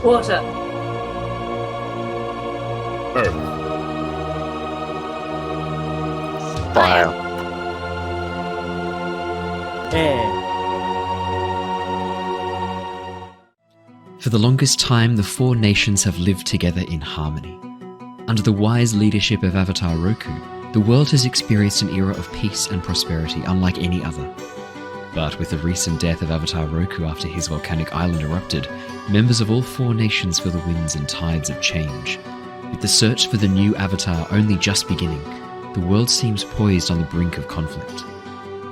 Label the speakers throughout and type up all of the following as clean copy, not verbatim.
Speaker 1: Water.
Speaker 2: Earth.
Speaker 3: Fire.
Speaker 4: Air.
Speaker 5: For the longest time, the four nations have lived together in harmony. Under the wise leadership of Avatar Roku, the world has experienced an era of peace and prosperity unlike any other. But with the recent death of Avatar Roku after his volcanic island erupted, members of all four nations feel the winds and tides of change. With the search for the new Avatar only just beginning, the world seems poised on the brink of conflict.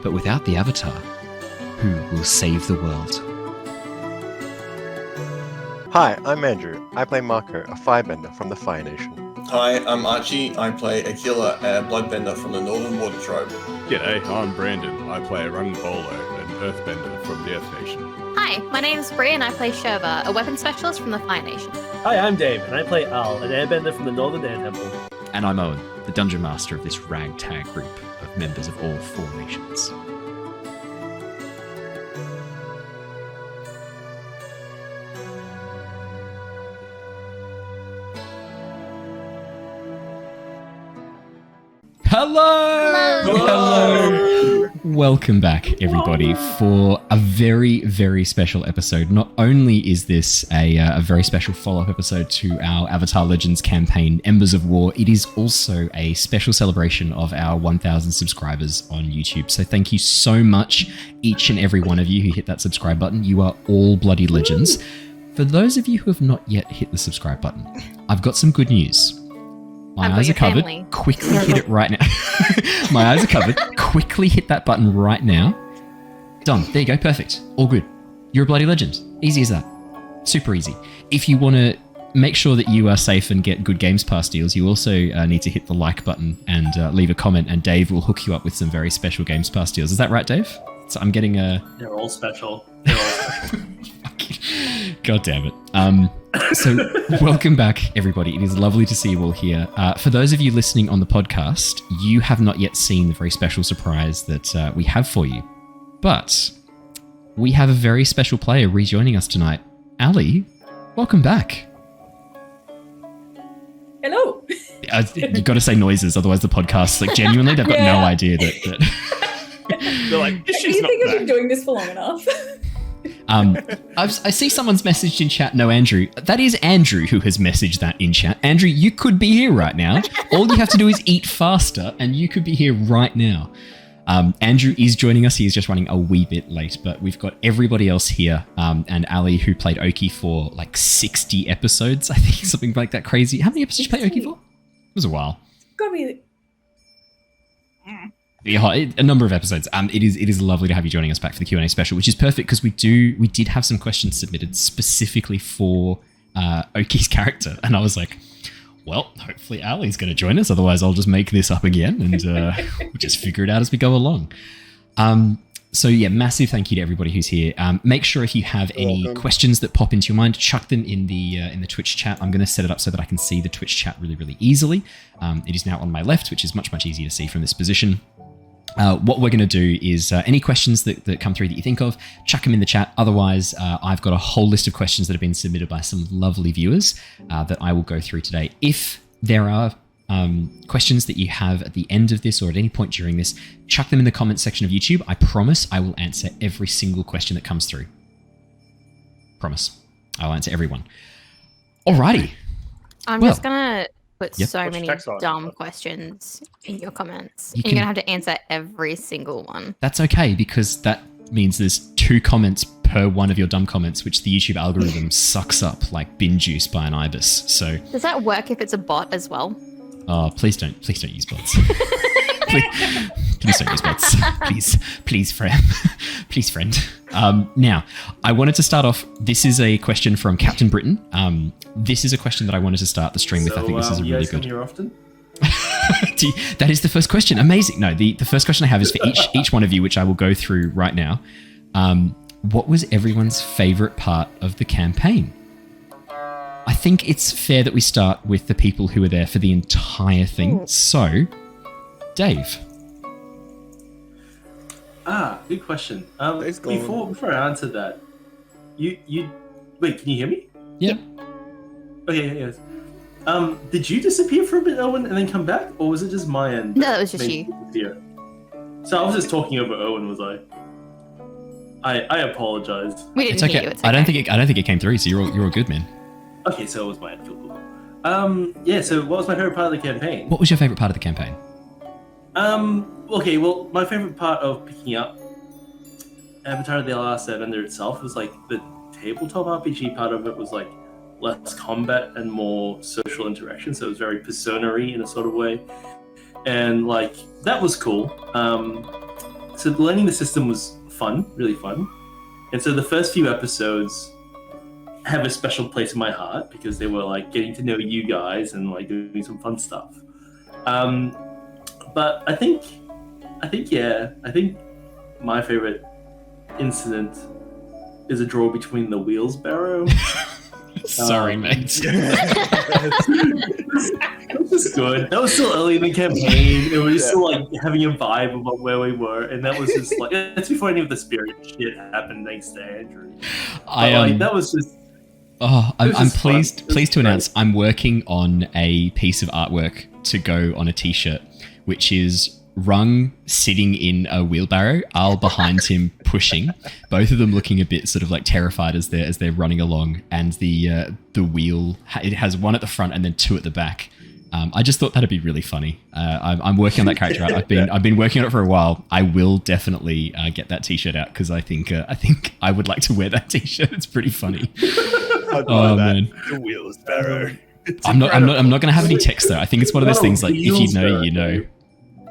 Speaker 5: But without the Avatar, who will save the world?
Speaker 3: Hi, I'm Andrew. I play Mako, a firebender from the Fire Nation.
Speaker 6: Hi, I'm Archie. I play Aquila, a bloodbender from the Northern Water Tribe.
Speaker 2: G'day, I'm Brandon. I play Rung-Bolo, an earthbender from the Earth Nation.
Speaker 7: Hi, my name is Bree and I play Shurva, a weapon specialist from the Fire Nation.
Speaker 4: Hi, I'm Dave, and I play Al, an airbender from the Northern Air Temple.
Speaker 5: And I'm Owen, the dungeon master of this ragtag group of members of all four nations. Hello! Hello! Welcome back, everybody, for a very, very special episode. Not only is this a very special follow-up episode to our Avatar Legends campaign, Embers of War, it is also a special celebration of our 1,000 subscribers on YouTube. So thank you so much, each and every one of you who hit that subscribe button. You are all bloody legends. For those of you who have not yet hit the subscribe button, I've got some good news. My eyes are covered.
Speaker 7: Family.
Speaker 5: Quickly hit it right now. My eyes are covered. Quickly hit that button right now. Done. There you go. Perfect. All good. You're a bloody legend. Easy as that. Super easy. If you want to make sure that you are safe and get good Games Pass deals, you also need to hit the like button and leave a comment, and Dave will hook you up with some very special Games Pass deals. Is that right, Dave? So I'm getting a...
Speaker 4: They're all special. They're all special.
Speaker 5: God damn it. So welcome back, everybody. It is lovely to see you all here. For those of you listening on the podcast, you have not yet seen the very special surprise that we have for you. But we have a very special player rejoining us tonight. Ali, welcome back.
Speaker 1: Hello.
Speaker 5: You've got to say noises, otherwise the podcast, like genuinely, they've got no idea that...
Speaker 4: They're like,
Speaker 1: Do
Speaker 4: she's
Speaker 1: you
Speaker 4: not
Speaker 1: think I've been
Speaker 4: back.
Speaker 1: doing this for long enough?
Speaker 5: I see someone's messaged in chat, no Andrew. That is Andrew who has messaged that in chat. Andrew, you could be here right now. All you have to do is eat faster and you could be here right now. Andrew is joining us. He is just running a wee bit late, but we've got everybody else here. And Ali, who played Oki for like 60 episodes, I think, something like that crazy. How many episodes did you play Oki for? It was a while.
Speaker 1: Gotta be...
Speaker 5: Yeah, a number of episodes. It is lovely to have you joining us back for the Q&A special, which is perfect because we did have some questions submitted specifically for Oki's character, and I was like, well, hopefully Ali's going to join us, otherwise I'll just make this up again and we'll just figure it out as we go along. So yeah, massive thank you to everybody who's here. Make sure if you have any questions that pop into your mind, chuck them in the Twitch chat. I'm going to set it up so that I can see the Twitch chat really, really easily. It is now on my left, which is much, much easier to see from this position. What we're going to do is any questions that come through that you think of, chuck them in the chat. Otherwise, I've got a whole list of questions that have been submitted by some lovely viewers that I will go through today. If there are questions that you have at the end of this or at any point during this, chuck them in the comments section of YouTube. I promise I will answer every single question that comes through. Promise. I'll answer everyone. Alrighty.
Speaker 7: I'm just going to put
Speaker 5: Yep.
Speaker 7: so
Speaker 4: What's
Speaker 7: many
Speaker 4: text on?
Speaker 7: dumb questions in your comments.
Speaker 5: You
Speaker 7: You're
Speaker 5: can-
Speaker 7: going to have to answer every single one.
Speaker 5: That's okay, because that means there's 2 comments per one of your dumb comments, which the YouTube algorithm sucks up like bin juice by an ibis. So,
Speaker 7: Does that work if it's a bot as well?
Speaker 5: please don't use bots. please don't use bots. Please, friend. Please, friend. Now, I wanted to start off. This is a question from Captain Britain. This is a question that I wanted to start the stream with. I think this is a
Speaker 4: you
Speaker 5: really
Speaker 4: guys come
Speaker 5: good.
Speaker 4: here often?
Speaker 5: That is the first question. Amazing. No, the first question I have is for each one of you, which I will go through right now. What was everyone's favorite part of the campaign? I think it's fair that we start with the people who were there for the entire thing. So, Dave.
Speaker 4: Good question.
Speaker 3: Thanks, Colin.
Speaker 4: Before I answer that, you wait. Can you hear me?
Speaker 5: Yeah.
Speaker 8: Okay, yes. Did you disappear for a bit, Owen, and then come back, or was it just my end?
Speaker 7: No, it was just
Speaker 8: made
Speaker 7: you.
Speaker 8: disappear? So I was just talking over Owen, was I? I apologize.
Speaker 7: We didn't
Speaker 5: It's okay.
Speaker 7: hear you. It's okay.
Speaker 5: I don't think it came through. So you're all good, man.
Speaker 8: Okay, so it was my end. Cool. Yeah. So what was my favorite part of the campaign?
Speaker 5: What was your favorite part of the campaign?
Speaker 8: Okay. Well, my favorite part of picking up Avatar the Last Airbender itself was like the tabletop RPG part of it was like less combat and more social interaction. So it was very persona-y in a sort of way, and like that was cool. So learning the system was fun, really fun. And so the first few episodes have a special place in my heart because they were like getting to know you guys and like doing some fun stuff. But I think my favorite incident is a draw between the wheels barrow.
Speaker 5: Sorry, mate.
Speaker 8: That was just good. That was still early in the campaign. It was still like having a vibe about where we were, and that was just like that's before any of the spirit shit happened. Thanks to Andrew. That was just.
Speaker 5: Oh, I'm
Speaker 8: pleased
Speaker 5: to announce I'm working on a piece of artwork to go on a t-shirt, which is Rung sitting in a wheelbarrow, Al behind him pushing, both of them looking a bit sort of like terrified as they're running along, and the wheel it has one at the front and then two at the back. I just thought that'd be really funny. I'm working on that character. I've been working on it for a while. I will definitely get that t-shirt out because I think I would like to wear that t-shirt. It's pretty funny.
Speaker 9: Oh man, the wheels barrow.
Speaker 5: I'm not going to have any text though. I think it's one of those things like if you know, you know.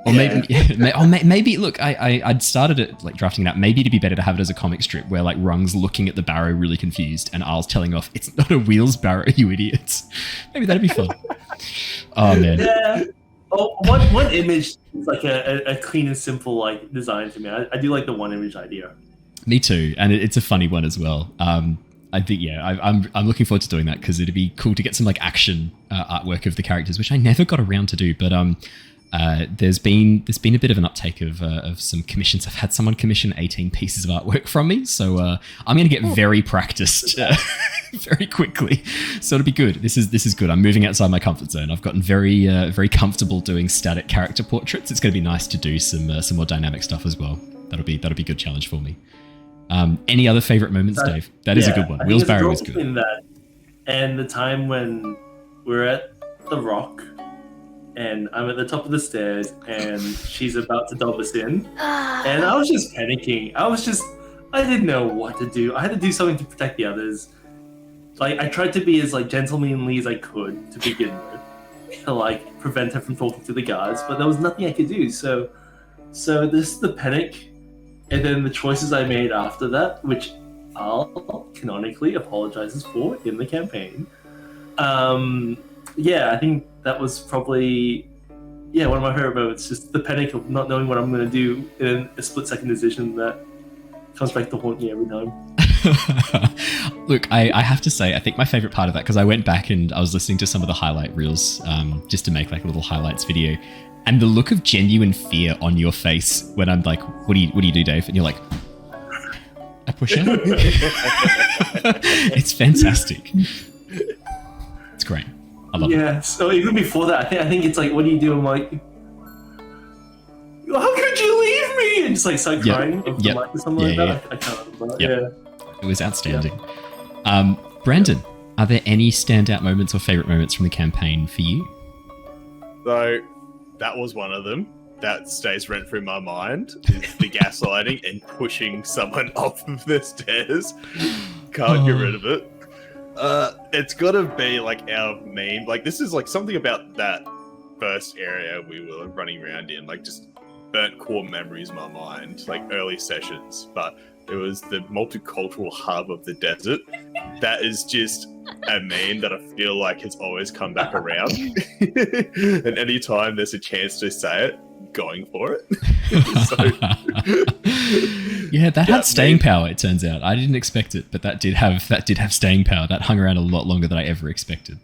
Speaker 5: Or maybe look, I'd started it like drafting it out. Maybe it'd be better to have it as a comic strip where like Rung's looking at the barrow really confused and Al's telling off, "It's not a wheels barrow, you idiots." Maybe that'd be fun. Oh man.
Speaker 8: Yeah. Oh, one image is like a clean and simple like design to me. I do like the one image idea.
Speaker 5: Me too, and it's a funny one as well. I think I'm looking forward to doing that because it'd be cool to get some like action artwork of the characters, which I never got around to do, but there's been a bit of an uptake of some commissions. I've had someone commission 18 pieces of artwork from me, so I'm going to get very practiced very quickly. So it'll be good. This is good. I'm moving outside my comfort zone. I've gotten very comfortable doing static character portraits. It's going to be nice to do some more dynamic stuff as well. That'll be a good challenge for me. Any other favorite moments, Dave? That is a good one. Wheels barrow is good.
Speaker 8: Between that and the time when we're at the Rock. And I'm at the top of the stairs, and she's about to dob us in. And I was just panicking. I didn't know what to do. I had to do something to protect the others. Like, I tried to be as, like, gentlemanly as I could to begin with, to, like, prevent her from talking to the guards, but there was nothing I could do. So this is the panic, and then the choices I made after that, which Al canonically apologizes for in the campaign. Yeah, I think that was probably one of my favorite moments. Just the panic of not knowing what I'm going to do in a split-second decision that comes back to haunt me every time.
Speaker 5: Look, I have to say, I think my favorite part of that, because I went back and I was listening to some of the highlight reels just to make like a little highlights video, and the look of genuine fear on your face when I'm like, what do you do, Dave? And you're like, I push out. It's fantastic. It's great. I love it.
Speaker 8: Yeah, so even before that, I think it's like, what do you do? I'm like, how could you leave me? And just like start crying off the mic or something like that. I can't remember. Yeah.
Speaker 5: It was outstanding. Brandon, are there any standout moments or favorite moments from the campaign for you?
Speaker 9: So that was one of them. That stays rent through my mind, is the gaslighting and pushing someone off of the stairs. Can't get rid of it. It's gotta be like our meme. Like, this is like something about that first area we were running around in, like just burnt core memories in my mind, like early sessions. But it was the multicultural hub of the desert. That is just a meme that I feel like has always come back around. And anytime there's a chance to say it, going for it.
Speaker 5: Yeah, that had staying power, it turns out. I didn't expect it, but that did have staying power. That hung around a lot longer than I ever expected.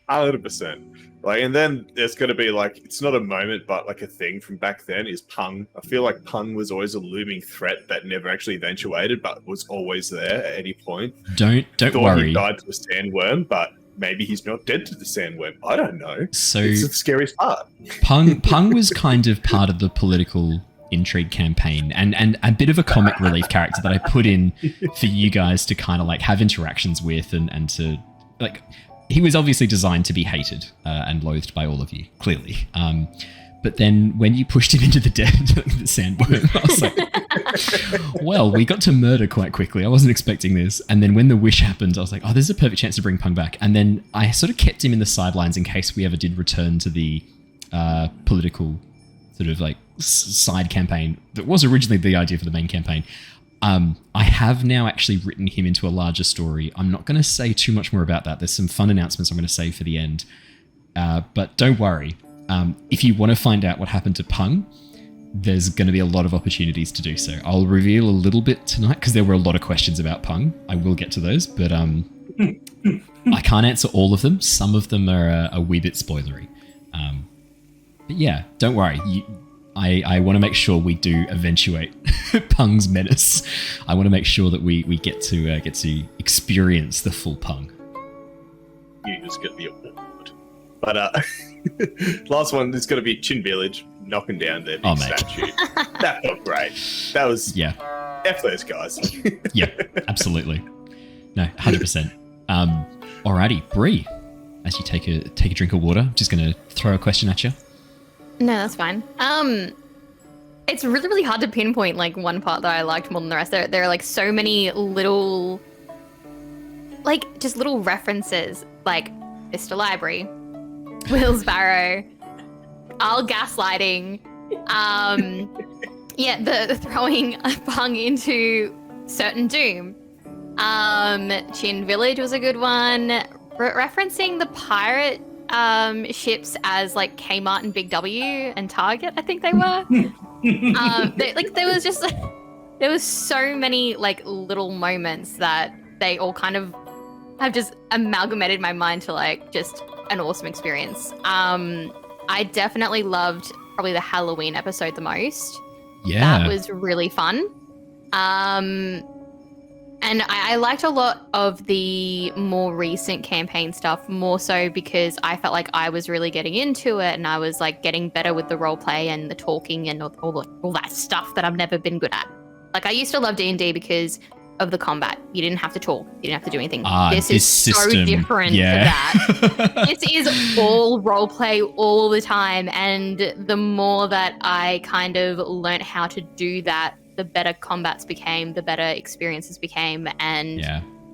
Speaker 9: 100%. Like, and then there's going to be like, it's not a moment, but like a thing from back then is Pung. I feel like Pung was always a looming threat that never actually eventuated, but was always there at any point.
Speaker 5: Don't
Speaker 9: Thought
Speaker 5: worry.
Speaker 9: He died to a sandworm, but maybe he's not dead to the sandworm. I don't know.
Speaker 5: So
Speaker 9: It's the scariest part.
Speaker 5: Pung was kind of part of the political intrigue campaign and a bit of a comic relief character that I put in for you guys to kind of like have interactions with and to like. He was obviously designed to be hated and loathed by all of you, clearly. But then when you pushed him into the sandworm, I was like, well, we got to murder quite quickly. I wasn't expecting this. And then when the wish happened, I was like, oh, this is a perfect chance to bring Pung back. And then I sort of kept him in the sidelines in case we ever did return to the political sort of like side campaign that was originally the idea for the main campaign. I have now actually written him into a larger story. I'm not going to say too much more about that. There's some fun announcements I'm going to save for the end. But don't worry. If you want to find out what happened to Pung, there's going to be a lot of opportunities to do so. I'll reveal a little bit tonight because there were a lot of questions about Pung. I will get to those, but I can't answer all of them. Some of them are a wee bit spoilery. But yeah, don't worry. I want to make sure we do eventuate Pung's menace. I want to make sure that we get to experience the full Pung.
Speaker 9: You just get the awkward. But last one is going to be Chin Village knocking down their big statue. That felt great. That was F those guys.
Speaker 5: Yeah, absolutely. No, 100%. Alrighty, Bree. As you take a drink of water, I'm just going to throw a question at you.
Speaker 7: No, that's fine. It's really, really hard to pinpoint like one part that I liked more than the rest. There are like so many little, like just little references, like Mr. Library, Will's Barrow, I'll gaslighting, the throwing Pung into certain doom. Chin Village was a good one. Referencing the pirate ships as like Kmart and Big W and Target, I think they were. There was so many like little moments that they all kind of have just amalgamated my mind to like just an awesome experience. I definitely loved probably the Halloween episode the most.
Speaker 5: Yeah,
Speaker 7: that was really fun. And I liked a lot of the more recent campaign stuff, more so because I felt like I was really getting into it and I was like getting better with the role play and the talking and all that stuff that I've never been good at. Like I used to love D&D because of the combat. You didn't have to talk. You didn't have to do anything. This is system, so different to that. This is all role play all the time. And the more that I kind of learnt how to do that, the better combats became, the better experiences became. And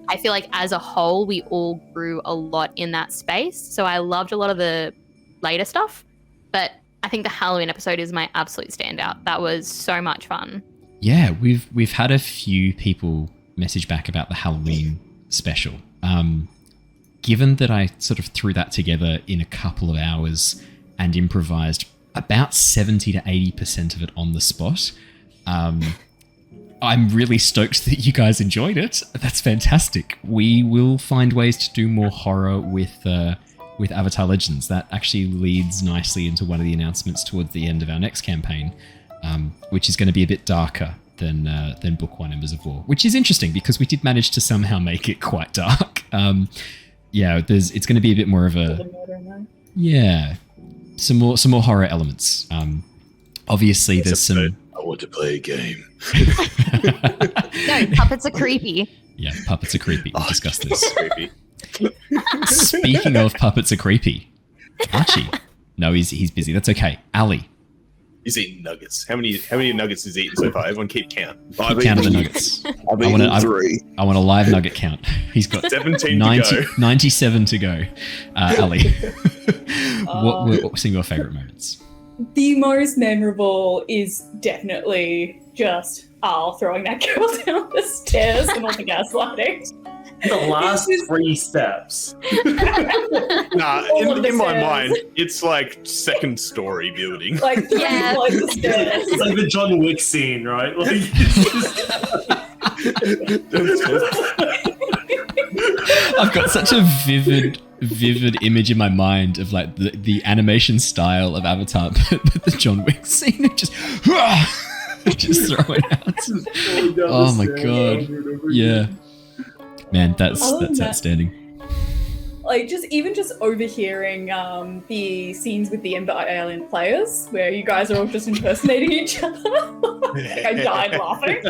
Speaker 7: I feel like as a whole, we all grew a lot in that space. So I loved a lot of the later stuff, but I think the Halloween episode is my absolute standout. That was so much fun.
Speaker 5: Yeah, we've had a few people message back about the Halloween special. Given that I sort of threw that together in a couple of hours and improvised about 70 to 80% of it on the spot, I'm really stoked that you guys enjoyed it. That's fantastic. We will find ways to do more horror with Avatar Legends. That actually leads nicely into one of the announcements towards the end of our next campaign, which is going to be a bit darker than Book 1 Embers of War, which is interesting because we did manage to somehow make it quite dark. It's going to be a bit more of some more horror elements. Obviously, there's some.
Speaker 9: I want to play a game.
Speaker 7: No, puppets are creepy.
Speaker 5: Yeah, puppets are creepy. We've discussed this.
Speaker 9: Creepy.
Speaker 5: Speaking of puppets are creepy, Archie. No, he's busy. That's okay. Ali.
Speaker 9: He's eating nuggets. How many nuggets has he eaten so far? Everyone keep count.
Speaker 5: Keep count of the nuggets.
Speaker 6: I've eaten 3.
Speaker 5: I want a live nugget count. He's got
Speaker 9: 17
Speaker 5: to go. 97 to go. Ali, what were some of your favourite moments?
Speaker 1: The most memorable is definitely just Al throwing that girl down the stairs and all the gaslighting.
Speaker 8: The last 3 steps.
Speaker 9: Nah, in my mind, it's like second story building.
Speaker 1: Like, like the stairs.
Speaker 8: It's like the John Wick scene, right? Like, it's just...
Speaker 5: I've got such a vivid image in my mind of like the animation style of Avatar, but the John Wick scene, just throw it out. Oh my god. Yeah. Man, that's outstanding.
Speaker 1: like just overhearing the scenes with the Ember Island players where you guys are all just impersonating each other. I died laughing.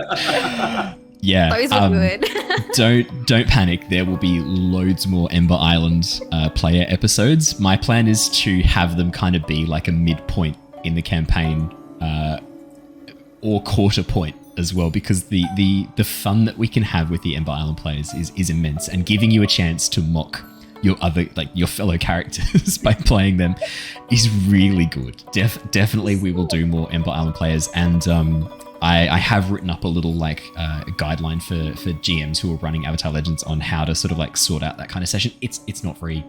Speaker 5: Yeah,
Speaker 7: Those are good.
Speaker 5: don't panic. There will be loads more Ember Island player episodes. My plan is to have them kind of be like a midpoint in the campaign, or quarter point as well, because the fun that we can have with the Ember Island players is immense, and giving you a chance to mock your fellow characters by playing them is really good. Definitely, we will do more Ember Island players, and I have written up a little guideline for GMs who are running Avatar Legends on how to sort of like sort out that kind of session. It's not very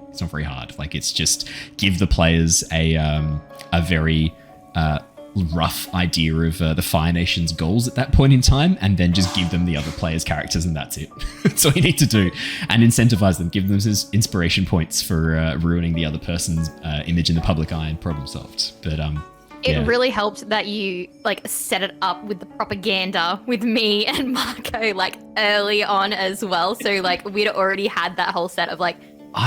Speaker 5: hard. Like, it's just give the players a very rough idea of the Fire Nation's goals at that point in time, and then just give them the other players' characters, and that's it. That's all you need to do, and incentivize them. Give them inspiration points for ruining the other person's image in the public eye, and problem solved. But
Speaker 7: It really helped that you like set it up with the propaganda with me and Mako like early on as well. So like we'd already had that whole set of like,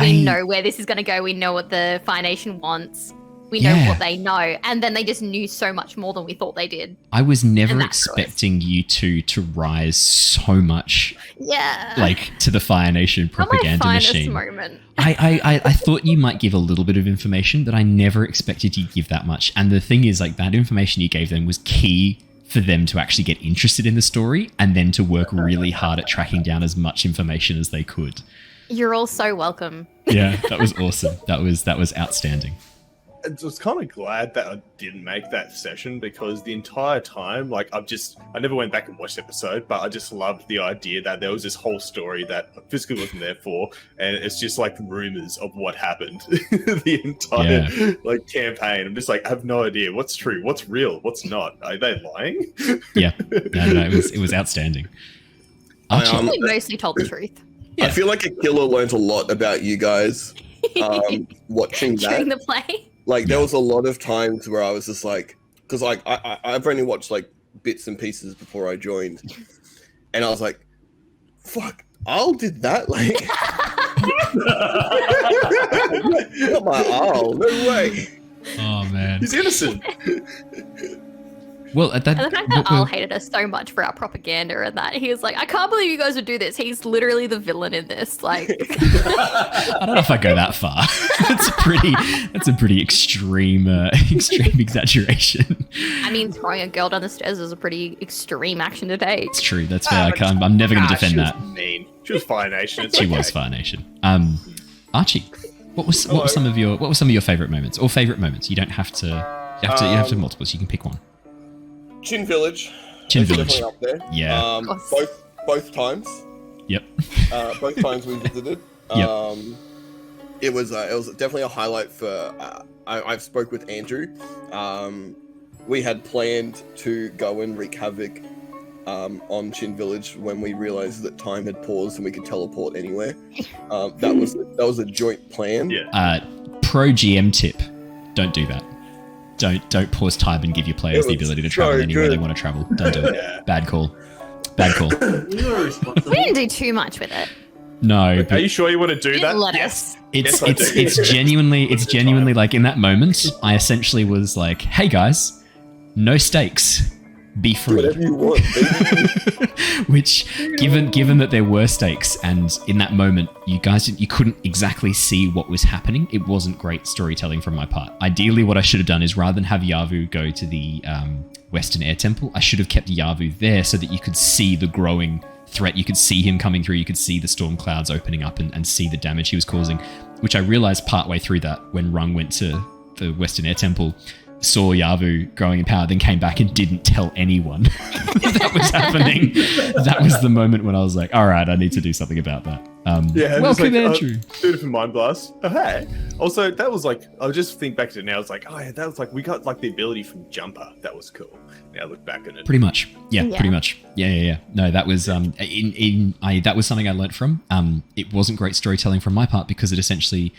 Speaker 7: we know where this is going to go. We know what the Fire Nation wants. We know what they know. And then they just knew so much more than we thought they did.
Speaker 5: I was never expecting you two to rise so much.
Speaker 7: Yeah.
Speaker 5: Like to the Fire Nation propaganda machine.
Speaker 7: Moment.
Speaker 5: I thought you might give a little bit of information, but I never expected you to give that much. And the thing is, like, that information you gave them was key for them to actually get interested in the story, and then to work really hard at tracking down as much information as they could.
Speaker 7: You're all so welcome.
Speaker 5: Yeah, that was awesome. That was outstanding.
Speaker 9: I was kind of glad that I didn't make that session, because the entire time, like, I never went back and watched the episode, but I just loved the idea that there was this whole story that I physically wasn't there for, and it's just like rumors of what happened the entire like campaign. I'm just like, I have no idea what's true, what's real, what's not. Are they lying?
Speaker 5: Yeah, no, it was outstanding. Archie,
Speaker 7: We mostly told the truth.
Speaker 6: I feel like Aquila learned a lot about you guys watching that.
Speaker 7: During the play.
Speaker 6: Like, there was a lot of times where I was just like, because like I've only watched like bits and pieces before I joined, and I was like, fuck, Al did that? Like, not my Al, no way.
Speaker 5: Oh man,
Speaker 9: he's innocent.
Speaker 5: Well, at that,
Speaker 7: and the fact that Al hated us so much for our propaganda, and that he was like, I can't believe you guys would do this. He's literally the villain in this. Like,
Speaker 5: I don't know if I go that far. That's a pretty extreme exaggeration.
Speaker 7: I mean, throwing a girl down the stairs is a pretty extreme action to take.
Speaker 5: It's true. That's fair. I'm never going to defend that.
Speaker 9: Mean. She was Fire Nation.
Speaker 5: She was Fire Nation. Archie, what were some of your favorite moments, or favorite moments? You don't have to. You have to have multiples. You can pick one.
Speaker 6: Chin Village.
Speaker 5: Chin Village.
Speaker 6: Definitely up there.
Speaker 5: Yeah.
Speaker 6: Both times.
Speaker 5: Yep.
Speaker 6: Both times we visited.
Speaker 5: Yep.
Speaker 6: It was definitely a highlight for. I spoke with Andrew. We had planned to go and wreak havoc on Chin Village when we realized that time had paused and we could teleport anywhere. That was a joint plan.
Speaker 9: Yeah.
Speaker 5: Pro GM tip: don't do that. Don't pause time and give your players the ability to travel anywhere they want to travel. Don't do it.
Speaker 9: Yeah.
Speaker 5: Bad call. Bad call.
Speaker 7: We didn't do too much with it.
Speaker 5: No.
Speaker 9: Are you sure you want to do that?
Speaker 7: Let us.
Speaker 5: It's genuinely like, in that moment, I essentially was like, hey guys, no stakes. Be free.
Speaker 6: Whatever you want, baby.
Speaker 5: Which, given that there were stakes, and in that moment you couldn't exactly see what was happening, it wasn't great storytelling from my part. Ideally, what I should have done is, rather than have Yavu go to the Western Air Temple, I should have kept Yavu there so that you could see the growing threat. You could see him coming through. You could see the storm clouds opening up and see the damage he was causing, which I realized partway through that when Rung went to the Western Air Temple, saw Yavu growing in power, then came back and didn't tell anyone that was happening. That was the moment when I was like, all right, I need to do something about that. Welcome, Andrew.
Speaker 9: Beautiful mind blast. Oh, hey. Also, that was like, I'll just think back to it now. It's like, oh yeah, that was like, we got like the ability from Jumper. That was cool. Now look back at it.
Speaker 5: Pretty much. Yeah, pretty much. Yeah. No, that was that was something I learnt from. It wasn't great storytelling from my part, because it essentially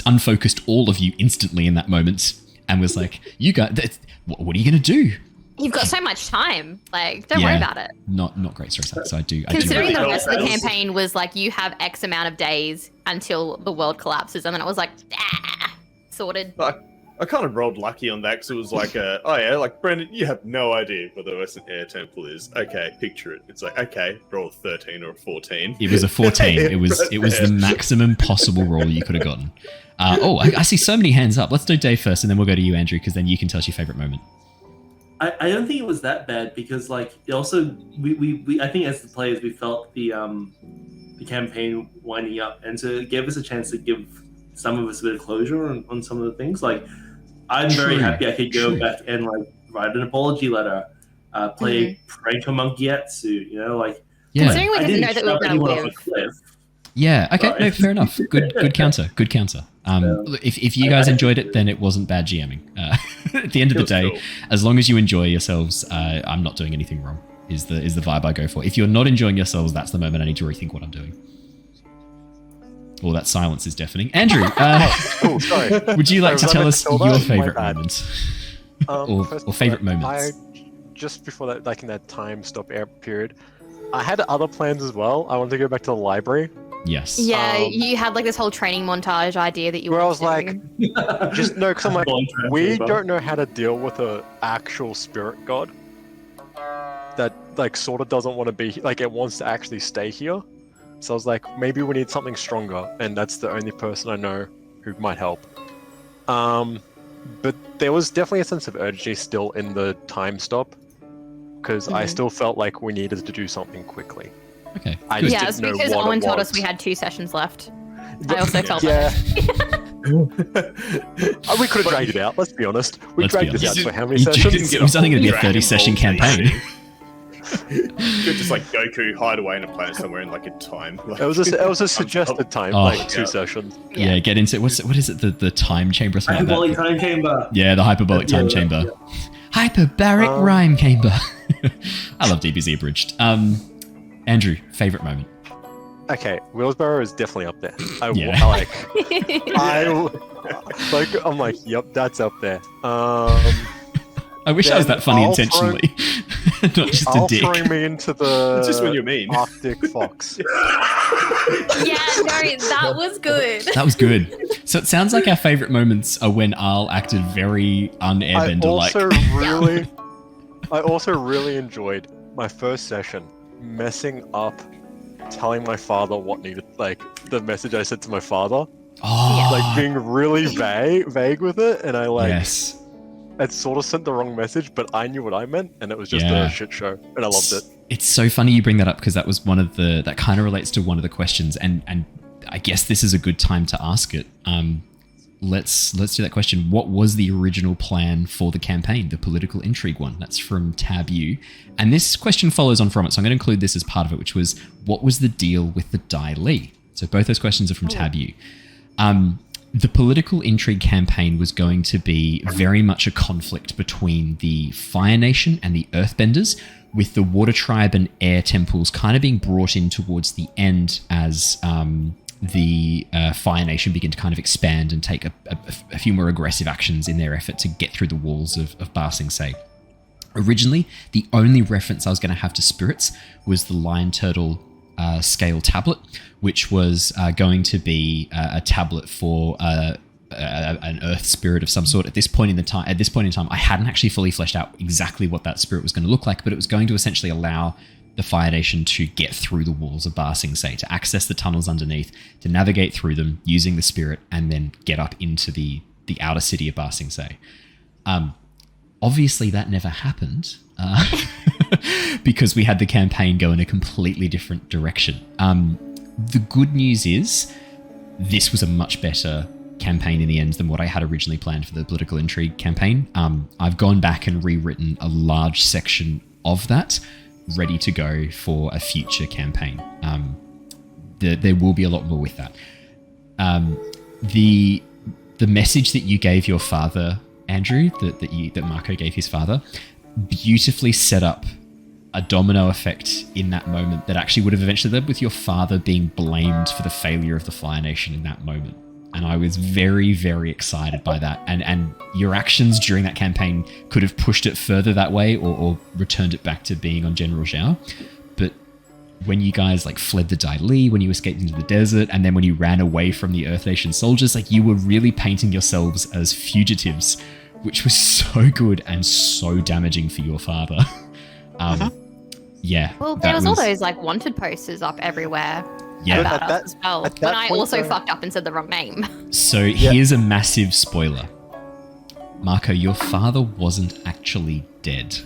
Speaker 5: unfocused all of you instantly in that moment, and was like, you guys, what are you going to do?
Speaker 7: You've got so much time. Like, don't worry about it.
Speaker 5: Not great story side. So I do.
Speaker 7: Considering the
Speaker 8: really
Speaker 7: rest of the
Speaker 8: help.
Speaker 7: campaign was like you have X amount of days until the world collapses, and then it was like, sorted.
Speaker 9: I kind of rolled lucky on that because it was like, oh yeah, like Brendan, you have no idea what the Western Air Temple is. Okay, picture it. It's like, okay, roll a 13 or a 14.
Speaker 5: It was a 14. It was the maximum possible roll you could have gotten. I see so many hands up. Let's do Dave first, and then we'll go to you, Andrew, because then you can tell us your favorite moment.
Speaker 8: I don't think it was that bad because like it also we I think as the players we felt the campaign winding up, and so it gave us a chance to give some of us a bit of closure on some of the things. Like I'm very happy I could go back and like write an apology letter, play prank a monkey Yatsu, you know, like
Speaker 7: Considering we didn't know that we were going to
Speaker 8: off a
Speaker 7: live.
Speaker 8: cliff.
Speaker 5: Yeah. Okay. No, fair enough. Good counter. Good counter. If you guys enjoyed it, then it wasn't bad GMing. At the end of the day,
Speaker 9: cool.
Speaker 5: as long as you enjoy yourselves, I'm not doing anything wrong. Is the vibe I go for. If you're not enjoying yourselves, that's the moment I need to rethink what I'm doing. Oh, that silence is deafening. Andrew,
Speaker 3: Sorry.
Speaker 5: would you like to
Speaker 3: Was
Speaker 5: tell
Speaker 3: I
Speaker 5: us
Speaker 3: meant to tell
Speaker 5: your
Speaker 3: that? My
Speaker 5: favorite
Speaker 3: bad.
Speaker 5: moment?
Speaker 3: First
Speaker 5: or
Speaker 3: of
Speaker 5: favorite
Speaker 3: all,
Speaker 5: moments?
Speaker 3: Just before that, like in that time stop air period, I had other plans as well. I wanted to go back to the library.
Speaker 5: Yes.
Speaker 7: Yeah,
Speaker 3: Um,
Speaker 7: you had like this whole training montage idea that you
Speaker 3: Where I
Speaker 7: were
Speaker 3: was like,
Speaker 7: doing.
Speaker 3: just no, because I'm like,
Speaker 8: Volunteer
Speaker 3: we
Speaker 8: chamber.
Speaker 3: don't know how to deal with a actual spirit god that like sort of doesn't want to be like it wants to actually stay here. So I was like, maybe we need something stronger, and that's the only person I know who might help. But there was definitely a sense of urgency still in the time stop because I still felt like we needed to do something quickly.
Speaker 5: Okay.
Speaker 3: I
Speaker 5: good.
Speaker 3: just
Speaker 7: Yeah, it's
Speaker 3: didn't know
Speaker 7: because
Speaker 3: what
Speaker 7: Owen
Speaker 3: it
Speaker 7: told
Speaker 3: was.
Speaker 7: us we had 2 sessions left. I also felt
Speaker 3: Yeah.
Speaker 7: that.
Speaker 3: We could have dragged it out, let's be honest. We
Speaker 5: Let's be
Speaker 3: dragged this out
Speaker 5: honest.
Speaker 3: for how many
Speaker 5: You
Speaker 3: sessions?
Speaker 5: didn't it was only going to be a
Speaker 9: Dragon
Speaker 5: 30-session
Speaker 9: Ball
Speaker 5: campaign.
Speaker 9: Z. You could just like Goku hide away in a planet somewhere in like a time. Like,
Speaker 3: It was a suggested time,
Speaker 5: Oh.
Speaker 3: like 2
Speaker 9: Yeah.
Speaker 3: sessions.
Speaker 5: Yeah. Get into it. What is it? The time chamber or something like
Speaker 8: Hyperbolic
Speaker 5: that?
Speaker 8: time chamber.
Speaker 5: Yeah, the hyperbolic time
Speaker 8: Yeah.
Speaker 5: chamber. Hyperbaric rhyme chamber. I love DBZ abridged. Andrew, favorite moment.
Speaker 3: Okay, Willsboro is definitely up there.
Speaker 5: Yeah.
Speaker 3: I'm like, yep, that's up there.
Speaker 5: I wish I was
Speaker 3: Then
Speaker 5: that funny
Speaker 3: I'll
Speaker 5: intentionally, not just a
Speaker 3: I'll
Speaker 5: dick.
Speaker 3: throw me into the
Speaker 9: It's just when you're mean.
Speaker 3: Arctic Fox.
Speaker 7: Yeah, no, that was good.
Speaker 5: That was good. So it sounds like our favorite moments are when Arl acted very un-airbender-like.
Speaker 3: I also really enjoyed my first session messing up, telling my father what needed, like the message I said to my father,
Speaker 5: Oh,
Speaker 3: like being really vague with it, and I like.
Speaker 5: yes.
Speaker 3: It sort of sent the wrong message, but I knew what I meant, and it was just
Speaker 5: Yeah.
Speaker 3: a shit show, and I loved it.
Speaker 5: It's so funny you bring that up because that was one of that kind of relates to one of the questions, and I guess this is a good time to ask it. Let's do that question. What was the original plan for the campaign, the political intrigue one? That's from Tab U, and this question follows on from it, so I'm going to include this as part of it, which was what was the deal with the Dai Li? So both those questions are from Tab U. The political intrigue campaign was going to be very much a conflict between the Fire Nation and the Earthbenders, with the Water Tribe and Air Temples kind of being brought in towards the end as the Fire Nation begin to kind of expand and take a few more aggressive actions in their effort to get through the walls of Ba Sing Se. Originally, the only reference I was going to have to spirits was the Lion Turtle scale tablet, which was going to be a tablet for an earth spirit of some sort. At this point in time, I hadn't actually fully fleshed out exactly what that spirit was going to look like, but it was going to essentially allow the Fire Nation to get through the walls of Ba Sing Se, to access the tunnels underneath, to navigate through them using the spirit, and then get up into the outer city of Ba Sing Se. Obviously, that never happened. Because we had the campaign go in a completely different direction. The good news is this was a much better campaign in the end than what I had originally planned for the political intrigue campaign. I've gone back and rewritten a large section of that, ready to go for a future campaign. There will be a lot more with that. The message that you gave your father, Andrew, that Mako gave his father, beautifully set up a domino effect in that moment that actually would have eventually led with your father being blamed for the failure of the Fire Nation in that moment. And I was very, very excited by that. And your actions during that campaign could have pushed it further that way or returned it back to being on General Zhao. But when you guys like fled the Dai Li, when you escaped into the desert, and then when you ran away from the Earth Nation soldiers, like you were really painting yourselves as fugitives, which was so good and so damaging for your father. Yeah.
Speaker 7: Well, there was all those like wanted posters up everywhere.
Speaker 5: Yeah.
Speaker 7: About us as well. When I also
Speaker 3: though-
Speaker 7: fucked up and said the wrong name.
Speaker 5: So here's a massive spoiler. Marco, your father wasn't actually dead.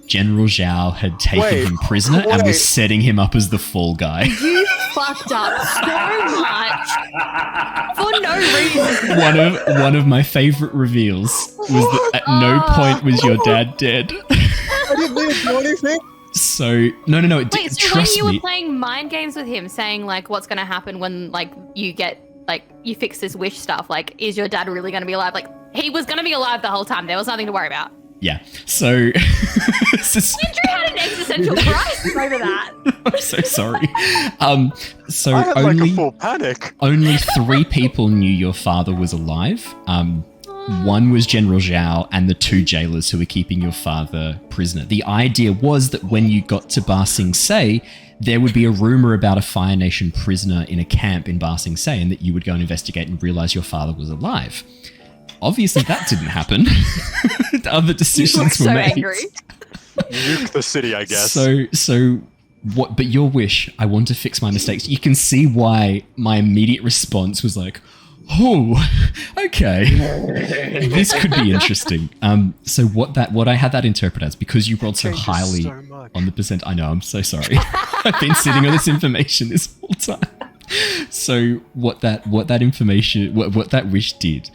Speaker 5: General Zhao had taken him prisoner and was setting him up as the fall guy.
Speaker 7: You fucked up so much for no reason.
Speaker 5: One of my favorite reveals was that at no point was your dad dead.
Speaker 3: I didn't need to do anything.
Speaker 5: So no.
Speaker 7: Wait, so
Speaker 5: trust
Speaker 7: when you
Speaker 5: me.
Speaker 7: were playing mind games with him, saying like, what's going to happen when like you get like you fix this wish stuff? Like, is your dad really going to be alive? Like, he was going to be alive the whole time. There was nothing to worry about.
Speaker 5: Yeah. So
Speaker 7: Andrew had an existential crisis over that.
Speaker 5: I'm so sorry. So
Speaker 3: I had
Speaker 5: only
Speaker 3: like a full panic.
Speaker 5: only 3 people knew your father was alive. One was General Zhao and the 2 jailers who were keeping your father prisoner. The idea was that when you got to Ba Sing Se, there would be a rumor about a Fire Nation prisoner in a camp in Ba Sing Se, and that you would go and investigate and realize your father was alive. Obviously, that didn't happen. Other decisions were made.
Speaker 7: Angry.
Speaker 3: Nuke the city, I guess.
Speaker 5: So what? But your wish, I want to fix my mistakes. You can see why my immediate response was like, "Oh, okay, this could be interesting." So what I had that interpreted as, because you rolled so
Speaker 3: Changes
Speaker 5: highly
Speaker 3: so much.
Speaker 5: on the percent. I know. I'm so sorry. I've been sitting on this information this whole time. So what that information, what that wish did,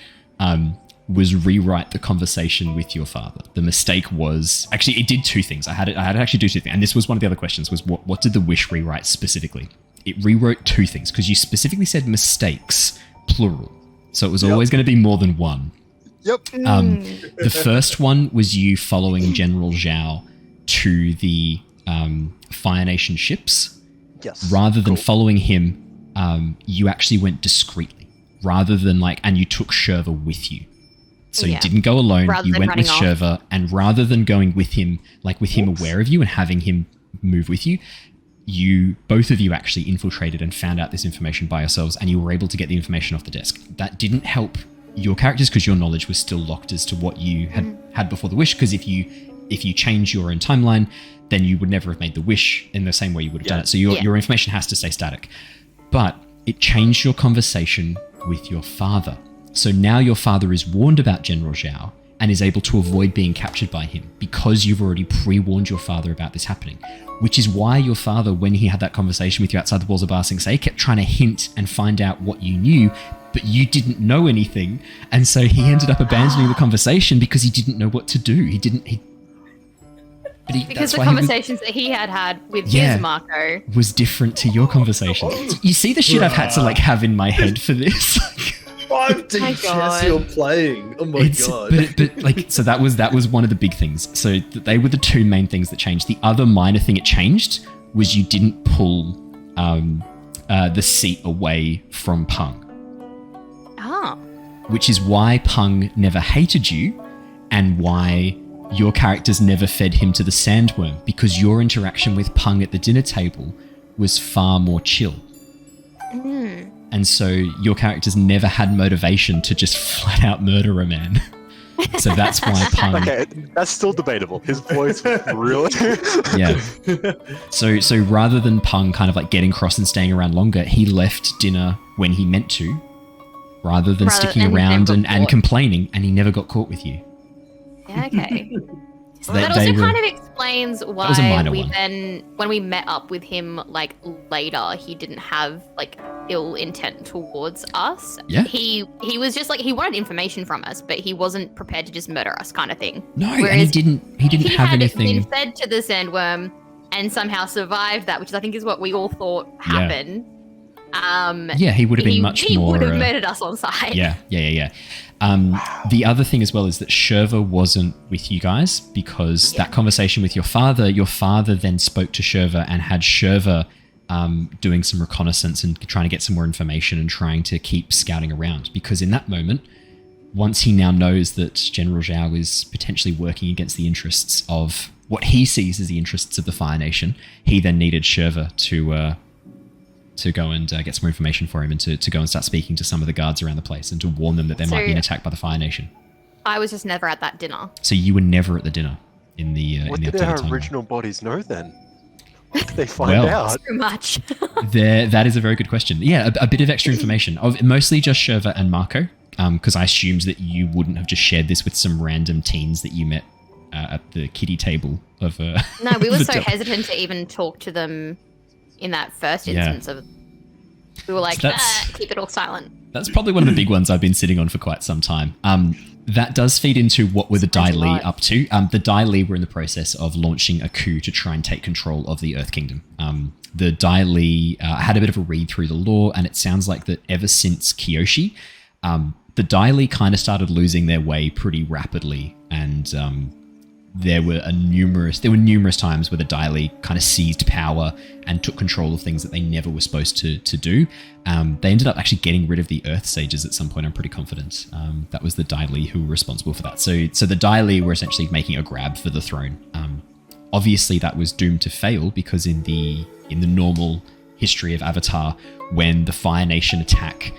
Speaker 5: was rewrite the conversation with your father. The mistake was actually it did 2 things. I had to actually do 2 things, and this was one of the other questions. Was what did the wish rewrite specifically? It rewrote 2 things because you specifically said mistakes, plural. So it was always going to be more than one.
Speaker 3: Yep.
Speaker 5: The first one was you following General Zhao to the Fire Nation ships.
Speaker 3: Yes.
Speaker 5: Rather than following him, you actually went discreetly. Rather than and you took Shurva with you. So you didn't go alone,
Speaker 7: Rather
Speaker 5: you
Speaker 7: than
Speaker 5: went with
Speaker 7: running off.
Speaker 5: Shurva, and rather than going with him, with him aware of you and having him move with you, both of you actually infiltrated and found out this information by yourselves, and you were able to get the information off the desk. That didn't help your characters because your knowledge was still locked as to what you had before the wish, because if you change your own timeline, then you would never have made the wish in the same way you would have done it. So your information has to stay static. But it changed your conversation with your father. So now your father is warned about General Zhao and is able to avoid being captured by him because you've already pre-warned your father about this happening. Which is why your father, when he had that conversation with you outside the walls of Ba Sing Se, kept trying to hint and find out what you knew, but you didn't know anything. And so he ended up abandoning the conversation because he didn't know what to do.
Speaker 7: Because the conversations that he had with his Mako
Speaker 5: was different to your conversation. You see the shit I've had to have in my head for this?
Speaker 8: 5D chess you're playing. Oh my god.
Speaker 5: But so that was one of the big things. So they were the 2 main things that changed. The other minor thing it changed was you didn't pull the seat away from Pung.
Speaker 7: Oh.
Speaker 5: Which is why Pung never hated you and why your characters never fed him to the sandworm, because your interaction with Pung at the dinner table was far more chill. And so your characters never had motivation to just flat out murder a man. So that's why Pung...
Speaker 3: Okay, that's still debatable. His voice was really...
Speaker 5: Yeah. So rather than Pung getting cross and staying around longer, he left dinner when he meant to, rather than sticking around and complaining, and he never got caught with you.
Speaker 7: Yeah, okay.
Speaker 5: So
Speaker 7: that also kind of explains why when we met up with him later, he didn't have ill intent towards us.
Speaker 5: Yeah.
Speaker 7: He was just he wanted information from us, but he wasn't prepared to just murder us, kind of thing.
Speaker 5: No, and he didn't have anything.
Speaker 7: He had been fed to the sandworm and somehow survived that, which I think is what we all thought happened.
Speaker 5: He would have been much more...
Speaker 7: He would have murdered us on sight.
Speaker 5: Yeah. The other thing as well is that Shurva wasn't with you guys because that conversation with your father then spoke to Shurva and had Shurva doing some reconnaissance and trying to get some more information and trying to keep scouting around. Because in that moment, once he now knows that General Zhao is potentially working against the interests of what he sees as the interests of the Fire Nation, he then needed Shurva to go and get some more information for him and to go and start speaking to some of the guards around the place and to warn them that there might be an attack by the Fire Nation.
Speaker 7: I was just never at that dinner.
Speaker 5: So you were never at the dinner in the
Speaker 3: What
Speaker 5: in the
Speaker 3: did our
Speaker 5: October timeline.
Speaker 3: original bodies know then? What did they find out?
Speaker 7: Too much.
Speaker 5: That is a very good question. Yeah, a bit of extra information. Of mostly just Shurva and Mako, because I assumed that you wouldn't have just shared this with some random teens that you met at the kiddie table of.
Speaker 7: No, we were
Speaker 5: the
Speaker 7: so hesitant to even talk to them in that first instance of. We were like, keep it all silent.
Speaker 5: That's probably one of the big ones I've been sitting on for quite some time. That does feed into what were the Dai Li up to. The Dai Li were in the process of launching a coup to try and take control of the Earth Kingdom. The Dai Li had a bit of a read through the lore, and it sounds like that ever since Kyoshi, the Dai Li kind of started losing their way pretty rapidly, and there were numerous times where the Dai Li kind of seized power and took control of things that they never were supposed to do. They ended up actually getting rid of the Earth Sages at some point, I'm pretty confident. That was the Dai Li who were responsible for that. So the Dai Li were essentially making a grab for the throne. Obviously, that was doomed to fail because in the normal history of Avatar, when the Fire Nation attack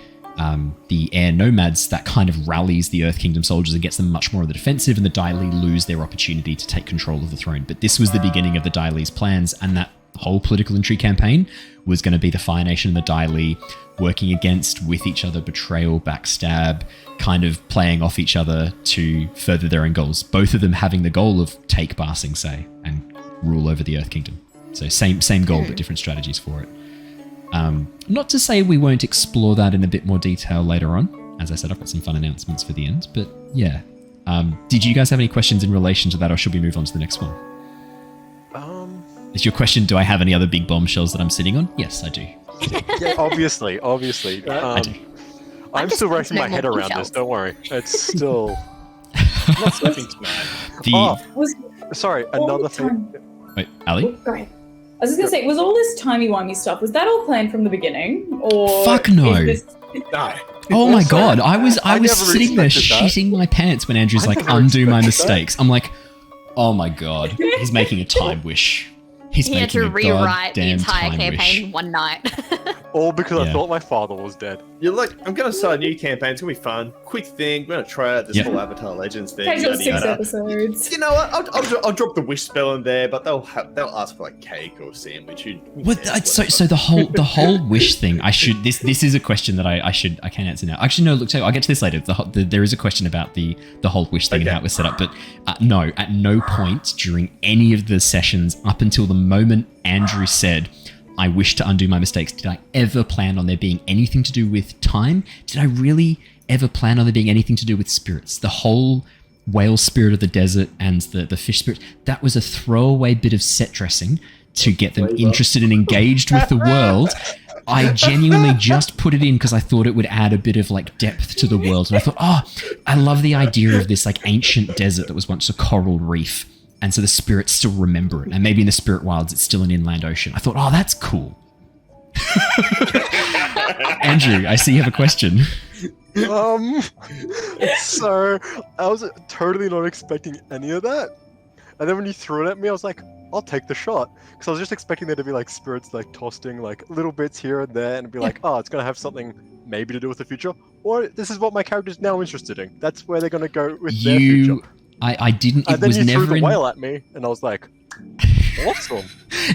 Speaker 5: the air nomads, that kind of rallies the Earth Kingdom soldiers and gets them much more on the defensive, and the Dai Li lose their opportunity to take control of the throne. But this was the beginning of the Dai Li's plans, and that whole political intrigue campaign was going to be the Fire Nation and the Dai Li working against, with each other, betrayal, backstab, kind of playing off each other to further their own goals. Both of them having the goal of take Ba Sing Se and rule over the Earth Kingdom. So same goal, but different strategies for it. Not to say we won't explore that in a bit more detail later on. As I said, I've got some fun announcements for the end, but yeah. Did you guys have any questions in relation to that, or should we move on to the next one? Is your question, do I have any other big bombshells that I'm sitting on? Yes, I do.
Speaker 3: Yeah, obviously.
Speaker 5: I do.
Speaker 3: I'm still wrapping my head around this, don't worry. It's still...
Speaker 9: Nothing mad.
Speaker 3: Sorry, another thing.
Speaker 5: Wait, Ali?
Speaker 1: Go ahead. I was just going to say, was all this timey-wimey stuff, was that all planned from the beginning? Or
Speaker 5: Fuck no.
Speaker 9: No.
Speaker 5: Oh my god, I was
Speaker 3: never
Speaker 5: sitting there
Speaker 3: expected that.
Speaker 5: shitting my pants when Andrew's like,
Speaker 3: never
Speaker 5: undo my
Speaker 3: expected that.
Speaker 5: mistakes. I'm like, oh my god, he's making a time wish. He's
Speaker 7: He had
Speaker 5: making
Speaker 7: to
Speaker 5: a
Speaker 7: rewrite the
Speaker 5: goddamn
Speaker 7: entire
Speaker 5: time
Speaker 7: campaign
Speaker 5: wish.
Speaker 7: one night.
Speaker 3: All because
Speaker 5: Yeah.
Speaker 3: I thought my father was dead.
Speaker 9: You're like, I'm going to start a new campaign. It's going to be fun. Quick thing. We're going to try out this
Speaker 5: Yeah.
Speaker 9: whole Avatar Legends thing.
Speaker 1: Casual
Speaker 9: yada,
Speaker 1: 6
Speaker 9: yada.
Speaker 1: episodes.
Speaker 9: You know what? I'll drop the wish spell in there, but they'll ask for like cake or sandwich.
Speaker 5: So the whole wish thing. This is a question that I can answer now. Actually, no. Look, I'll get to this later. There is a question about the whole wish thing and how it was set up. But no, at no point during any of the sessions up until the moment Andrew said, I wish to undo my mistakes, did I ever plan on there being anything to do with time? Did I really ever plan on there being anything to do with spirits? The whole whale spirit of the desert and the fish spirit, that was a throwaway bit of set dressing to get them interested and engaged with the world. I genuinely just put it in because I thought it would add a bit of like depth to the world. And I thought, I love the idea of this like ancient desert that was once a coral reef. And so the spirits still remember it. And maybe in the spirit wilds, it's still an inland ocean. I thought, that's cool. Andrew, I see you have a question.
Speaker 3: So I was totally not expecting any of that. And then when you threw it at me, I was like, I'll take the shot. Because I was just expecting there to be like spirits like tossing like little bits here and there and be like, it's going to have something maybe to do with the future. Or this is what my character's now interested in. That's where they're going to go with their future.
Speaker 5: I didn't. It
Speaker 3: And then
Speaker 5: was
Speaker 3: you
Speaker 5: never
Speaker 3: threw the
Speaker 5: in.
Speaker 3: whale at me, and I was like, awesome.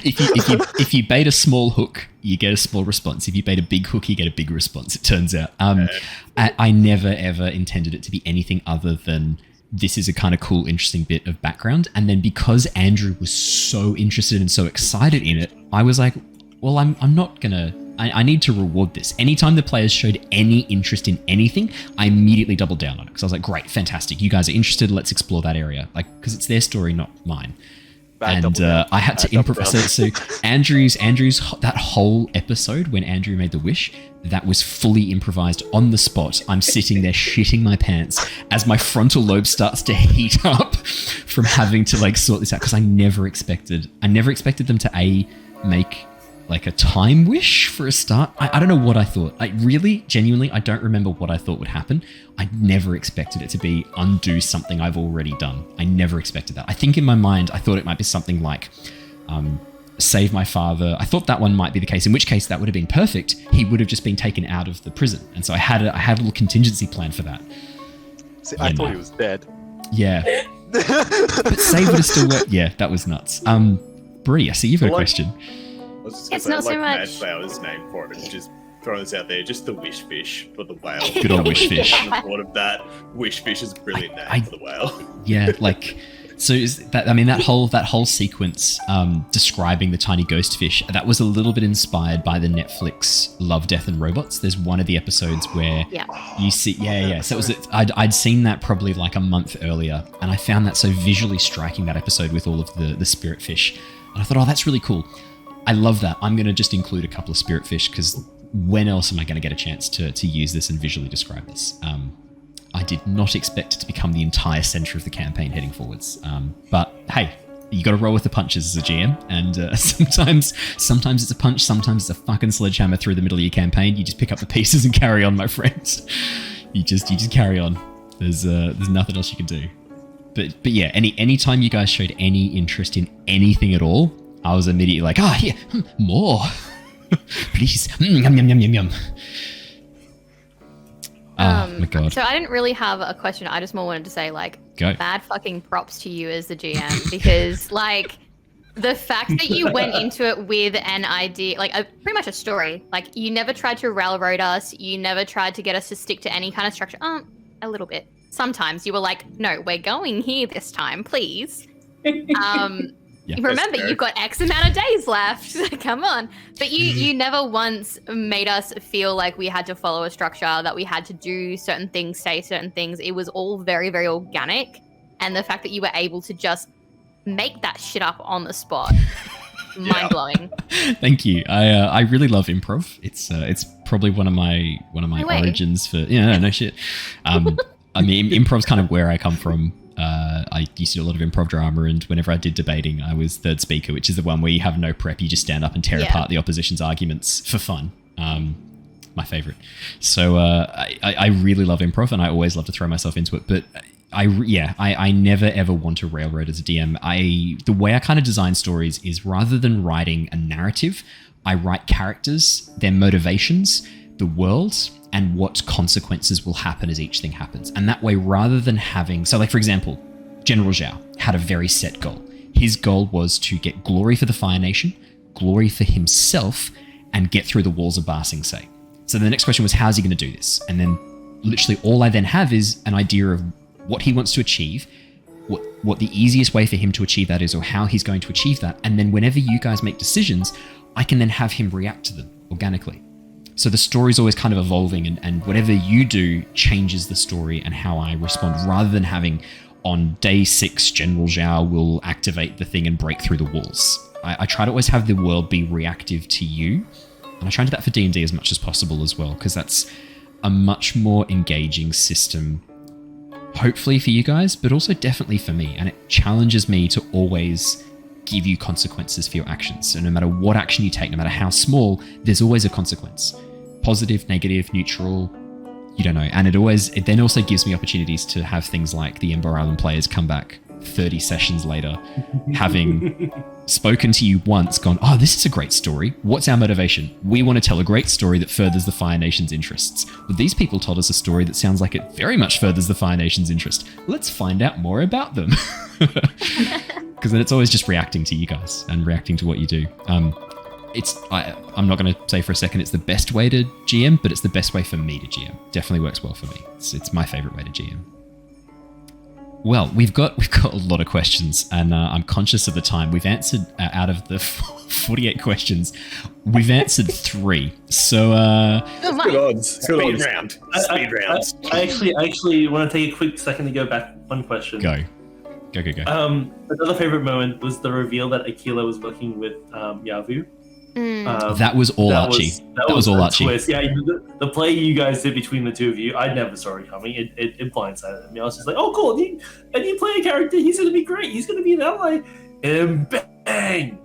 Speaker 5: If you bait a small hook, you get a small response. If you bait a big hook, you get a big response. It turns out. I never ever intended it to be anything other than this is a kind of cool, interesting bit of background. And then because Andrew was so interested and so excited in it, I was like, well, I'm not gonna. I need to reward this. Anytime the players showed any interest in anything, I immediately doubled down on it because I was like, great, fantastic. You guys are interested. Let's explore that area. Like, because it's their story, not mine. And I had to improvise. So Andrew's that whole episode when Andrew made the wish, that was fully improvised on the spot. I'm sitting there shitting my pants as my frontal lobe starts to heat up from having to like sort this out because I never expected them to make like a time wish for a start. I don't know what I thought. I really, genuinely, I don't remember what I thought would happen. I never expected it to be undo something I've already done. I never expected that. I think in my mind, I thought it might be something like save my father. I thought that one might be the case, in which case that would have been perfect. He would have just been taken out of the prison. And so I had a little contingency plan for that.
Speaker 3: See, I thought he was dead.
Speaker 5: Yeah. But save would have still worked. Yeah, that was nuts. Bree, I see you've got a question.
Speaker 9: I was just
Speaker 7: It's
Speaker 9: gonna
Speaker 7: not
Speaker 9: say,
Speaker 7: so
Speaker 9: Mad
Speaker 7: much.
Speaker 9: Flower's name for it. Just throwing this out there, just the wish fish for the whale.
Speaker 5: Good old wish fish.
Speaker 9: I thought of that. Wish fish is a brilliant name for the whale.
Speaker 5: Yeah, like, so is that, I mean, that whole sequence describing the tiny ghost fish, that was a little bit inspired by the Netflix Love, Death and Robots. There's one of the episodes where you see, so it was, I'd seen that probably like a month earlier, and I found that so visually striking, that episode with all of the spirit fish. And I thought, oh, that's really cool. I love that. I'm going to just include a couple of spirit fish, because when else am I going to get a chance to use this and visually describe this? I did not expect it to become the entire center of the campaign heading forwards. But hey, you got to roll with the punches as a GM, and sometimes it's a punch, sometimes it's a fucking sledgehammer through the middle of your campaign. You just pick up the pieces and carry on, my friends. You just carry on. There's nothing else you can do. But yeah, any time you guys showed any interest in anything at all, I was immediately like, here, more, please, yum yum yum yum yum. Oh my god.
Speaker 7: So I didn't really have a question. I just more wanted to say, like,
Speaker 5: Go.
Speaker 7: Bad fucking props to you as the GM, because like the fact that you went into it with an idea, like pretty much a story. Like, you never tried to railroad us. You never tried to get us to stick to any kind of structure. A little bit. Sometimes you were like, no, we're going here this time, please.
Speaker 5: Yeah,
Speaker 7: remember, you've got X amount of days left. Come on. But you never once made us feel like we had to follow a structure, that we had to do certain things, say certain things. It was all very, very organic. And the fact that you were able to just make that shit up on the spot, mind-blowing.
Speaker 5: Thank you. I really love improv. It's probably one of my origins for no shit. I mean, improv's kind of where I come from. I used to do a lot of improv drama, and whenever I did debating, I was third speaker, which is the one where you have no prep, you just stand up and tear apart the opposition's arguments for fun. My favorite. So I really love improv, and I always love to throw myself into it. But I never ever want to railroad as a DM. The way I kind of design stories is, rather than writing a narrative, I write characters, their motivations, the world, and what consequences will happen as each thing happens. And that way, rather than having... So, like, for example, General Zhao had a very set goal. His goal was to get glory for the Fire Nation, glory for himself, and get through the walls of Ba Sing Se. So the next question was, how's he going to do this? And then literally all I then have is an idea of what he wants to achieve, what the easiest way for him to achieve that is, or how he's going to achieve that. And then whenever you guys make decisions, I can then have him react to them organically. So the story's always kind of evolving, and whatever you do changes the story and how I respond, rather than having on day 6, General Zhao will activate the thing and break through the walls. I try to always have the world be reactive to you, and I try to do that for D&D as much as possible as well, because that's a much more engaging system, hopefully for you guys, but also definitely for me, and it challenges me to always give you consequences for your actions. So no matter what action you take, no matter how small, there's always a consequence. Positive, negative, neutral, you don't know. And it then also gives me opportunities to have things like the Ember Island players come back 30 sessions later, having spoken to you once, gone, oh, this is a great story. What's our motivation? We want to tell a great story that furthers the Fire Nation's interests. Well, these people told us a story that sounds like it very much furthers the Fire Nation's interest. Let's find out more about them. Because then it's always just reacting to you guys and reacting to what you do. I'm not going to say for a second it's the best way to GM, but it's the best way for me to GM. Definitely works well for me. It's my favorite way to GM. Well, we've got a lot of questions, and I'm conscious of the time. We've answered out of the 48 questions, we've answered 3. So
Speaker 6: good odds.
Speaker 9: Speed round. Speed rounds.
Speaker 8: I actually want to take a quick second to go back one question.
Speaker 5: Go.
Speaker 8: Another favorite moment was the reveal that Aquila was working with Yavu.
Speaker 5: That was all Archie. That was all Archie.
Speaker 8: Twist. Yeah, the play you guys did between the two of you, I never saw it coming. It blindsided me. I was just like, oh, cool. And you play a character. He's going to be great. He's going to be an ally. And bang!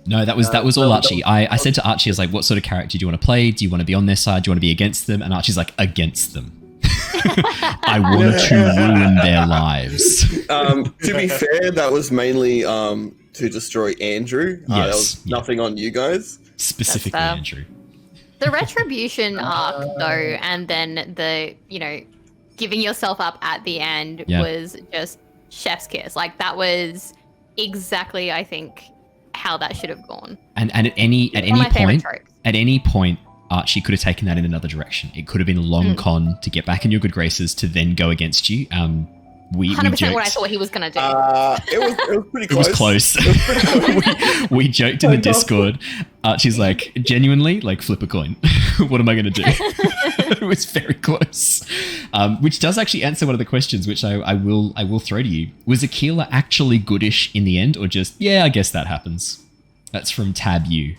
Speaker 5: No, that was all Archie. I said to Archie, I was like, what sort of character do you want to play? Do you want to be on their side? Do you want to be against them? And Archie's like, against them. I want to ruin their lives.
Speaker 6: To be fair, that was mainly to destroy Andrew. There was nothing on you guys.
Speaker 5: Specifically Andrew.
Speaker 7: The retribution arc, though, and then the, giving yourself up at the end was just chef's kiss. Like, that was exactly, I think, how that should have gone. And at any point, Archie could have taken that in another direction. It could have been a long con to get back in your good graces to then go against you. 100% what I thought he was going to do.
Speaker 6: It was pretty close.
Speaker 5: It was close. we joked in the Discord. Archie's like, genuinely, like, flip a coin. What am I going to do? It was very close. Which does actually answer one of the questions, which I will throw to you. Was Aquila actually goodish in the end, or just, I guess that happens? That's from Tab U.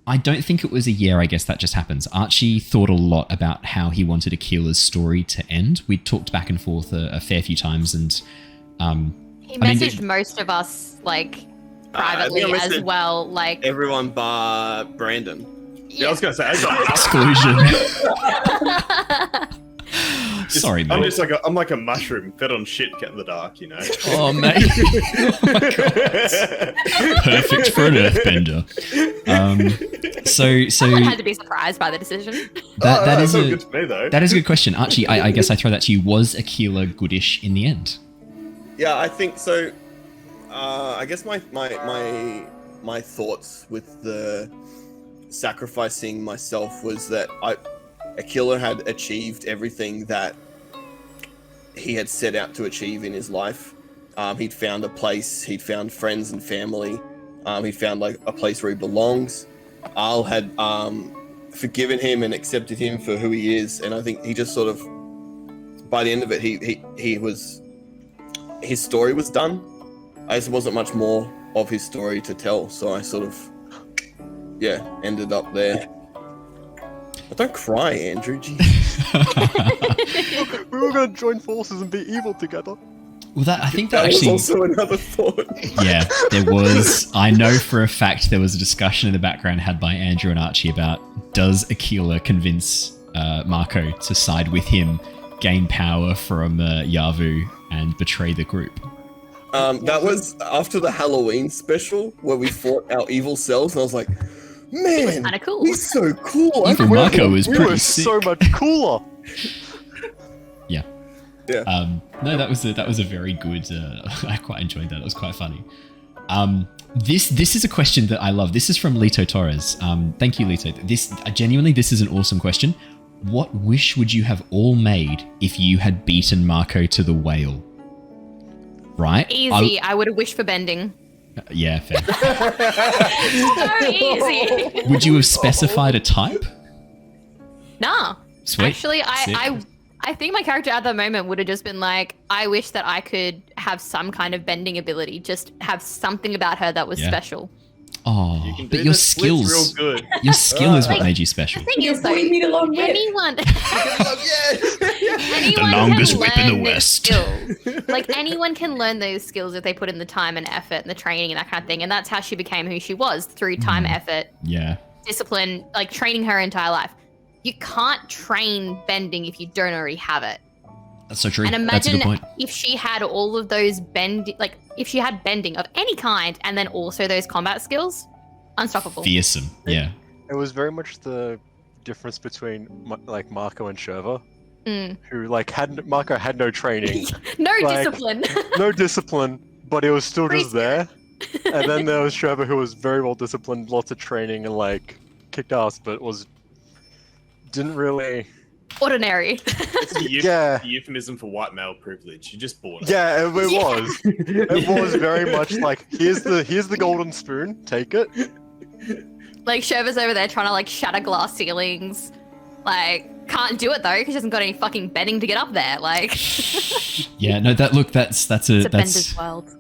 Speaker 5: I don't think it was a year, I guess that just happens. Archie thought a lot about how he wanted Aquila's story to end. We talked back and forth a fair few times, and
Speaker 7: he messaged most of us, like, privately as well. Like,
Speaker 6: everyone bar Brandon.
Speaker 9: Yeah, I was going to say,
Speaker 5: exclusion. Sorry, man.
Speaker 9: I'm like a mushroom fed on shit, cat in the dark,
Speaker 5: Oh, mate. Oh, my God. Perfect for an earthbender.
Speaker 7: Someone had to be surprised by the decision.
Speaker 5: That is
Speaker 9: good to me, though.
Speaker 5: That is a good question. Archie, I guess I throw that to you. Was Aquila goodish in the end?
Speaker 6: Yeah, I think so. I guess my thoughts with the sacrificing myself was that Aquila had achieved everything that he had set out to achieve in his life. He'd found a place, he'd found friends and family, he'd found like a place where he belongs. Al had forgiven him and accepted him for who he is, and I think he just sort of, by the end of it, his story was done. I just wasn't much more of his story to tell, so I sort of, ended up there. But don't cry, Andrew.
Speaker 3: We were going to join forces and be evil together.
Speaker 5: Well, I think that
Speaker 6: was
Speaker 5: actually
Speaker 6: also another thought.
Speaker 5: Yeah, there was. I know for a fact there was a discussion in the background had by Andrew and Archie about, does Aquila convince Mako to side with him, gain power from Yavu, and betray the group?
Speaker 6: That was after the Halloween special where we fought our evil selves, and I was like, man,
Speaker 7: kind of cool.
Speaker 6: He's so cool.
Speaker 5: Evil Mako is pretty
Speaker 3: were
Speaker 5: sick.
Speaker 3: So much cooler.
Speaker 5: Yeah. No, that was a very good. I quite enjoyed that. It was quite funny. This is a question that I love. This is from Lito Torres. Thank you, Lito. This is an awesome question. What wish would you have all made if you had beaten Mako to the whale? Right?
Speaker 7: Easy. I would have wished for bending.
Speaker 5: Yeah, fair.
Speaker 7: So easy.
Speaker 5: Would you have specified a type?
Speaker 7: Nah.
Speaker 5: Sweet.
Speaker 7: Actually, I think my character at the moment would have just been like, I wish that I could have some kind of bending ability, just have something about her that was special.
Speaker 5: Oh, but your skills,
Speaker 9: real good.
Speaker 5: Your skill is what made you special.
Speaker 7: The thing is, though, anyone,
Speaker 5: the longest whip in the West.
Speaker 7: Skills. Like, anyone can learn those skills if they put in the time and effort and the training and that kind of thing. And that's how she became who she was, through time, effort, discipline, like training her entire life. You can't train bending if you don't already have it.
Speaker 5: That's so true.
Speaker 7: And
Speaker 5: That's a good
Speaker 7: imagine
Speaker 5: point.
Speaker 7: if she had all of those if she had bending of any kind and then also those combat skills, unstoppable.
Speaker 5: Fearsome, yeah.
Speaker 3: It was very much the difference between like Mako and Shurva, who like Mako had no training,
Speaker 7: discipline,
Speaker 3: no discipline, but it was still just there. And then there was Shurva, who was very well disciplined, lots of training, and like kicked ass, but didn't really.
Speaker 7: Ordinary.
Speaker 9: It's the euphemism for white male privilege. You just bought it.
Speaker 3: Yeah, it was. It was very much like, here's the golden spoon, take it.
Speaker 7: Like, Shurva's over there trying to like shatter glass ceilings. Like, can't do it though because she hasn't got any fucking bending to get up there. Like.
Speaker 5: Yeah, no, that's
Speaker 7: Bender's world.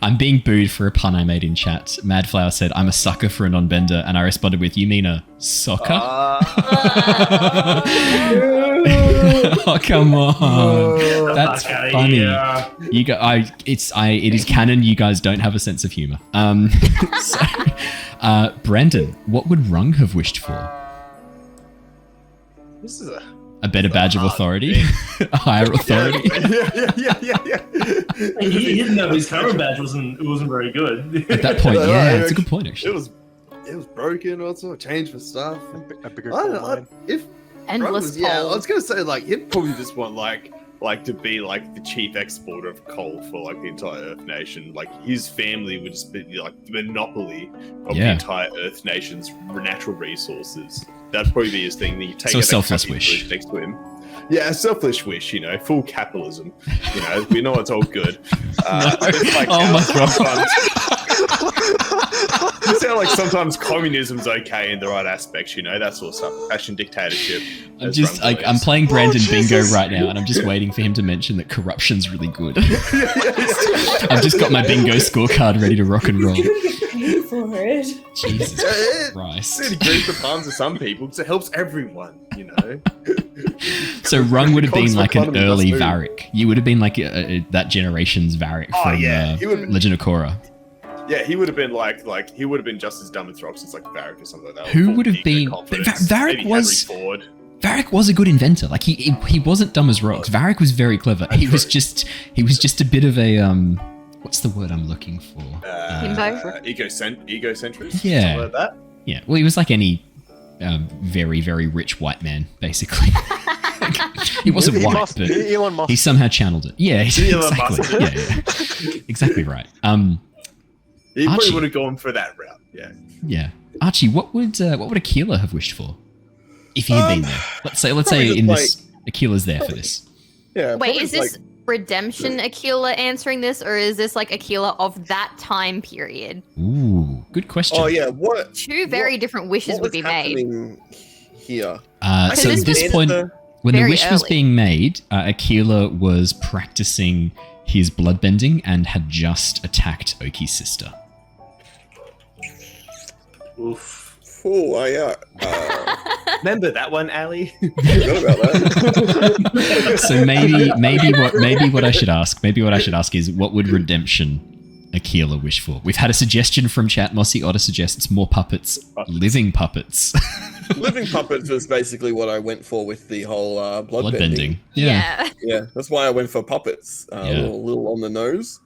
Speaker 5: I'm being booed for a pun I made in chat. Madflower said, I'm a sucker for a non-bender, and I responded with, you mean a soccer? Oh, come on. That's
Speaker 8: Fuck outta
Speaker 5: funny.
Speaker 8: here.
Speaker 5: It is canon. You guys don't have a sense of humor. So, Brandon, what would Rung have wished for?
Speaker 9: This is
Speaker 5: A better badge of authority? A higher authority?
Speaker 9: yeah.
Speaker 8: He didn't know his current badge wasn't very good.
Speaker 5: At that point, yeah, it's a good point, actually.
Speaker 9: It was broken. Also, change for stuff.
Speaker 3: A bigger
Speaker 9: I don't
Speaker 3: coal
Speaker 9: know.
Speaker 3: mine.
Speaker 9: If
Speaker 7: Endless
Speaker 9: I
Speaker 7: coal.
Speaker 9: was gonna say like he'd probably just want like to be like the chief exporter of coal for like the entire Earth Nation. Like his family would just be like the monopoly of the
Speaker 5: Yeah.
Speaker 9: entire Earth Nation's natural resources. That'd probably be his thing. You take
Speaker 5: So a
Speaker 9: out that
Speaker 5: selfless
Speaker 9: crappy
Speaker 5: wish.
Speaker 9: village next to him. Yeah, a selfish wish. Full capitalism. We know it's all good. It's like
Speaker 5: Oh my
Speaker 9: sometimes- It's how like sometimes communism's okay in the right aspects. That sort of stuff. Fashion dictatorship.
Speaker 5: I'm
Speaker 9: as
Speaker 5: just
Speaker 9: Rung
Speaker 5: like I'm
Speaker 9: believes.
Speaker 5: playing Brandon Bingo
Speaker 9: Jesus.
Speaker 5: right now, and I'm just waiting for him to mention that corruption's really good. I've just got my bingo scorecard ready to rock and roll.
Speaker 1: Pay for it.
Speaker 5: Jesus
Speaker 9: It
Speaker 5: Christ.
Speaker 9: really greases the palms of some people because it helps everyone.
Speaker 5: So Rung would have been
Speaker 9: Cogs
Speaker 5: like an
Speaker 9: economy must
Speaker 5: early
Speaker 9: move.
Speaker 5: Varric. You would have been like that generation's Varric
Speaker 9: Oh,
Speaker 5: from
Speaker 9: yeah. He would've-
Speaker 5: Legend of Korra.
Speaker 9: Yeah, he would have been like he would have been just as dumb as rocks as like Varric or something like that.
Speaker 5: Who
Speaker 9: Full
Speaker 5: would have
Speaker 9: ego
Speaker 5: been-
Speaker 9: confidence.
Speaker 5: Varric
Speaker 9: Maybe
Speaker 5: was-
Speaker 9: Henry Ford.
Speaker 5: Varric was a good inventor. Like he wasn't dumb as rocks. Varric was very clever. He was just a bit of a what's the word I'm looking for?
Speaker 7: Himbo?
Speaker 9: Egocentric.
Speaker 5: Yeah.
Speaker 9: Something like that.
Speaker 5: Yeah. Well, he was like any very very rich white man, basically. Like, he wasn't
Speaker 3: He
Speaker 5: white,
Speaker 3: must-
Speaker 5: but
Speaker 3: Elon Musk.
Speaker 5: he somehow channeled it. Yeah,
Speaker 9: Elon
Speaker 5: exactly.
Speaker 9: Musk.
Speaker 5: Yeah. Exactly right.
Speaker 9: He probably
Speaker 5: Archie.
Speaker 9: would have gone for that route. Yeah.
Speaker 5: Yeah. Archie, what would Aquila have wished for if he had been there? Let's say
Speaker 6: probably
Speaker 5: in
Speaker 6: just,
Speaker 5: this Aquila's there for this.
Speaker 6: Yeah.
Speaker 7: Wait,
Speaker 6: probably
Speaker 7: is this Redemption Aquila answering this, or is this like Aquila of that time period?
Speaker 5: Ooh, good question.
Speaker 6: Oh yeah. What?
Speaker 7: Two very different wishes
Speaker 6: What
Speaker 7: would
Speaker 6: was
Speaker 7: be made.
Speaker 6: happening here?
Speaker 5: So
Speaker 7: this
Speaker 5: at this
Speaker 7: was
Speaker 5: point, when the
Speaker 7: very
Speaker 5: wish was
Speaker 7: early.
Speaker 5: being made, Aquila was practicing his bloodbending and had just attacked Oki's sister.
Speaker 8: Oof.
Speaker 6: Oh, yeah.
Speaker 9: Remember that one, Ali?
Speaker 6: Forgot about that.
Speaker 5: So maybe what I should ask is what would Redemption Aquila wish for? We've had a suggestion from chat. Mossy Otter suggests more puppets. Living puppets.
Speaker 6: Living puppets was basically what I went for with the whole bloodbending.
Speaker 5: Bloodbending. Yeah.
Speaker 6: Yeah, that's why I went for puppets.
Speaker 5: Yeah.
Speaker 6: A little on the nose.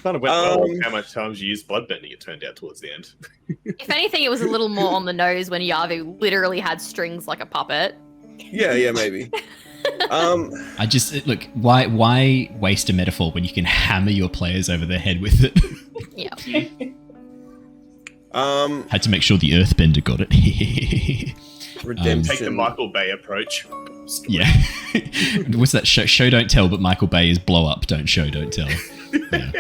Speaker 9: Kind of went well with how much times you used bloodbending, it turned out towards the end.
Speaker 7: If anything, it was a little more on the nose when Yavu literally had strings like a puppet.
Speaker 6: Yeah, maybe.
Speaker 5: I just look. Why waste a metaphor when you can hammer your players over the head with it?
Speaker 7: Yeah.
Speaker 5: Had to make sure the Earthbender got it.
Speaker 6: Redemption.
Speaker 9: Take the Michael Bay approach.
Speaker 5: Yeah. What's that? Show don't tell, but Michael Bay is blow up. Don't show, don't tell. Yeah.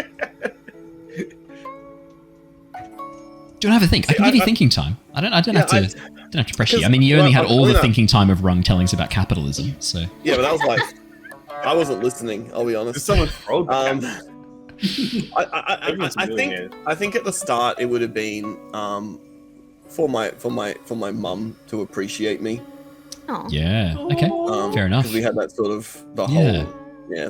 Speaker 5: Do you have a think? I can give you thinking time. I don't have to pressure you. I mean, you only had all the thinking time of Rung telling us about capitalism, so.
Speaker 6: Yeah, but that was like I wasn't listening. I'll be honest.
Speaker 9: Someone trolled
Speaker 6: I
Speaker 9: Everyone's doing it.
Speaker 6: think at the start it would have been for my mum to appreciate me.
Speaker 7: Oh.
Speaker 5: Yeah. Okay. Fair enough.
Speaker 6: Because we had that sort of
Speaker 5: Yeah.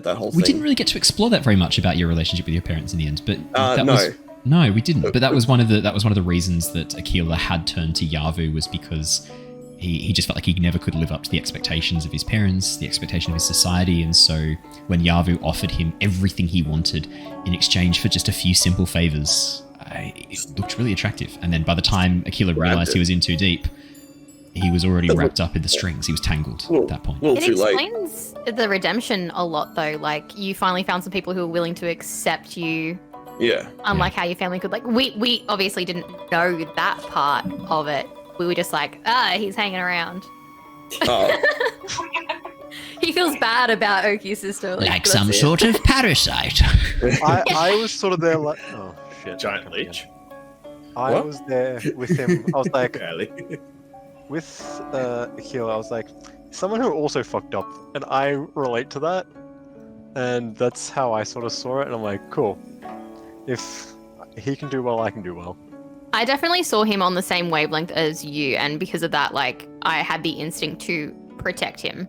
Speaker 6: that whole
Speaker 5: We
Speaker 6: thing.
Speaker 5: didn't really get to explore that very much about your relationship with your parents in the end, but
Speaker 6: no.
Speaker 5: No, we didn't. But that was one of the reasons that Aquila had turned to Yavu was because he just felt like he never could live up to the expectations of his parents, the expectation of his society, and so when Yavu offered him everything he wanted in exchange for just a few simple favors, it looked really attractive. And then by the time Aquila realized he was in too deep, he was already wrapped up in the strings. He was tangled at that point.
Speaker 6: A little
Speaker 7: It
Speaker 6: too late.
Speaker 7: explains the redemption a lot, though. Like, you finally found some people who were willing to accept you,
Speaker 6: Yeah.
Speaker 7: unlike how your family could. Like, we obviously didn't know that part of it. We were just like, he's hanging around.
Speaker 6: Oh,
Speaker 7: He feels bad about Oki's sister.
Speaker 5: Like
Speaker 7: that's
Speaker 5: some
Speaker 7: it.
Speaker 5: sort of parasite.
Speaker 3: I was sort of there like, oh shit.
Speaker 9: Giant leech.
Speaker 3: I
Speaker 6: What?
Speaker 3: was there with him. I was like,
Speaker 9: Ali.
Speaker 3: with Aquila, I was like, someone who also fucked up, and I relate to that, and that's how I sort of saw it. And I'm like, cool. If he can do well, I can do well.
Speaker 7: I definitely saw him on the same wavelength as you, and because of that, like, I had the instinct to protect him.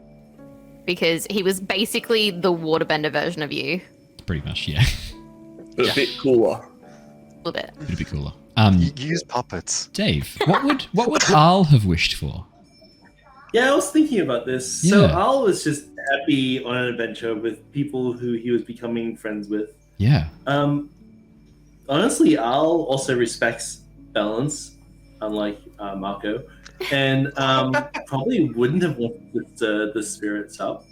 Speaker 7: because he was basically the waterbender version of you.
Speaker 5: Pretty much, yeah.
Speaker 6: But a bit cooler.
Speaker 7: A little bit.
Speaker 5: It'd be cooler.
Speaker 3: Use puppets.
Speaker 5: Dave, what would Al have wished for?
Speaker 8: Yeah, I was thinking about this.
Speaker 5: Yeah.
Speaker 8: So Al was just happy on an adventure with people who he was becoming friends with.
Speaker 5: Yeah.
Speaker 8: Honestly, Al also respects balance, unlike Mako, and probably wouldn't have wanted the spirits up.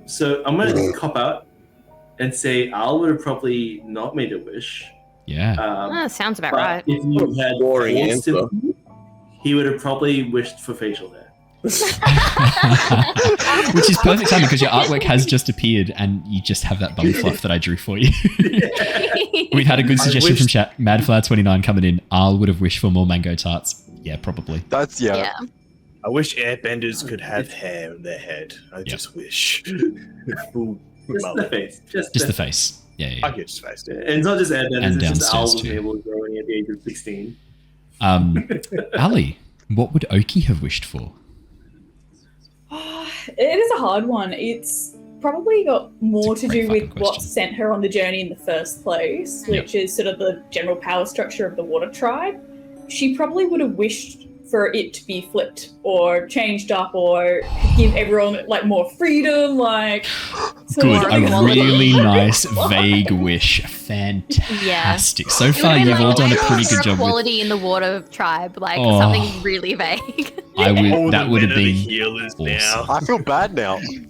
Speaker 8: So I'm gonna cop out and say Al would have probably not made a wish.
Speaker 5: Yeah.
Speaker 7: Sounds about
Speaker 8: But
Speaker 7: right.
Speaker 8: if you had
Speaker 6: Boring
Speaker 8: forced him,
Speaker 6: answer.
Speaker 8: he would have probably wished for facial hair.
Speaker 5: Which is perfect timing because your artwork has just appeared and you just have that bum fluff that I drew for you. We've had a good suggestion from chat. Madflower29 coming in. Al would have wished for more mango tarts. Yeah, probably.
Speaker 3: That's
Speaker 7: Yeah.
Speaker 9: I wish airbenders could have hair on their head. I just wish. Full
Speaker 8: Just the
Speaker 9: mullet.
Speaker 8: face.
Speaker 5: Just the face. Yeah,
Speaker 9: I
Speaker 5: yeah.
Speaker 9: get just face.
Speaker 8: And it's not just airbenders,
Speaker 5: And
Speaker 8: it's just Al
Speaker 5: downstairs
Speaker 8: was
Speaker 5: too.
Speaker 8: able to growing at the age of 16.
Speaker 5: Ali, what would Oki have wished for?
Speaker 1: It is a hard one. It's probably got more
Speaker 5: It's a
Speaker 1: to
Speaker 5: great
Speaker 1: do with
Speaker 5: fucking
Speaker 1: what
Speaker 5: question.
Speaker 1: sent her on the journey in the first place,
Speaker 5: Yep.
Speaker 1: which is sort of the general power structure of the water tribe. She probably would have wished for it to be flipped or changed up or give everyone like more freedom, like sort
Speaker 5: Good.
Speaker 1: of
Speaker 5: A
Speaker 1: equality.
Speaker 5: really nice, vague wish. Fantastic. So
Speaker 7: It
Speaker 5: far,
Speaker 7: would've been
Speaker 5: you've all done a
Speaker 7: like
Speaker 5: pretty good job with.
Speaker 7: equality in the water tribe, like
Speaker 5: Oh.
Speaker 7: something really vague.
Speaker 5: I
Speaker 9: All
Speaker 5: would. That
Speaker 9: the
Speaker 5: would have
Speaker 9: men are the
Speaker 5: been
Speaker 9: healers now.
Speaker 5: awesome.
Speaker 3: I feel bad now. You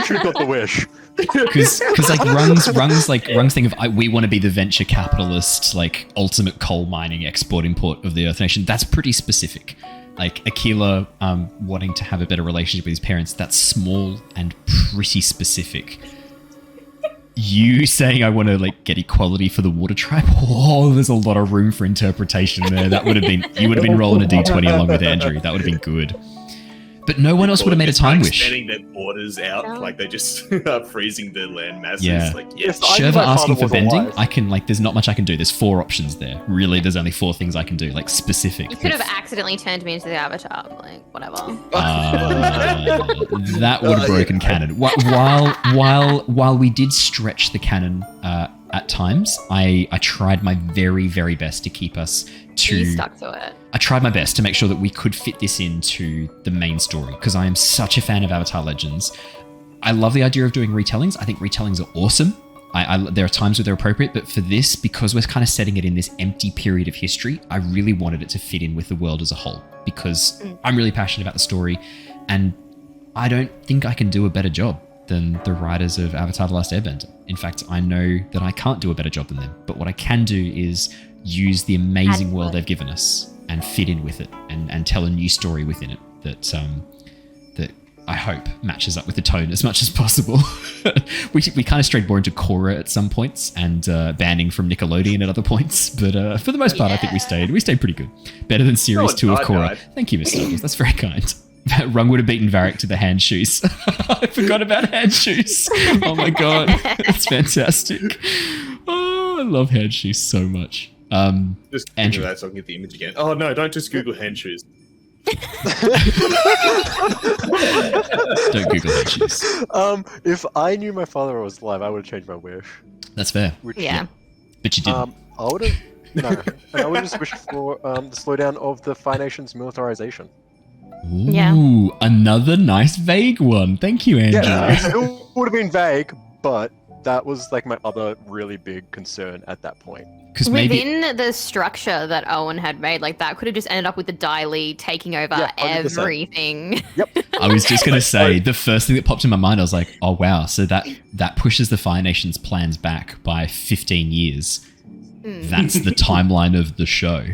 Speaker 3: should got the wish.
Speaker 5: Because like Rung's thing of we want to be the venture capitalist, like ultimate coal mining export import of the Earth Nation. That's pretty specific. Like Aquila wanting to have a better relationship with his parents. That's small and pretty specific. You saying I want to like get equality for the water tribe. Oh, there's a lot of room for interpretation there. That would have been you would have been rolling a d20 along with Andrew. That would have been good. But no one else would have made a time wish.
Speaker 9: Expanding their borders out,
Speaker 7: No.
Speaker 9: like they just are freezing the land masses.
Speaker 5: Yeah.
Speaker 9: Like, yes.
Speaker 3: If I knew
Speaker 5: Shurva
Speaker 3: my
Speaker 5: asking
Speaker 3: father
Speaker 5: for
Speaker 3: was
Speaker 5: bending,
Speaker 3: alive-
Speaker 5: I can like. There's not much I can do. There's 4 options there. Really, there's only 4 things I can do. Like specific.
Speaker 7: You could have accidentally turned me into the Avatar, like whatever.
Speaker 5: That would have broken canon. While we did stretch the canon at times, I tried my very, very best to keep us to.
Speaker 7: You stuck to it.
Speaker 5: I tried my best to make sure that we could fit this into the main story because I am such a fan of Avatar Legends. I love the idea of doing retellings. I think retellings are awesome. There are times where they're appropriate, but for this, because we're kind of setting it in this empty period of history, I really wanted it to fit in with the world as a whole because I'm really passionate about the story and I don't think I can do a better job than the writers of Avatar the Last Airbender. In fact, I know that I can't do a better job than them, but what I can do is use the amazing world they've given us and fit in with it and tell a new story within it that that I hope matches up with the tone as much as possible. we kind of strayed more into Korra at some points and banning from Nickelodeon at other points, but for the most part, I think we stayed pretty good. Better than Series 2 of Korra. Thank you, Mr. Douglas. That's very kind. Rung would have beaten Varric to the hand shoes. I forgot about hand shoes. Oh my god, it's fantastic. Oh, I love hand shoes so much.
Speaker 9: Just
Speaker 5: Andrew.
Speaker 9: Andrew. That so I can get the image again. Oh no! Don't just Google hand shoes.
Speaker 5: Don't Google hand shoes.
Speaker 3: If I knew my father was alive, I would have changed my wish.
Speaker 5: That's fair.
Speaker 3: Which,
Speaker 7: Yeah.
Speaker 5: But you didn't.
Speaker 3: I would have. No, and I would have just wished for the slowdown of the Fire Nation's militarization.
Speaker 5: Ooh,
Speaker 7: Yeah.
Speaker 5: another nice vague one. Thank you, Andrew.
Speaker 3: Yeah, it still would have been vague, but that was like my other really big concern at that point.
Speaker 5: Because maybe
Speaker 7: Within the structure that Owen had made, like that could have just ended up with the Daily taking over
Speaker 3: Yeah, 100%.
Speaker 7: everything.
Speaker 5: I was just going to say, the first thing that popped in my mind, I was like, oh wow, so that pushes the Fire Nation's plans back by 15 years. That's the timeline of the show.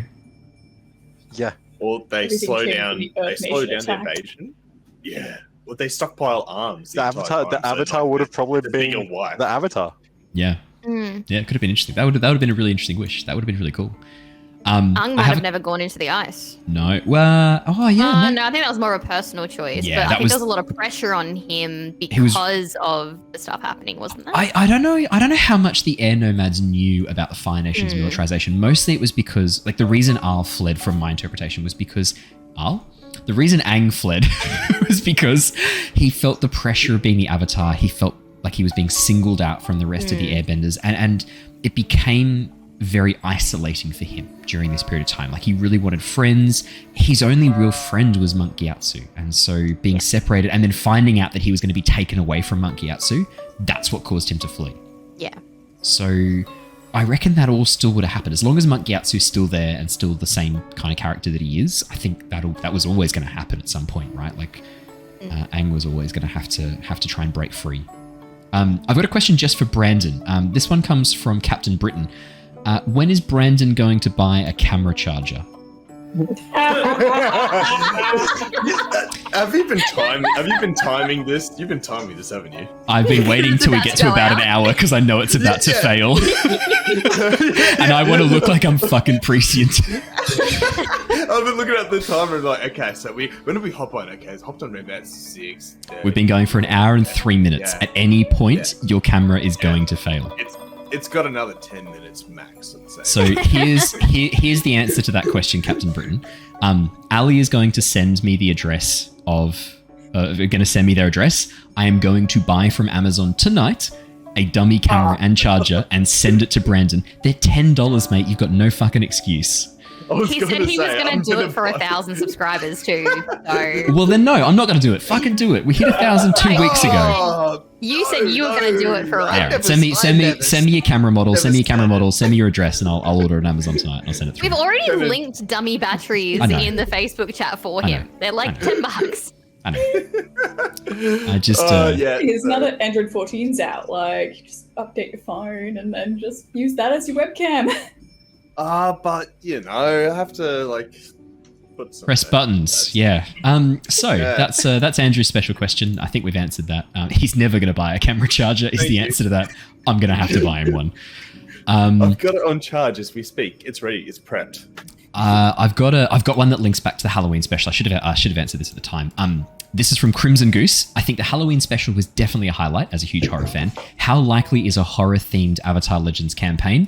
Speaker 3: Yeah.
Speaker 9: Or they
Speaker 1: Everything
Speaker 9: slow
Speaker 1: changed
Speaker 9: down.
Speaker 1: when the
Speaker 9: They
Speaker 1: Earth
Speaker 9: slow
Speaker 1: Nation
Speaker 9: down the
Speaker 1: attacked.
Speaker 9: invasion. Yeah. Well, they stockpile arms.
Speaker 3: The
Speaker 9: entire
Speaker 3: Avatar,
Speaker 9: time,
Speaker 3: the
Speaker 9: so,
Speaker 3: Avatar
Speaker 9: like,
Speaker 3: would have probably
Speaker 9: the
Speaker 3: been
Speaker 9: bigger wife.
Speaker 3: the Avatar.
Speaker 5: Yeah. Yeah, it could have been interesting. That would have been a really interesting wish. That would have been really cool.
Speaker 7: Aang
Speaker 5: I
Speaker 7: might have
Speaker 5: haven't-
Speaker 7: never gone into the ice.
Speaker 5: No. Well, oh yeah.
Speaker 7: No, I think that was more of a personal choice.
Speaker 5: Yeah,
Speaker 7: but
Speaker 5: that
Speaker 7: I think
Speaker 5: was-
Speaker 7: there was a lot of pressure on him
Speaker 5: He was-
Speaker 7: because of the stuff happening, wasn't there?
Speaker 5: I don't know. I don't know how much the Air Nomads knew about the Fire Nation's militarization. Mostly, it was because, like, the reason Al fled from my interpretation was because Al, The reason Aang fled was because he felt the pressure of being the Avatar. He felt like he was being singled out from the rest of the Airbenders, and it became very isolating for him during this period of time. Like, he really wanted friends. His only real friend was Monk Gyatso, and so being separated and then finding out that he was going to be taken away from Monk Gyatso, that's what caused him to flee.
Speaker 7: Yeah.
Speaker 5: So I reckon that all still would have happened. As long as Monk Gyatso's still there and still the same kind of character that he is, I think that was always going to happen at some point, right? Like, Aang was always going to have to try and break free. I've got a question just for Brandon. This one comes from Captain Britain. When is Brandon going to buy a camera charger?
Speaker 9: Have you been timing this? You've been timing this, haven't you?
Speaker 5: I've been waiting till we get to about an hour because I know it's about to fail. And I want to look like I'm fucking prescient.
Speaker 9: I've been looking at the timer and like, okay, so when did we hop on? Okay, it's hopped on around about 6.
Speaker 5: We've been going for an hour and 3 minutes.
Speaker 9: Yeah.
Speaker 5: At any point, your camera is going to fail.
Speaker 9: It's got another 10 minutes max, I'd say.
Speaker 5: So here's the answer to that question, Captain Britain. Ali is going to send me the address of... going to send me their address. I am going to buy from Amazon tonight a dummy camera and charger and send it to Brandon. They're $10, mate. You've got no fucking excuse.
Speaker 7: He said he was going to do it for 1,000 subscribers too. So.
Speaker 5: Well, then no, I'm not going to do it. Fucking do it. We hit 1,000 2 weeks ago.
Speaker 7: You said you were going to do it for
Speaker 5: Yeah, right. Send me your camera model. Send me your camera model. Send me your address, and I'll order it on Amazon tonight. And I'll send it through.
Speaker 7: We've already linked dummy batteries in the Facebook chat for him. They're like $10.
Speaker 5: I know. I just
Speaker 1: Here's now that Android 14's out, like, just update your phone and then just use that as your webcam.
Speaker 9: But you know, I have to like put some
Speaker 5: press buttons. Yeah. That's Andrew's special question. I think we've answered that. He's never going to buy a camera charger. Is the answer to that? I'm going to have to buy him one.
Speaker 9: I've got it on charge as we speak. It's ready. It's prepped.
Speaker 5: I've got one that links back to the Halloween special. I should have answered this at the time. This is from Crimson Goose. I think the Halloween special was definitely a highlight as a huge horror fan. How likely is a horror-themed Avatar Legends campaign?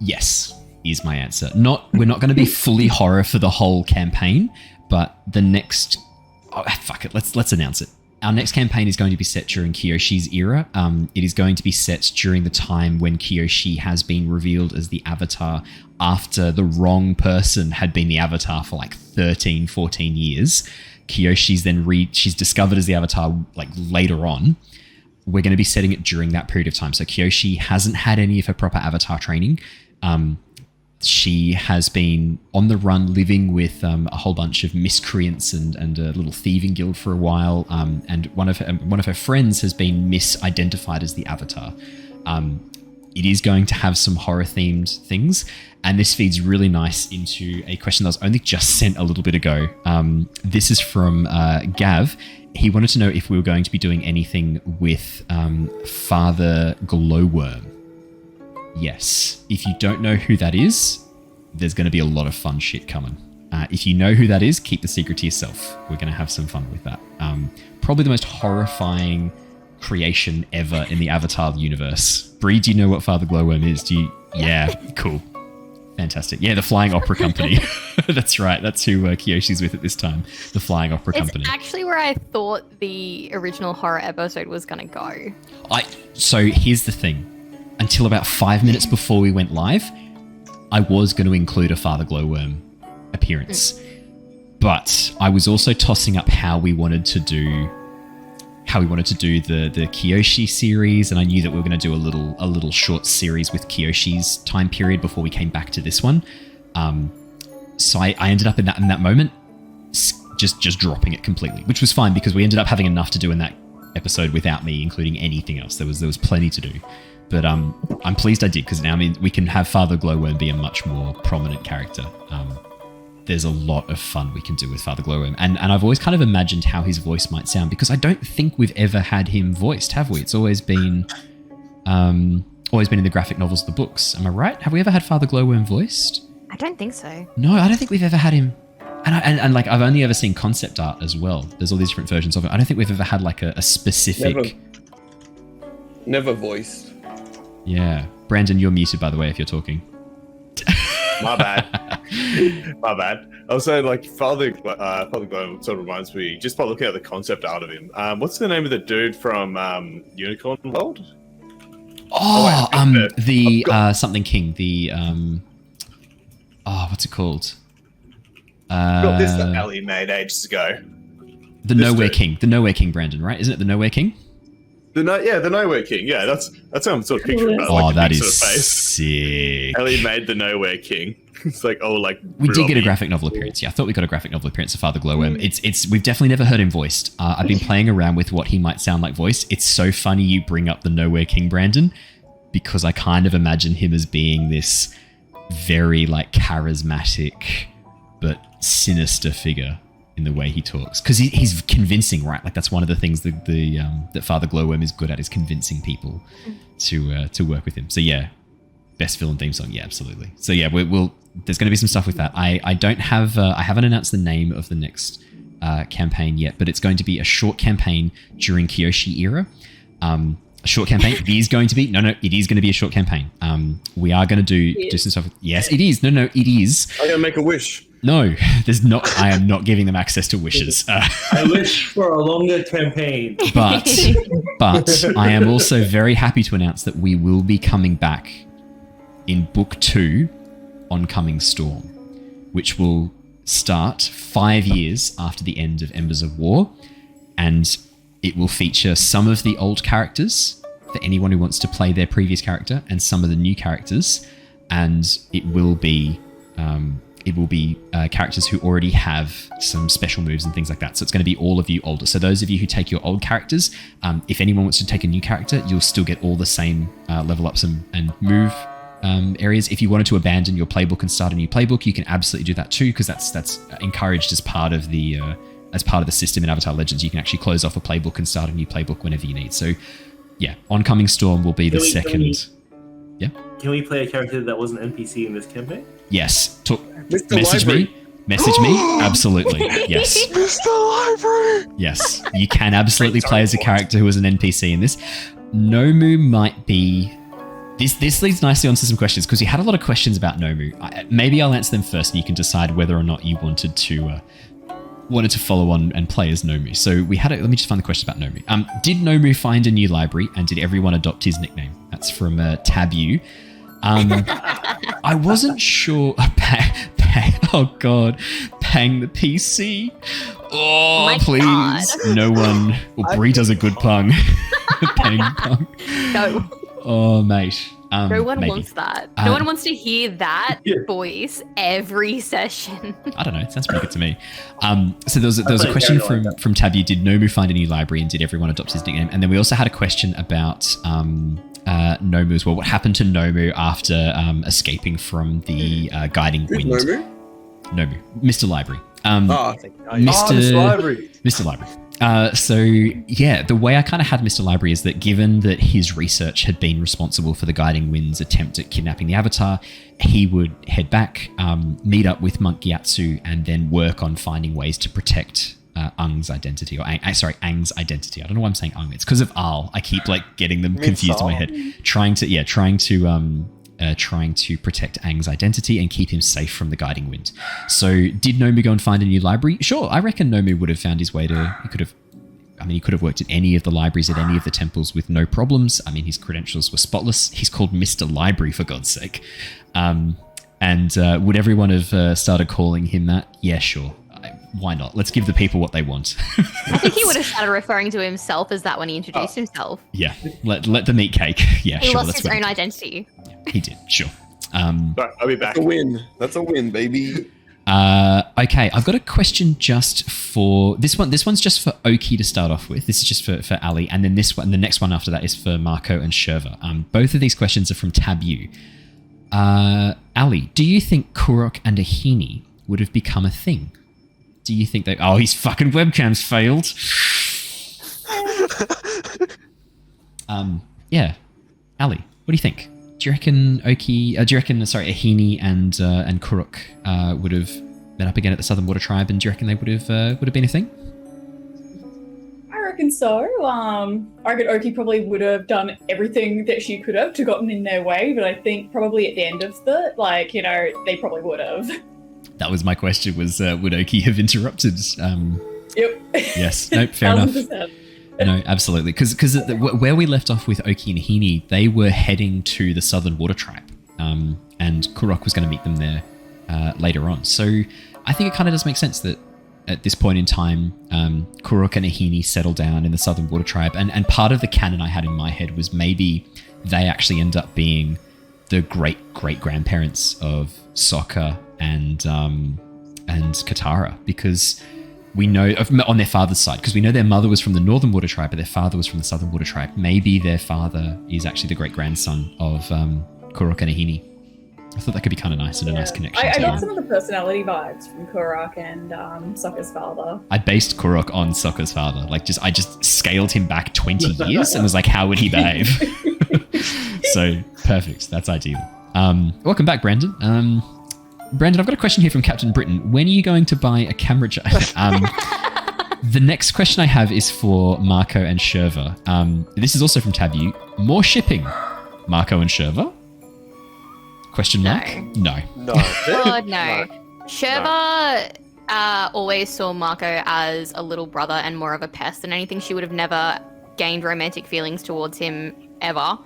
Speaker 5: Yes, is my answer. We're not going to be fully horror for the whole campaign, but the next... Oh, fuck it, let's announce it. Our next campaign is going to be set during Kyoshi's era. It is going to be set during the time when Kyoshi has been revealed as the Avatar after the wrong person had been the Avatar for like 13, 14 years. Kyoshi's then she's discovered as the Avatar like later on. We're going to be setting it during that period of time. So Kyoshi hasn't had any of her proper Avatar training. She has been on the run living with a whole bunch of miscreants and a little thieving guild for a while. And one of her friends has been misidentified as the Avatar. It is going to have some horror-themed things, and this feeds really nice into a question that was only just sent a little bit ago. This is from Gav. He wanted to know if we were going to be doing anything with Father Glowworm. Yes. If you don't know who that is, there's going to be a lot of fun shit coming. If you know who that is, keep the secret to yourself. We're going to have some fun with that. Probably the most horrifying creation ever in the Avatar universe. Bree, do you know what Father Glowworm is? Yeah, cool. Fantastic. Yeah, the Flying Opera Company. That's right. That's who Kyoshi's with at this time. The Flying Opera Company.
Speaker 7: It's actually where I thought the original horror episode was going to go.
Speaker 5: So here's the thing. Until about 5 minutes before we went live, I was going to include a Father Glowworm appearance. But I was also tossing up how we wanted to do the Kyoshi series, and I knew that we were going to do a little short series with Kyoshi's time period before we came back to this one. So I ended up in that moment just dropping it completely, which was fine because we ended up having enough to do in that episode without me including anything else. There was plenty to do. But I'm pleased I did, because now we can have Father Glowworm be a much more prominent character. There's a lot of fun we can do with Father Glowworm. And I've always kind of imagined how his voice might sound, because I don't think we've ever had him voiced, have we? It's always been in the graphic novels, the books. Am I right? Have we ever had Father Glowworm voiced?
Speaker 7: I don't think so.
Speaker 5: No, I don't think we've ever had him. And like, I've only ever seen concept art as well. There's all these different versions of it. I don't think we've ever had like a specific...
Speaker 6: Never voiced.
Speaker 5: Yeah. Brandon, you're muted, by the way, if you're talking.
Speaker 9: My bad. My bad. I was saying, like, Father Glow sort of reminds me, just by looking at the concept art of him. What's the name of the dude from Unicorn World?
Speaker 5: Something King. The what's it called?
Speaker 9: Got this that Ali made ages ago.
Speaker 5: The Nowhere King. The Nowhere King, Brandon, right? Isn't it the Nowhere King?
Speaker 9: The Nowhere King. Yeah, that's how I'm sort of picturing about.
Speaker 5: Oh,
Speaker 9: like,
Speaker 5: that is
Speaker 9: sort of face.
Speaker 5: sick.
Speaker 9: Ali made the Nowhere King. It's like,
Speaker 5: we did get a graphic novel appearance. Yeah, I thought we got a graphic novel appearance of Father Glowworm. It's we've definitely never heard him voiced. I've been playing around with what he might sound like voiced. It's so funny you bring up the Nowhere King, Brandon, because I kind of imagine him as being this very like charismatic but sinister figure in the way he talks, because he's convincing, right? Like that's one of the things that Father Glowworm is good at, is convincing people to work with him. So yeah, best villain theme song, yeah, absolutely. So yeah, we'll there's going to be some stuff with that. I don't have I haven't announced the name of the next campaign yet, but it's going to be a short campaign during Kyoshi era. A short campaign. It is going to be it is going to be a short campaign. We are going to do some stuff. Yes, it is. No, it is.
Speaker 6: I'm gonna make a wish.
Speaker 5: No, there's not. I am not giving them access to wishes.
Speaker 8: I wish for a longer campaign.
Speaker 5: But I am also very happy to announce that we will be coming back in Book 2, Oncoming Storm, which will start 5 years after the end of Embers of War, and it will feature some of the old characters for anyone who wants to play their previous character, and some of the new characters, and it will be characters who already have some special moves and things like that. So it's going to be all of you older. So those of you who take your old characters, if anyone wants to take a new character, you'll still get all the same level ups and move areas. If you wanted to abandon your playbook and start a new playbook, you can absolutely do that too, because that's encouraged as part of the system in Avatar Legends. You can actually close off a playbook and start a new playbook whenever you need. So yeah, Oncoming Storm will be the second. Yeah.
Speaker 8: Can we play a character that was an NPC in this campaign?
Speaker 5: Yes.
Speaker 6: Mr.
Speaker 5: Message me. Absolutely. Yes.
Speaker 3: Mr. Library!
Speaker 5: Yes. You can absolutely play as a character who is an NPC in this. Nomu might be... This leads nicely onto some questions, because you had a lot of questions about Nomu. Maybe I'll answer them first and you can decide whether or not you wanted to follow on and play as Nomu. So we had let me just find the question about Nomu. Did Nomu find a new library, and did everyone adopt his nickname? That's from Tabu. I wasn't sure. Oh God, Pang the PC. Oh,
Speaker 7: My
Speaker 5: please,
Speaker 7: God.
Speaker 5: No one. Well, Bree does a good pung. Pang pung.
Speaker 7: No.
Speaker 5: Oh, mate.
Speaker 7: No one
Speaker 5: maybe.
Speaker 7: wants that. No one wants to hear that voice every session.
Speaker 5: I don't know. It sounds pretty good to me. So there was a question from Tabu. Did Nomu find a new library, and did everyone adopt his nickname? And then we also had a question about Nomu as well. What happened to Nomu after escaping from the guiding wind? Nomu. Mr. Library.
Speaker 6: Mr. Library.
Speaker 5: Mr. Library. So yeah, the way I kind of had Mr. Library is that given that his research had been responsible for the Guiding Wind's attempt at kidnapping the Avatar, he would head back, meet up with Monk Gyatso, and then work on finding ways to protect Aang's identity, or Aang's identity. I don't know why I'm saying Aang. It's because of Aal. I keep like getting them confused in my head. Trying to protect Aang's identity and keep him safe from the Guiding Wind. So did Nomu go and find a new library? Sure, I reckon Nomu would have found his way to... He could have worked at any of the libraries at any of the temples with no problems. I mean, his credentials were spotless. He's called Mr. Library, for God's sake. And would everyone have started calling him that? Yeah, sure. Why not? Let's give the people what they want.
Speaker 7: I think he would have started referring to himself as that when he introduced himself.
Speaker 5: Yeah, let them eat cake. Yeah,
Speaker 7: he
Speaker 5: sure.
Speaker 7: lost his own identity.
Speaker 5: Yeah, he did, sure.
Speaker 9: I'll be back.
Speaker 6: That's a win, baby.
Speaker 5: Okay, I've got a question just for this one. This one's just for Oki to start off with. This is just for Ali, and then this one, the next one after that is for Mako and Shurva. Both of these questions are from Tabu. Ali, do you think Kurok and Ahini would have become a thing? Do you think they... Oh, his fucking webcam's failed. Yeah. Ali, what do you think? Do you reckon Ahini and Kurok would have met up again at the Southern Water Tribe, and do you reckon they would have been a thing?
Speaker 1: I reckon so. I reckon Oki probably would have done everything that she could have to gotten in their way, but I think probably at the end of they probably would have.
Speaker 5: That was my question, was would Oki have interrupted?
Speaker 1: Yep.
Speaker 5: Yes. Nope, fair enough.
Speaker 1: 1000%.
Speaker 5: No, absolutely. Because where we left off with Oki and Hini, they were heading to the Southern Water Tribe. And Kurok was going to meet them there later on. So I think it kind of does make sense that at this point in time, Kurok and Ahini settle down in the Southern Water Tribe. And part of the canon I had in my head was maybe they actually end up being the great-great-grandparents of Sokka and Katara, because we know, on their father's side, because we know their mother was from the Northern Water Tribe, but their father was from the Southern Water Tribe. Maybe their father is actually the great-grandson of Kurok and Ahini. I thought that could be kind of nice and a nice connection.
Speaker 1: I got some of the personality vibes from Kurok and Sokka's father.
Speaker 5: I based Kurok on Sokka's father. I just scaled him back 20 years and was like, how would he behave? So, perfect. That's ideal. Welcome back, Brandon. Brandon, I've got a question here from Captain Britain. When are you going to buy a camera The next question I have is for Mako and Shurva. This is also from Tabu. More shipping, Mako and Shurva? Question mark? No.
Speaker 7: God, no. Shurva always saw Mako as a little brother and more of a pest than anything. She would have never gained romantic feelings towards him ever.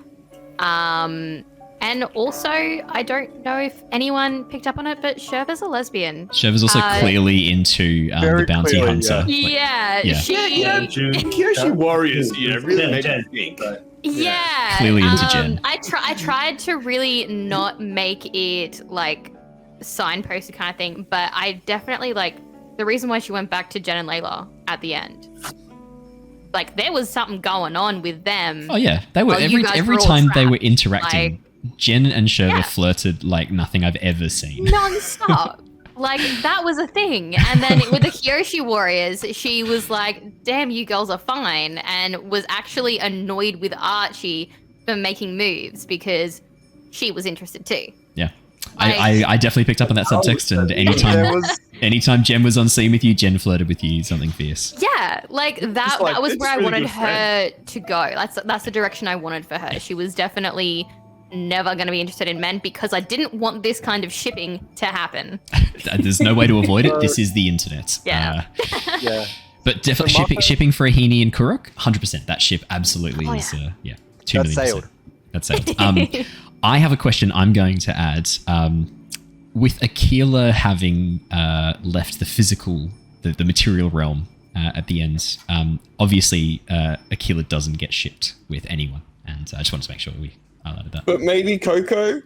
Speaker 7: And also, I don't know if anyone picked up on it, but Shurva's a lesbian.
Speaker 5: Shurva's also clearly into the bounty
Speaker 3: clearly,
Speaker 5: hunter.
Speaker 7: Yeah.
Speaker 9: Kyoshi Warriors, really made me think.
Speaker 7: Yeah.
Speaker 5: Clearly into Jen.
Speaker 7: I tried to really not make it like signposted kind of thing, but I definitely the reason why she went back to Jen and Layla at the end. Like there was something going on with them.
Speaker 5: Oh yeah, they were every time they were interacting. Jen and Shurva flirted like nothing I've ever seen.
Speaker 7: Non-stop. That was a thing. And then with the Kyoshi Warriors, she was like, damn, you girls are fine. And was actually annoyed with Archie for making moves because she was interested too.
Speaker 5: Yeah. I definitely picked up on that subtext, and anytime Jen was on scene with you, Jen flirted with you, something fierce.
Speaker 7: Yeah, that was where I wanted her to go. That's the direction I wanted for her. She was definitely never going to be interested in men because I didn't want this kind of shipping to happen.
Speaker 5: There's no way to avoid it. This is the internet.
Speaker 7: Yeah.
Speaker 3: Yeah.
Speaker 5: But definitely shipping for Ahini and Kurok, 100%. That ship absolutely is, 2 million%. That's sailed. I have a question I'm going to add. With Aquila having left the physical, the material realm at the end, obviously Aquila doesn't get shipped with anyone. And I just wanted to make sure we highlighted that.
Speaker 6: But maybe Coco?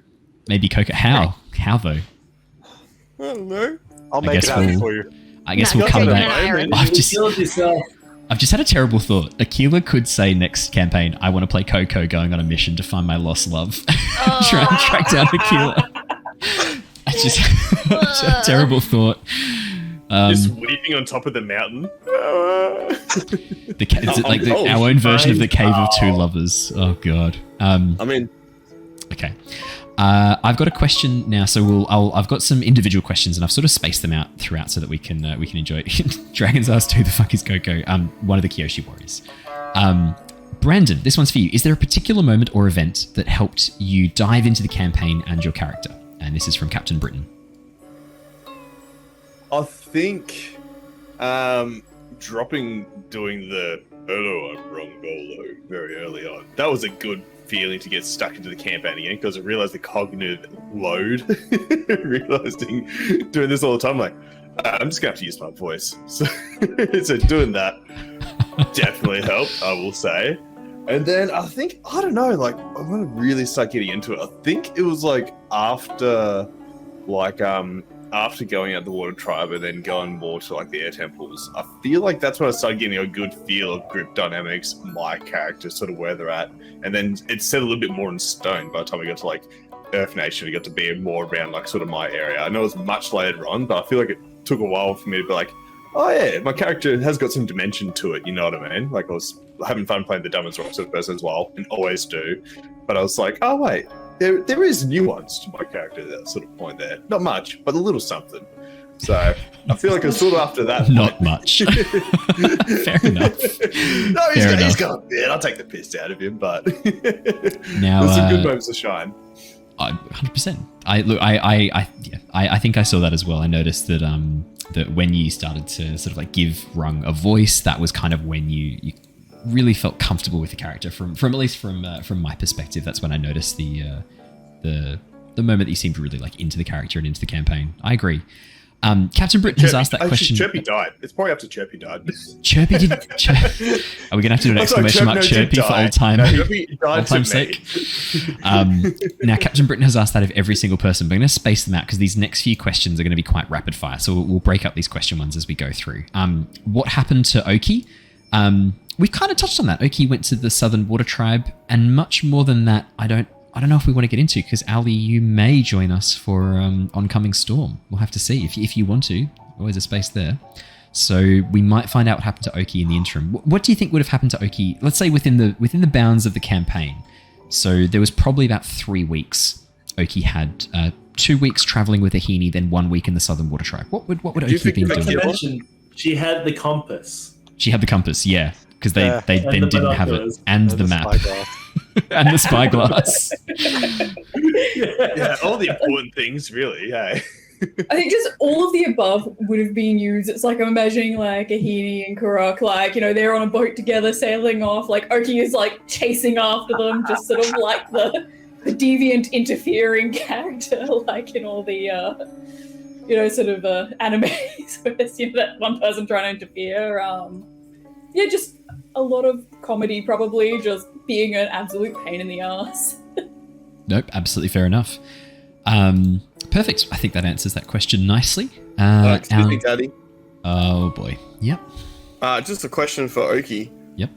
Speaker 5: Maybe Coco. How? How though?
Speaker 6: I don't know.
Speaker 3: I'll make it happen for you.
Speaker 5: I guess we'll come back. I've just had a terrible thought. Aquila could say next campaign, I want to play Coco going on a mission to find my lost love. Try and track down Aquila. It's just a terrible thought.
Speaker 9: Just weeping on top of the mountain.
Speaker 5: Our own version of the Cave of Two Lovers. Oh, God. Okay. I've got a question now, so I've got some individual questions, and I've sort of spaced them out throughout so that we can enjoy it. Dragons asked, who the fuck is Coco? One of the Kyoshi Warriors. Brandon, this one's for you. Is there a particular moment or event that helped you dive into the campaign and your character? And this is from Captain Britain.
Speaker 9: I think doing the hello, I'm Rung-Bolo very early on. That was a good feeling to get stuck into the campaign again because I realized the cognitive load. Realizing doing this all the time, I'm just gonna have to use my voice. So doing that definitely helped, I will say. And then I think, I don't know, I want to really start getting into it. I think it was after going out the Water Tribe and then going more to the Air Temples, I feel like that's when I started getting a good feel of group dynamics, my character, sort of where they're at. And then it's set a little bit more in stone by the time we got to Earth Nation. We got to be more around sort of my area. I know it was much later on, but I feel like it took a while for me to be oh yeah, my character has got some dimension to it, you know what I mean? I was having fun playing the dumb and sort of person as well, and always do. But I was oh wait, there is nuance to my character at that sort of point there. Not much, but a little something. So I feel like it's sort of after that.
Speaker 5: Not much. Fair enough.
Speaker 9: No, he's got a bit. I'll take the piss out of him, but
Speaker 5: now,
Speaker 9: there's some good moments to shine.
Speaker 5: 100%. I think I saw that as well. I noticed that that when you started to sort of like give Rung a voice, that was kind of when you really felt comfortable with the character. From at least from my perspective, that's when I noticed the moment that you seemed really like into the character and into the campaign. I agree. Captain Britain has asked that question.
Speaker 9: Chirpy died. It's probably up to Chirpy died.
Speaker 5: Chirpy did. Are we going to have to do an exclamation mark Chirpy for old time? Old time's sake. Now, Captain Britain has asked that of every single person. But I'm going to space them out because these next few questions are going to be quite rapid fire. So we'll break up these question ones as we go through. What happened to Oki? We've kind of touched on that. Oki went to the Southern Water Tribe, and much more than that, I don't know if we want to get into, because Ali, you may join us for Oncoming Storm. We'll have to see if you want to. Always a space there. So we might find out what happened to Oki in the interim. What do you think would have happened to Oki? Let's say within the bounds of the campaign. So there was probably about 3 weeks. Oki had 2 weeks traveling with Ahini, then 1 week in the Southern Water Tribe. What would Oki have been doing?
Speaker 8: She had the compass.
Speaker 5: She had the compass, yeah, because they then didn't have it, and the map. And the spyglass.
Speaker 9: Yeah, all the important things, really. Yeah.
Speaker 1: I think just all of the above would have been used. It's like I'm imagining like Ahini and Korra, like, you know, they're on a boat together sailing off. Like Oki is like chasing after them, just sort of like the deviant interfering character, like in all the you know, sort of animes where there's, you know, that one person trying to interfere. Yeah, just a lot of comedy, probably just being an absolute pain in the ass.
Speaker 5: Nope, absolutely fair enough. Perfect. I think that answers that question nicely.
Speaker 6: Excuse me, Daddy.
Speaker 5: Oh boy. Yep.
Speaker 6: Just a question for Oki.
Speaker 5: Yep.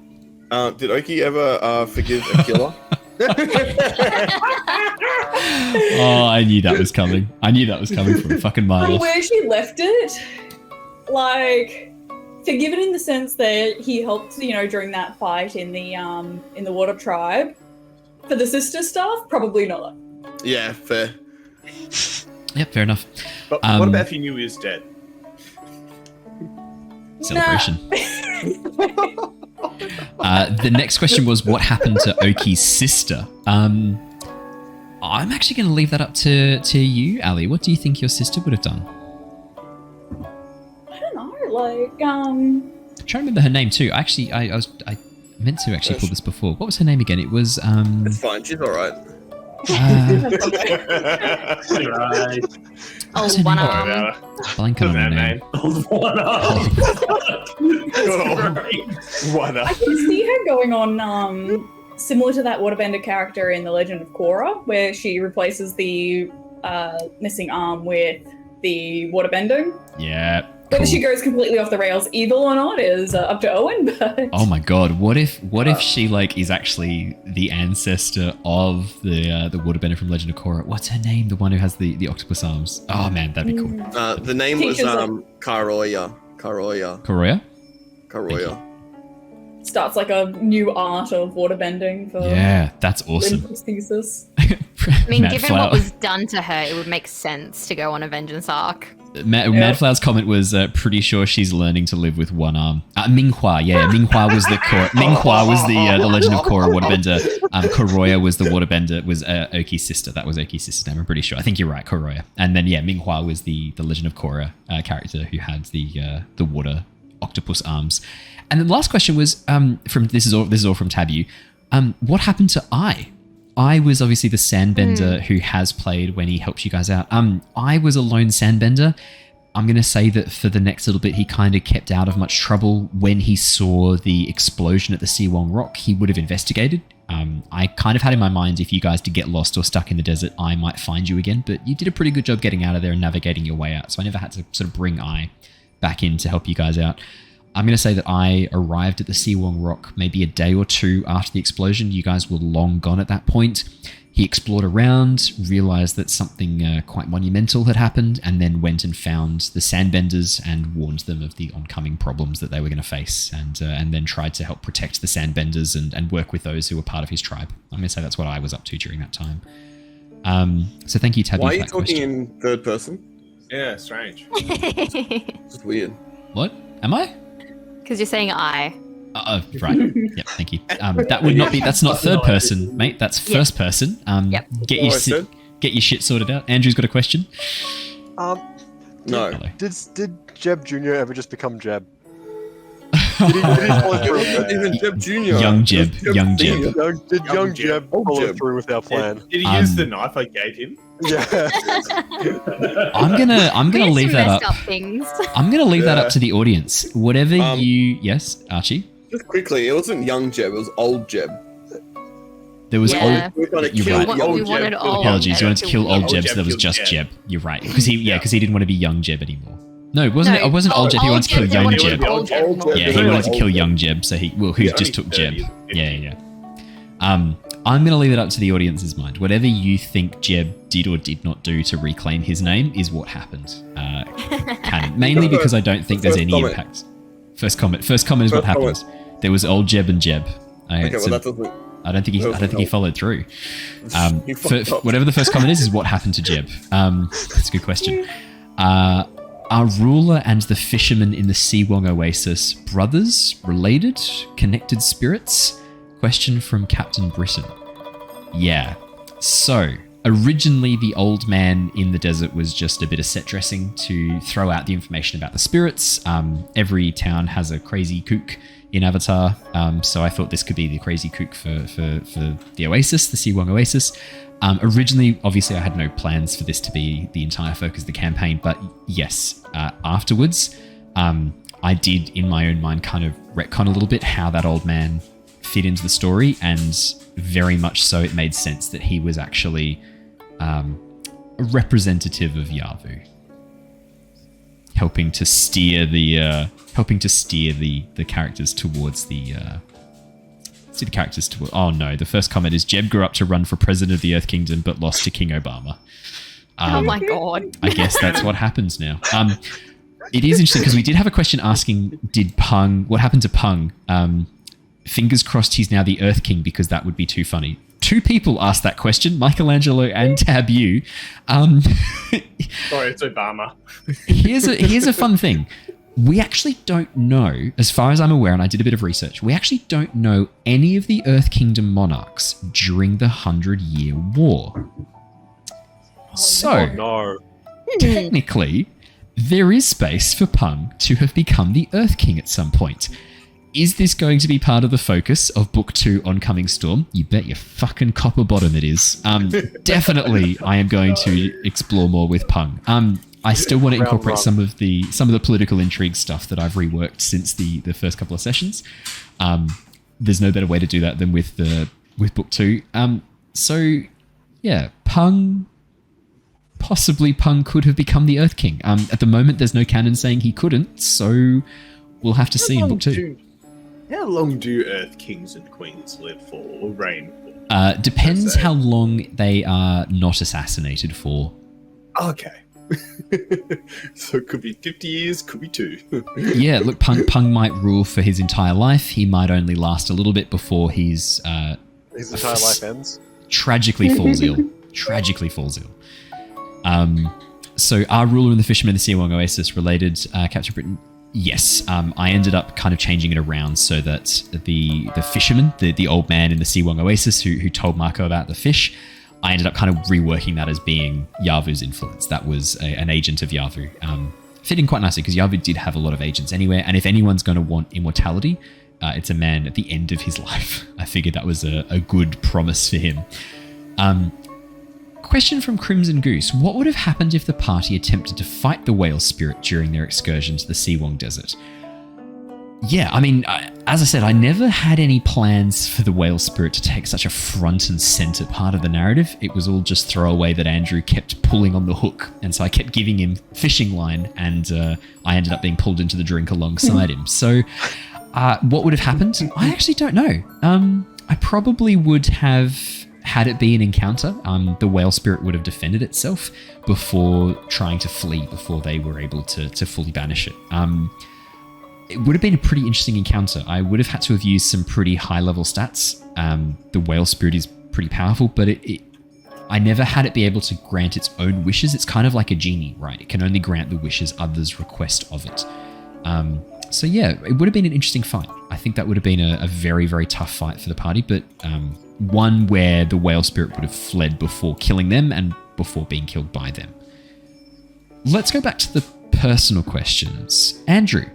Speaker 6: Did Oki ever forgive Aquila?
Speaker 5: Oh, I knew that was coming. I knew that was coming from a fucking mile
Speaker 1: From
Speaker 5: off.
Speaker 1: where she left it, like, forgiven in the sense that he helped, you know, during that fight in the Water Tribe. For the sister stuff, probably not.
Speaker 6: Yeah, fair.
Speaker 5: Yep, fair enough.
Speaker 9: But what about if you knew he was dead?
Speaker 5: Celebration. The next question was, what happened to Oki's sister? I'm actually going to leave that up to you, Ali. What do you think your sister would have done?
Speaker 1: I don't know, like,
Speaker 5: I'm trying to remember her name too. Actually, I meant to actually pull this before. What was her name again? It was
Speaker 6: It's fine, she's alright.
Speaker 8: Right.
Speaker 7: Oh, one arm.
Speaker 5: Blank on her name.
Speaker 8: One arm.
Speaker 9: One
Speaker 1: I
Speaker 9: up.
Speaker 1: can see her going on similar to that waterbender character in The Legend of Korra, where she replaces the missing arm with the waterbending.
Speaker 5: Yeah.
Speaker 1: Whether
Speaker 5: Cool.
Speaker 1: she goes completely off the rails evil or not is up to Owen, but...
Speaker 5: Oh my god, what if she like is actually the ancestor of the waterbender from Legend of Korra? What's her name? The one who has the octopus arms. Oh man, that'd be cool.
Speaker 6: The name was Karoya.
Speaker 5: Korra?
Speaker 6: Karoya.
Speaker 1: Starts like a new art of waterbending for
Speaker 5: Yeah, that's awesome.
Speaker 1: prosthesis.
Speaker 7: I mean,
Speaker 5: Mad
Speaker 7: given
Speaker 5: Flower.
Speaker 7: what was done to her, it would make sense to go on a vengeance arc.
Speaker 5: Madflower's comment was pretty sure she's learning to live with one arm. Minghua, yeah, Minghua was the Minghua was the Legend of Korra waterbender. Koroya was the waterbender, was Oki's sister. That was Oki's sister's name. I'm pretty sure. I think you're right, Koroya. And then yeah, Minghua was the Legend of Korra character who had the water octopus arms. And then the last question was from this is all from Tabu. What happened to I? I was obviously the sandbender who has played when he helps you guys out. I was a lone sandbender. I'm going to say that for the next little bit, he kind of kept out of much trouble. When he saw the explosion at the Siwong Rock, he would have investigated. I kind of had in my mind, if you guys did get lost or stuck in the desert, I might find you again. But you did a pretty good job getting out of there and navigating your way out. So I never had to sort of bring I back in to help you guys out. I'm going to say that I arrived at the Siwong Rock maybe a day or two after the explosion. You guys were long gone at that point. He explored around, realized that something quite monumental had happened, and then went and found the sandbenders and warned them of the oncoming problems that they were going to face, and then tried to help protect the sandbenders and work with those who were part of his tribe. I'm going to say that's what I was up to during that time. So thank you, Tabby.
Speaker 6: Why are you talking in third person?
Speaker 9: Yeah, strange.
Speaker 6: It's weird.
Speaker 5: What? Am I?
Speaker 7: Because you're saying I.
Speaker 5: Right. Yep. Thank you. That would not be. That's not third person, mate. That's first person.
Speaker 7: Yep.
Speaker 5: Get
Speaker 6: Oh,
Speaker 5: your
Speaker 6: I said?
Speaker 5: get your shit sorted out. Andrew's got a question.
Speaker 6: No.
Speaker 5: Hello.
Speaker 3: Did Jeb Jr. ever just become Jeb? Did he follow through with that?
Speaker 6: Even Jeb Jr.
Speaker 5: Young Jeb. Young Jeb.
Speaker 3: Did young Jeb
Speaker 6: Old
Speaker 3: follow
Speaker 6: Jeb.
Speaker 3: through with our plan?
Speaker 9: Did he use the knife I gave him?
Speaker 3: Yeah.
Speaker 5: I'm gonna
Speaker 7: We had
Speaker 5: leave
Speaker 7: some
Speaker 5: that
Speaker 7: messed
Speaker 5: up.
Speaker 7: up things.
Speaker 5: I'm gonna leave that
Speaker 6: Yeah.
Speaker 5: up to the audience. Whatever you. Yes, Archie.
Speaker 6: Just quickly, it wasn't young Jeb, it was old Jeb.
Speaker 5: There was
Speaker 7: Yeah.
Speaker 6: We were trying to
Speaker 5: You're
Speaker 6: kill
Speaker 5: right.
Speaker 7: We
Speaker 6: young
Speaker 7: wanted
Speaker 6: Jeb.
Speaker 7: old
Speaker 5: Apologies. You wanted to kill old
Speaker 9: Old
Speaker 5: Jeb,
Speaker 9: Jeb
Speaker 5: so there was
Speaker 9: killed
Speaker 5: just
Speaker 9: Jeb.
Speaker 5: Jeb. You're right. Because he didn't want to be young Jeb anymore. No, it wasn't.
Speaker 7: No,
Speaker 5: It wasn't old Jeb. He
Speaker 7: old
Speaker 5: wanted to kill
Speaker 7: Jeb
Speaker 5: young
Speaker 7: wanted to
Speaker 5: Jeb.
Speaker 7: kill old Jeb
Speaker 6: Old
Speaker 7: more.
Speaker 6: Jeb.
Speaker 5: Yeah, he
Speaker 6: Yeah,
Speaker 5: wanted to
Speaker 6: old
Speaker 5: kill
Speaker 6: Jeb.
Speaker 5: young Jeb, so who
Speaker 9: Yeah,
Speaker 5: just
Speaker 9: only
Speaker 5: took Jeb.
Speaker 9: 30s,
Speaker 5: Yeah. I'm gonna leave it up to the audience's mind. Whatever you think Jeb did or did not do to reclaim his name is what happened. Canon. Mainly because I don't think there's
Speaker 6: First
Speaker 5: any
Speaker 6: comment.
Speaker 5: impact. First comment is what
Speaker 6: First
Speaker 5: happened. There was old Jeb and Jeb.
Speaker 6: Okay, well, that doesn't.
Speaker 5: I don't think he followed through.
Speaker 6: He fucked up.
Speaker 5: Whatever the first comment is what happened to Jeb. That's a good question. Are Ruler and the fisherman in the Seawong Oasis brothers, related, connected spirits? Question from Captain Britain. Yeah. So, originally the old man in the desert was just a bit of set dressing to throw out the information about the spirits. Every town has a crazy kook in Avatar, so I thought this could be the crazy kook for the Oasis, the Seawong Oasis. Originally, obviously, I had no plans for this to be the entire focus of the campaign, but yes, afterwards, I did, in my own mind, kind of retcon a little bit how that old man fit into the story, and very much so it made sense that he was actually a representative of Yavu, helping to steer the characters towards the oh no, the first comment is Jeb grew up to run for president of the Earth Kingdom but lost to King Obama.
Speaker 7: Oh my god.
Speaker 5: I guess that's what happens now. It is interesting because we did have a question asking, what happened to Pung? Fingers crossed he's now the Earth King because that would be too funny. Two people asked that question, Michelangelo and Tabu.
Speaker 9: Sorry, it's Obama.
Speaker 5: Here's a fun thing. We actually don't know, as far as I'm aware, and I did a bit of research, we actually don't know any of the Earth Kingdom monarchs during the 100-Year War. So,
Speaker 3: No.
Speaker 5: technically, there is space for Pung to have become the Earth King at some point. Is this going to be part of the focus of Book 2 Oncoming Storm? You bet your fucking copper bottom it is. Definitely, I am going to explore more with Pung. I still want to incorporate some of the political intrigue stuff that I've reworked since the first couple of sessions. There's no better way to do that than with Book 2. So yeah, possibly Pung could have become the Earth King. At the moment, there's no canon saying he couldn't, so we'll have to see in Book 2.
Speaker 9: How long do Earth Kings and Queens live for or reign for?
Speaker 5: Depends how long they are not assassinated for.
Speaker 9: Okay. So it could be 50 years, could be 2.
Speaker 5: Yeah, look, Pung might rule for his entire life. He might only last a little bit before his
Speaker 3: entire life ends.
Speaker 5: Tragically falls ill. So our ruler and the fisherman in the Seawong Oasis related, Captain Britain? Yes. I ended up kind of changing it around so that the fisherman, the old man in the Seawong Oasis who told Mako about the fish, I ended up kind of reworking that as being Yavu's influence. That was an agent of Yavu. Fitting quite nicely because Yavu did have a lot of agents anyway, and if anyone's going to want immortality, it's a man at the end of his life. I figured that was a good promise for him. Question from Crimson Goose. What would have happened if the party attempted to fight the whale spirit during their excursion to the Seawong Desert? Yeah, I mean, as I said, I never had any plans for the whale spirit to take such a front and center part of the narrative. It was all just throwaway that Andrew kept pulling on the hook, and so I kept giving him fishing line, and I ended up being pulled into the drink alongside him. So what would have happened? I actually don't know. I probably would have had it be an encounter. The whale spirit would have defended itself before trying to flee, before they were able to fully banish it. It would have been a pretty interesting encounter. I would have had to have used some pretty high-level stats. The whale spirit is pretty powerful, but I never had it be able to grant its own wishes. It's kind of like a genie, right? It can only grant the wishes others request of it. So yeah, it would have been an interesting fight. I think that would have been a very, very tough fight for the party, but one where the whale spirit would have fled before killing them and before being killed by them. Let's go back to the personal questions. Andrew,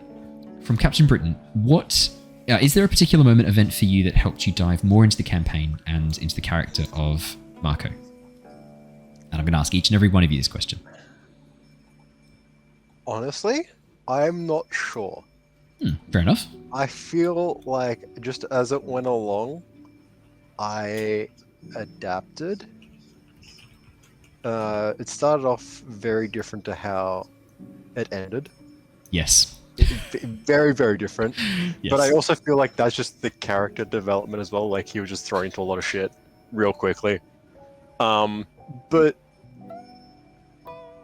Speaker 5: from Captain Britain, is there a particular moment event for you that helped you dive more into the campaign and into the character of Mako? And I'm going to ask each and every one of you this question.
Speaker 3: Honestly, I'm not sure.
Speaker 5: Fair enough.
Speaker 3: I feel like just as it went along, I adapted. It started off very different to how it ended.
Speaker 5: Yes.
Speaker 3: Very, very different.
Speaker 5: Yes.
Speaker 3: But I also feel like that's just the character development as well. Like, he was just thrown into a lot of shit real quickly. But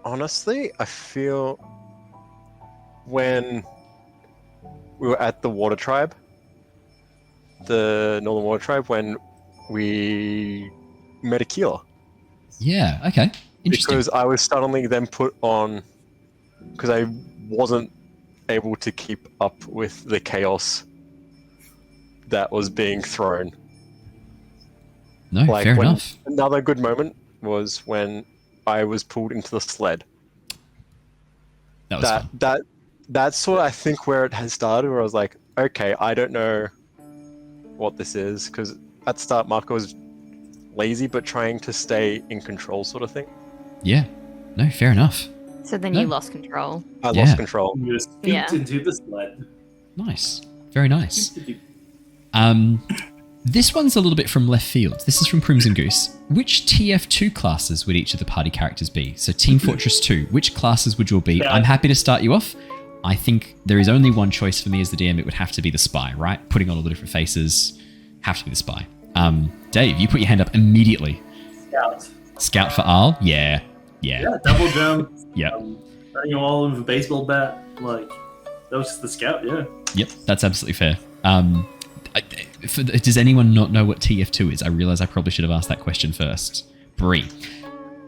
Speaker 3: honestly, I feel when we were at the Water Tribe, the Northern Water Tribe, when we met Aquila.
Speaker 5: Yeah, okay. Interesting.
Speaker 3: Because I was suddenly then put on, because I wasn't able to keep up with the chaos that was being thrown.
Speaker 5: No, fair enough.
Speaker 3: Another good moment was when I was pulled into the sled.
Speaker 5: That was fun.
Speaker 3: That's sort of, I think, where it has started, where I was like, okay, I don't know what this is, because at the start Mako was lazy but trying to stay in control sort of thing.
Speaker 5: Yeah. No, fair enough.
Speaker 7: So then you lost control.
Speaker 3: I lost control.
Speaker 8: You just scooped into the sled.
Speaker 5: Nice. Very nice. This one's a little bit from left field. This is from Crimson Goose. Which TF2 classes would each of the party characters be? So Team Fortress 2, which classes would you all be?
Speaker 8: Yeah.
Speaker 5: I'm happy to start you off. I think there is only one choice for me as the DM. It would have to be the spy, right? Putting on all the different faces. Have to be the spy. Dave, you put your hand up immediately.
Speaker 8: Scout.
Speaker 5: Scout for Arl? Yeah.
Speaker 8: Yeah, double jump.
Speaker 5: Yep.
Speaker 8: Running a wall with a baseball bat. Like, that was just the scout, yeah.
Speaker 5: Yep, that's absolutely fair. Does anyone not know what TF2 is? I realize I probably should have asked that question first. Bree.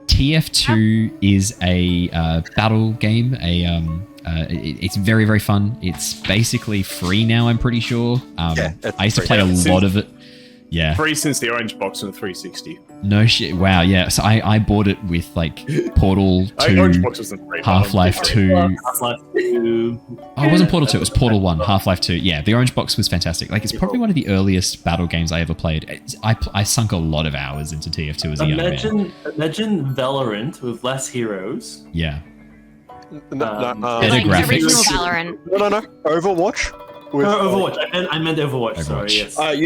Speaker 5: TF2 is a battle game. It's very, very fun. It's basically free now, I'm pretty sure. I used to play a lot of it. Yeah.
Speaker 9: Free since the orange box on the 360.
Speaker 5: No shit. Wow, yeah. So I bought it with like Portal 2,
Speaker 9: Orange box wasn't free.
Speaker 5: Half-Life 2.
Speaker 8: Half-Life 2.
Speaker 5: Oh, it wasn't Portal 2, it was Portal 1, Half-Life 2. Yeah, the orange box was fantastic. Like, it's probably one of the earliest battle games I ever played. I sunk a lot of hours into TF2 as a young man.
Speaker 8: Imagine Valorant with less heroes.
Speaker 5: Yeah.
Speaker 8: Better
Speaker 7: Like
Speaker 5: graphics.
Speaker 7: original Valorant.
Speaker 3: No. Overwatch.
Speaker 8: Overwatch. I meant Overwatch. Sorry.
Speaker 5: Overwatch.
Speaker 8: Yes.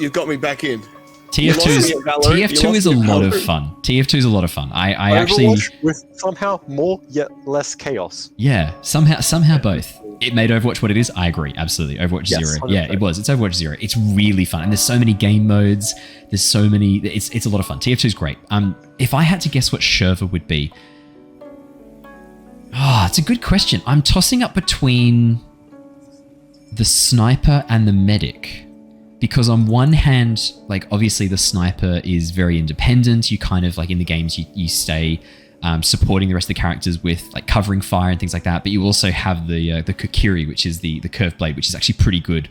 Speaker 6: You've got me back in.
Speaker 5: TF2 is a lot of fun. TF2 is a lot of fun. I actually
Speaker 3: with somehow more yet less chaos.
Speaker 5: Yeah, somehow both. It made Overwatch what it is. I agree, absolutely. Overwatch 0. Yeah, it was. It's Overwatch 0. It's really fun, and there's so many game modes. There's so many. It's a lot of fun. TF2 is great. If I had to guess what Shurva would be, it's a good question. I'm tossing up between the sniper and the medic. Because on one hand, like, obviously the sniper is very independent. You kind of, like, in the games, you stay supporting the rest of the characters with, like, covering fire and things like that. But you also have the Kokiri, which is the curved blade, which is actually pretty good.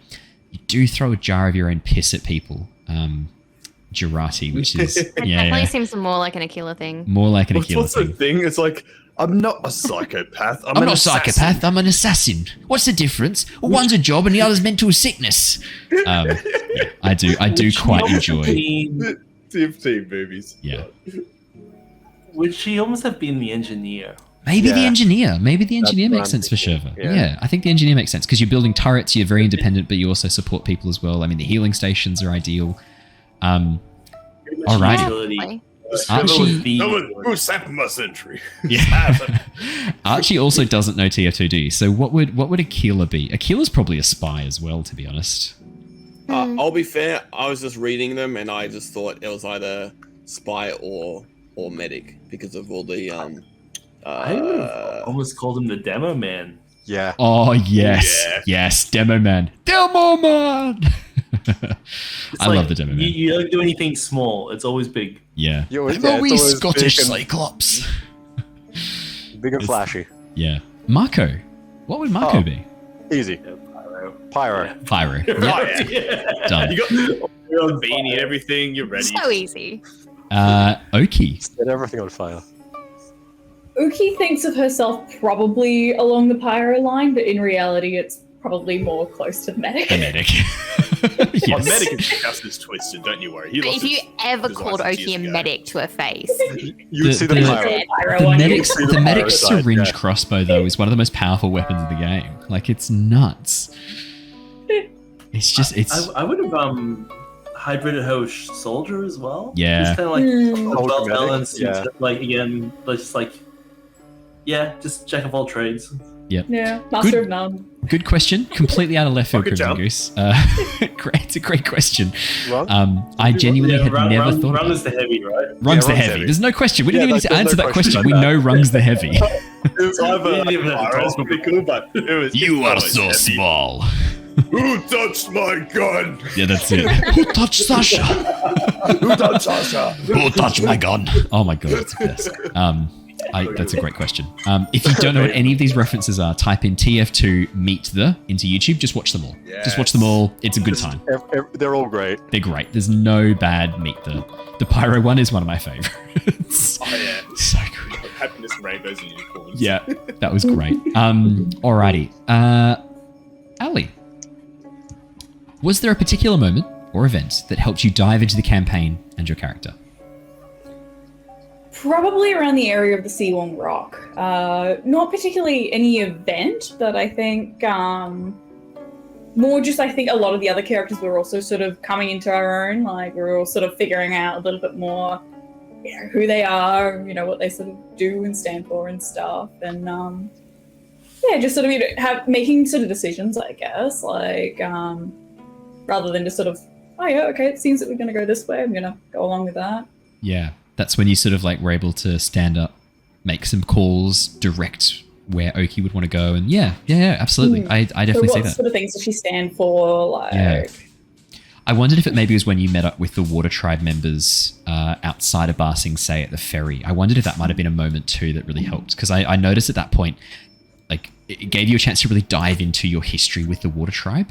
Speaker 5: You do throw a jar of your own piss at people. Girati, which is...
Speaker 7: It definitely seems more like an Aquila thing.
Speaker 5: More like an Aquila
Speaker 9: What's
Speaker 5: thing.
Speaker 9: the thing? It's like, I'm not a psychopath.
Speaker 5: I'm not a psychopath. I'm an assassin. What's the difference? Well, one's a job and the other's mental sickness. Yeah, I do quite enjoy.
Speaker 9: TFT movies.
Speaker 5: Yeah.
Speaker 8: Would she almost have been the engineer?
Speaker 5: Maybe the engineer. Maybe the engineer
Speaker 3: That's
Speaker 5: makes sense for Shurva.
Speaker 3: Yeah.
Speaker 5: Yeah, I think the engineer makes sense because you're building turrets. You're very independent, but you also support people as well. I mean, the healing stations are ideal. Alrighty. Archie,
Speaker 9: Who's sapping my century?
Speaker 5: yeah. Archie also doesn't know TF2D. So what would Aquila be? Aquila's probably a spy as well, to be honest.
Speaker 6: I'll be fair. I was just reading them, and I just thought it was either spy or medic because of all the
Speaker 8: I would have almost called him the demo man.
Speaker 3: Yeah.
Speaker 5: Oh yes, Demo Man. I love the Demo Man.
Speaker 8: You don't do anything small. It's always big.
Speaker 5: Yeah.
Speaker 3: It's
Speaker 5: I'm a wee
Speaker 3: always
Speaker 5: Scottish
Speaker 3: big
Speaker 5: Cyclops.
Speaker 3: Big and flashy.
Speaker 5: Yeah. Mako. What would Mako be?
Speaker 3: Easy. Pyro.
Speaker 5: Pyro.
Speaker 9: Yeah.
Speaker 5: Done.
Speaker 9: You got your beanie, everything. You're ready.
Speaker 7: So easy.
Speaker 5: Oki.
Speaker 3: Set everything on fire.
Speaker 1: Uki thinks of herself probably along the pyro line, but in reality, it's probably more close to the medic.
Speaker 5: The medic.
Speaker 9: Well,
Speaker 5: Yes.
Speaker 9: medic is just as twisted, don't you worry. He
Speaker 7: But
Speaker 9: lost
Speaker 7: if you
Speaker 9: his
Speaker 7: ever
Speaker 9: designs
Speaker 7: called
Speaker 9: 6
Speaker 7: Oki
Speaker 9: years
Speaker 7: a
Speaker 9: ago.
Speaker 7: medic to her face,
Speaker 3: You'd see the
Speaker 5: the-
Speaker 3: pyro.
Speaker 1: Pyro
Speaker 5: The
Speaker 1: on you.
Speaker 5: medic's,
Speaker 3: See the
Speaker 5: the medic's
Speaker 3: pyro side,
Speaker 5: syringe
Speaker 3: yeah.
Speaker 5: crossbow, though, is one of the most powerful weapons of the game. Like, it's nuts. It's just, it's...
Speaker 8: I would have hybrided her with soldier as well.
Speaker 5: Yeah.
Speaker 8: Just kind of like
Speaker 3: Soldier
Speaker 8: well
Speaker 3: medic,
Speaker 8: balanced.
Speaker 3: yeah.
Speaker 8: Like again, just like just jack of all trades.
Speaker 1: Yeah, master
Speaker 5: Good.
Speaker 1: of none.
Speaker 5: Good question. Completely out of left field,
Speaker 9: Rocket
Speaker 5: Crimson
Speaker 9: jump.
Speaker 5: Goose. It's a great question.
Speaker 3: Rung?
Speaker 5: I genuinely had
Speaker 8: Rung,
Speaker 5: never
Speaker 8: Rung,
Speaker 5: thought
Speaker 8: Rung
Speaker 5: about
Speaker 8: is the heavy, right?
Speaker 5: Rung's the
Speaker 3: Rung's
Speaker 5: heavy.
Speaker 3: heavy.
Speaker 5: There's no question. We
Speaker 3: Yeah,
Speaker 5: didn't even need to
Speaker 3: there's
Speaker 5: answer
Speaker 3: no
Speaker 5: that
Speaker 3: question
Speaker 5: question. We
Speaker 3: about
Speaker 5: know
Speaker 3: that.
Speaker 5: Rung's the heavy.
Speaker 9: It was either
Speaker 8: We didn't even have to
Speaker 9: pyro
Speaker 8: talk
Speaker 9: pretty cool, but it was.
Speaker 5: You are
Speaker 9: always
Speaker 5: so
Speaker 9: heavy.
Speaker 5: small.
Speaker 9: Who touched my gun?
Speaker 5: Yeah, that's it. Who touched Sasha?
Speaker 9: Who touched Sasha?
Speaker 5: Who touched my gun? Oh my god, that's the best. That's a great question. If you don't know what any of these references are, type in TF2 meet the into YouTube. Just watch them all. Just watch them all. It's a good time.
Speaker 3: They're all great.
Speaker 5: They're great. There's no bad meet the. The pyro one is one of my favorites.
Speaker 9: Oh yeah.
Speaker 5: So good.
Speaker 9: Happiness and rainbows and unicorns.
Speaker 5: Yeah, that was great. Alrighty. Ali, was there a particular moment or event that helped you dive into the campaign and your character?
Speaker 1: Probably around the area of the Seawong Rock. Not particularly any event, but I think more just I think a lot of the other characters were also sort of coming into our own. Like we were all sort of figuring out a little bit more, who they are, what they sort of do and stand for and stuff, and just sort of making sort of decisions, I guess, like rather than just sort of, oh yeah, okay, it seems that we're going to go this way. I'm going to go along with that.
Speaker 5: Yeah, that's when you sort of like were able to stand up, make some calls, direct where Oki would want to go, and yeah, absolutely. I definitely
Speaker 1: so
Speaker 5: see
Speaker 1: what
Speaker 5: that.
Speaker 1: sort of things does she stand for? Like,
Speaker 5: Yeah. I wondered if it maybe was when you met up with the Water Tribe members outside of Ba Sing Se at the ferry. I wondered if that might have been a moment too that really helped, because I noticed at that point, like, it gave you a chance to really dive into your history with the Water Tribe.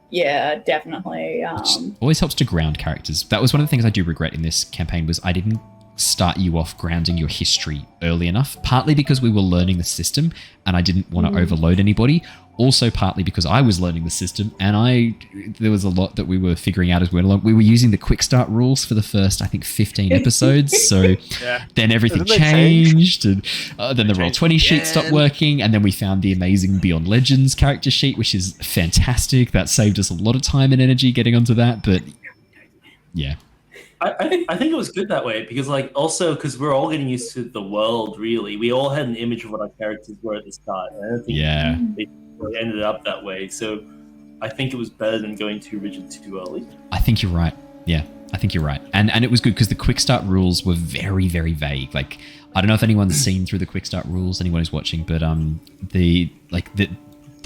Speaker 1: Yeah, definitely.
Speaker 5: Which always helps to ground characters. That was one of the things I do regret in this campaign, was I didn't start you off grounding your history early enough, partly because we were learning the system and I didn't want to overload anybody, also partly because I was learning the system and there was a lot that we were figuring out as we went along. We were using the quick start rules for the first, I think, 15 episodes, so then everything
Speaker 3: Didn't they
Speaker 5: changed, and then the Roll20 sheet stopped working, and then we found the amazing Beyond Legends character sheet, which is fantastic. That saved us a lot of time and energy getting onto that, but yeah.
Speaker 8: I think it was good that way because, like, also because we're all getting used to the world. Really, we all had an image of what our characters were at the start, and I don't think they ended up that way. So, I think it was better than going too rigid too early. I
Speaker 5: think you're right. Yeah, I think you're right, and it was good because the quick start rules were very, very vague. Like, I don't know if anyone's seen through the quick start rules, anyone who's watching, but the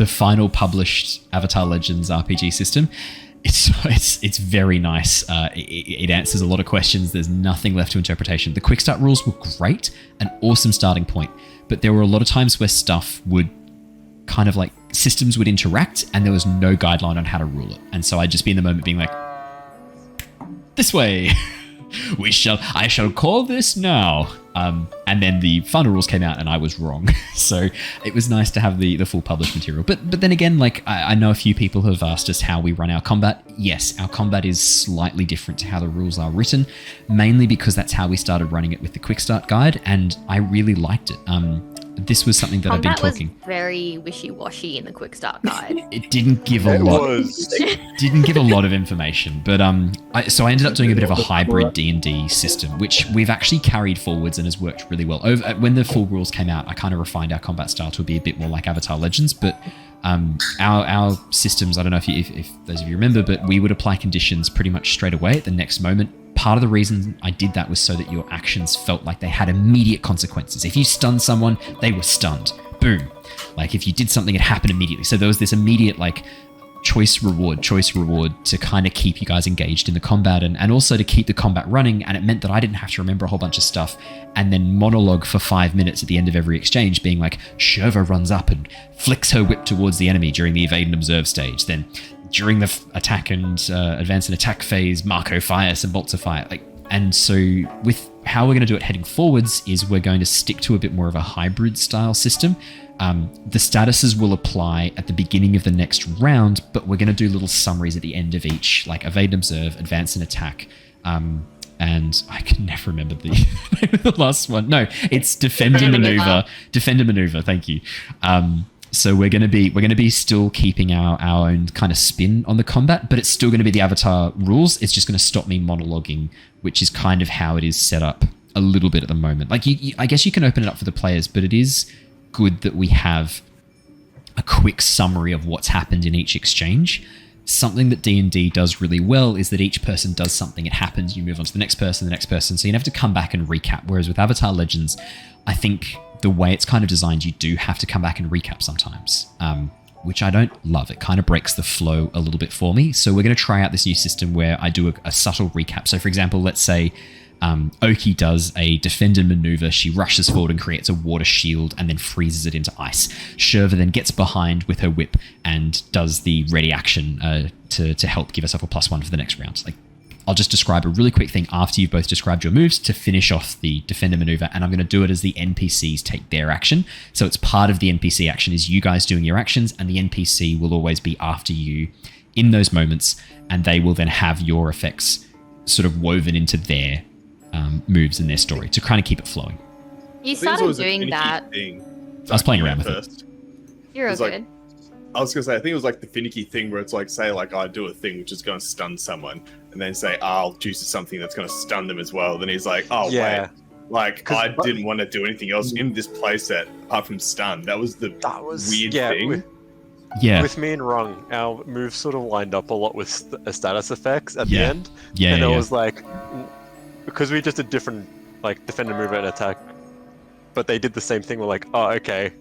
Speaker 5: final published Avatar Legends RPG system. It's very nice. It answers a lot of questions. There's nothing left to interpretation. The quick start rules were great, an awesome starting point, but there were a lot of times where stuff would kind of like systems would interact and there was no guideline on how to rule it. And so I'd just be in the moment being like, this way. I shall call this now. And then the final rules came out and I was wrong. So it was nice to have the full published material. But then again, like I know a few people have asked us how we run our combat. Yes, our combat is slightly different to how the rules are written, mainly because that's how we started running it with the quick start guide, and I really liked it. This was something that
Speaker 7: combat
Speaker 5: I've been talking.
Speaker 7: was very wishy-washy in the quick start guide.
Speaker 5: It didn't give a lot. Didn't give a lot of information, but so I ended up doing a bit of a hybrid D&D system, which we've actually carried forwards and has worked really well. When the full rules came out, I kind of refined our combat style to be a bit more like Avatar Legends, but our systems, I don't know if those of you remember, but we would apply conditions pretty much straight away at the next moment. Part of the reason I did that was so that your actions felt like they had immediate consequences. If you stunned someone, they were stunned. Boom. Like if you did something, it happened immediately. So there was this immediate like choice reward to kind of keep you guys engaged in the combat and also to keep the combat running. And it meant that I didn't have to remember a whole bunch of stuff and then monologue for 5 minutes at the end of every exchange being like, Shurva runs up and flicks her whip towards the enemy during the evade and observe stage. Then during the attack and advance and attack phase, Mako fires some bolts of fire. Like And so with how we're going to do it heading forwards is we're going to stick to a bit more of a hybrid style system. The statuses will apply at the beginning of the next round, but we're going to do little summaries at the end of each, like evade and observe, advance and attack. And I can never remember the name of the last one. No, it's defend and maneuver. Defend and maneuver. Thank you. So we're going to be still keeping our own kind of spin on the combat, but it's still going to be the Avatar rules. It's just going to stop me monologuing, which is kind of how it is set up a little bit at the moment. Like I guess you can open it up for the players, but it is good that we have a quick summary of what's happened in each exchange. Something that D&D does really well is that each person does something, it happens, you move on to the next person, so you have to come back and recap. Whereas with Avatar Legends, I think the way it's kind of designed, you do have to come back and recap sometimes, which I don't love. It kind of breaks the flow a little bit for me. So we're going to try out this new system where I do a subtle recap. So for example, let's say Oki does a defend and maneuver. She rushes forward and creates a water shield and then freezes it into ice. Shurva then gets behind with her whip and does the ready action to help give herself a +1 for the next round. Like, I'll just describe a really quick thing after you've both described your moves to finish off the defend and maneuver, and I'm going to do it as the NPCs take their action. So it's part of the NPC action is you guys doing your actions, and the NPC will always be after you in those moments, and they will then have your effects sort of woven into their moves in their story to kind of keep it flowing.
Speaker 7: You started doing that.
Speaker 5: I was playing around with it.
Speaker 7: You're all good.
Speaker 9: I was gonna say, I think it was like the finicky thing where it's like, say, like I do a thing which is gonna stun someone, and then say, I'll choose something that's gonna stun them as well. Then he's like, oh wait, like I didn't want to do anything else in this playset apart from stun. That was weird thing.
Speaker 3: With me and Rung, our moves sort of lined up a lot with status effects at the end. And it was like, because we just did different, like defend and move and attack, but they did the same thing. We're like, oh, okay,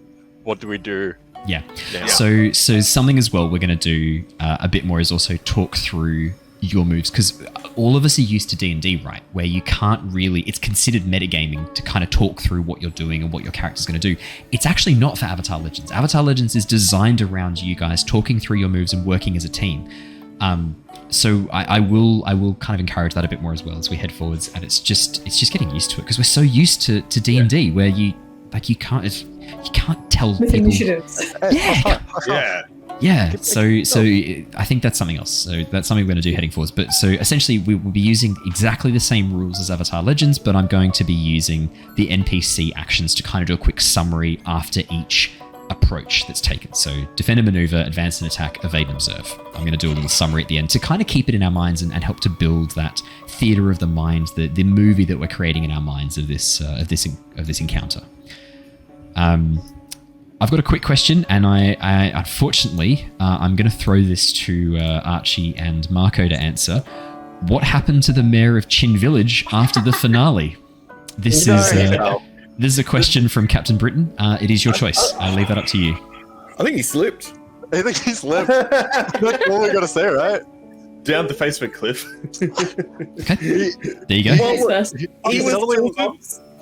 Speaker 3: what do we do?
Speaker 5: Yeah. So something as well we're going to do a bit more is also talk through your moves, because all of us are used to D&D, right? Where you can't really, it's considered metagaming to kind of talk through what you're doing and what your character's going to do. It's actually not for Avatar Legends. Avatar Legends is designed around you guys talking through your moves and working as a team. So I will kind of encourage that a bit more as well as we head forwards, and it's just getting used to it because we're so used to D&D where you can't tell
Speaker 1: with
Speaker 5: people.
Speaker 1: Initiatives.
Speaker 5: Yeah. So I think that's something else. So that's something we're going to do heading forwards. But so essentially we will be using exactly the same rules as Avatar Legends, but I'm going to be using the NPC actions to kind of do a quick summary after each approach that's taken. So defend and maneuver, advance and attack, evade and observe. I'm going to do a little summary at the end to kind of keep it in our minds and help to build that theater of the mind, the movie that we're creating in our minds of this encounter. I've got a quick question, and I unfortunately, I'm going to throw this to Archie and Mako to answer. What happened to the mayor of Chin Village after the finale? This is a question from Captain Britain. It is your choice. I'll leave that up to you.
Speaker 6: I think he slipped.
Speaker 3: That's all we got to say, right?
Speaker 9: Down the face of a cliff.
Speaker 5: Okay. There you go.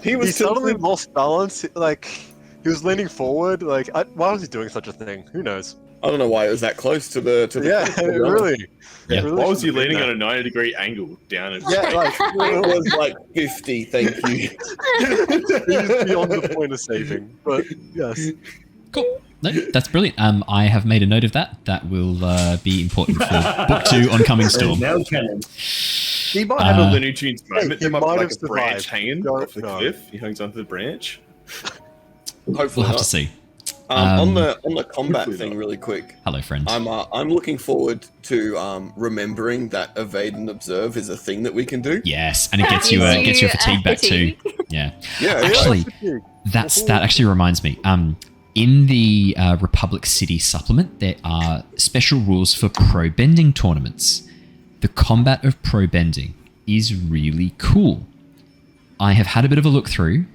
Speaker 3: He was suddenly lost balance. Like, he was leaning forward. Like, why was he doing such a thing? Who knows?
Speaker 6: I don't know why it was that close to the.
Speaker 3: Really.
Speaker 5: Yeah.
Speaker 9: Why was he leaning on a 90-degree angle down?
Speaker 6: Like it was like 50. Thank you.
Speaker 3: He was beyond the point of saving, but yes.
Speaker 5: Cool. No, that's brilliant. I have made a note of that. That will be important for Book 2 Oncoming Storm.
Speaker 8: Now canon.
Speaker 9: He might have a Looney Tunes moment. There might be
Speaker 3: might
Speaker 9: like
Speaker 3: have
Speaker 9: a branch
Speaker 3: survived.
Speaker 9: hanging off the cliff. He hangs onto the branch.
Speaker 6: Hopefully
Speaker 5: We'll have
Speaker 6: not.
Speaker 5: to see.
Speaker 6: On the combat thing, really quick.
Speaker 5: Hello, friend.
Speaker 6: I'm looking forward to remembering that evade and observe is a thing that we can do.
Speaker 5: Yes, and it gets you a fatigue back too. Yeah. Actually, that actually reminds me. In the Republic City supplement, there are special rules for pro bending tournaments. The combat of pro bending is really cool. I have had a bit of a look through.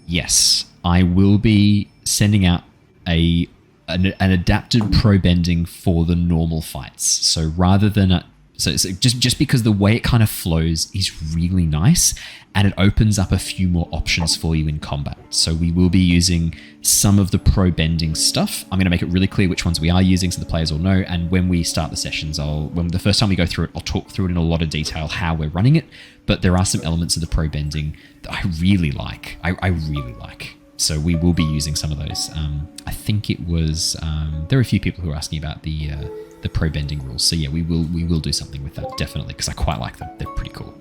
Speaker 5: Yes, I will be sending out an adapted pro bending for the normal fights. So rather than So just because the way it kind of flows is really nice, and it opens up a few more options for you in combat. So we will be using some of the pro bending stuff. I'm going to make it really clear which ones we are using so the players will know. And when we start the sessions, when the first time we go through it, I'll talk through it in a lot of detail how we're running it. But there are some elements of the pro bending that I really like. I really like. So we will be using some of those. I think it was there are a few people who are asking about the pro bending rules. So yeah, we will do something with that definitely, because I quite like them. They're pretty cool.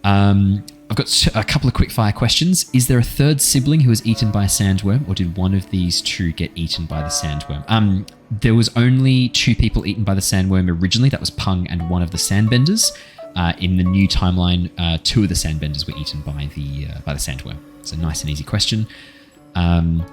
Speaker 5: I've got a couple of quick fire questions. Is there a third sibling who was eaten by a sandworm, or did one of these two get eaten by the sandworm? There was only 2 people eaten by the sandworm originally. That was Pung and one of the sandbenders. In the new timeline, 2 of the sandbenders were eaten by the sandworm. It's a nice and easy question. Here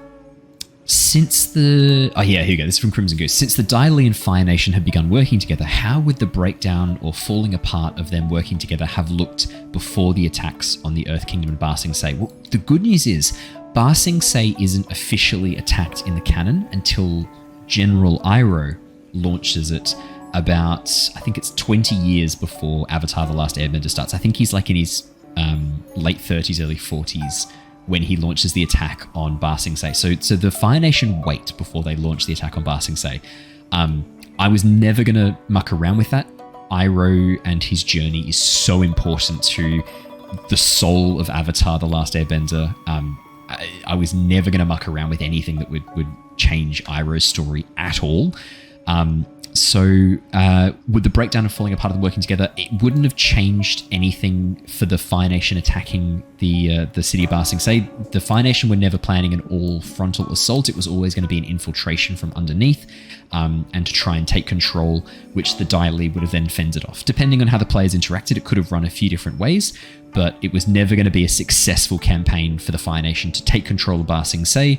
Speaker 5: you go. This is from Crimson Goose. Since the Dai Li and Fire Nation have begun working together, how would the breakdown or falling apart of them working together have looked before the attacks on the Earth Kingdom and Ba Sing Se? Well, the good news is Ba Sing Se isn't officially attacked in the canon until General Iroh launches it about, I think it's 20 years before Avatar the Last Airbender starts. I think he's like in his late 30s, early 40s when he launches the attack on Ba Sing Se. So the Fire Nation wait before they launch the attack on Ba Sing Se. I was never going to muck around with that. Iroh and his journey is so important to the soul of Avatar the Last Airbender. I was never going to muck around with anything that would change Iroh's story at all. With the breakdown of falling apart and working together, it wouldn't have changed anything for the Fire Nation attacking the city of Ba Sing Se. The Fire Nation were never planning an all-frontal assault. It was always going to be an infiltration from underneath and to try and take control, which the Dai Li would have then fended off. Depending on how the players interacted, it could have run a few different ways, but it was never going to be a successful campaign for the Fire Nation to take control of Ba Sing Se.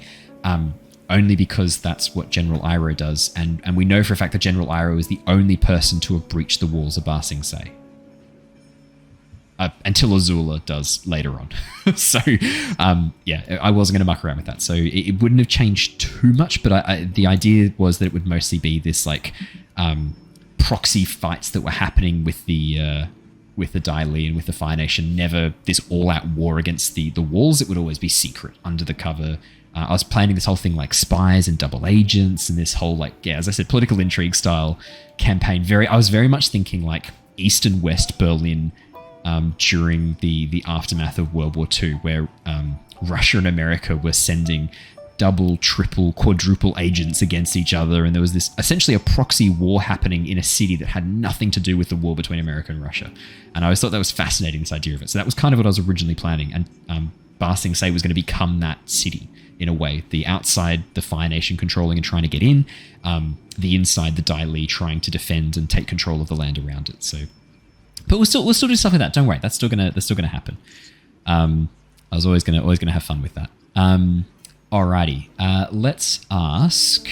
Speaker 5: Only because that's what General Iroh does, and we know for a fact that General Iroh is the only person to have breached the walls of Ba Sing Se. Until Azula does later on. So, I wasn't going to muck around with that. So it wouldn't have changed too much, but the idea was that it would mostly be this like proxy fights that were happening with the Dai Li and with the Fire Nation. Never this all-out war against the walls. It would always be secret, under the cover. I was planning this whole thing like spies and double agents and this whole as I said, political intrigue style campaign. I was very much thinking like East and West Berlin during the aftermath of World War II, where Russia and America were sending double, triple, quadruple agents against each other, and there was this essentially a proxy war happening in a city that had nothing to do with the war between America and Russia. And I always thought that was fascinating, this idea of it. So that was kind of what I was originally planning, and Ba Sing Se was going to become that city. In a way, the outside, the Fire Nation controlling and trying to get in, the inside, the Dai Li trying to defend and take control of the land around it. So, but we'll still do stuff like that. Don't worry, that's still gonna happen. I was always gonna have fun with that. Alrighty, let's ask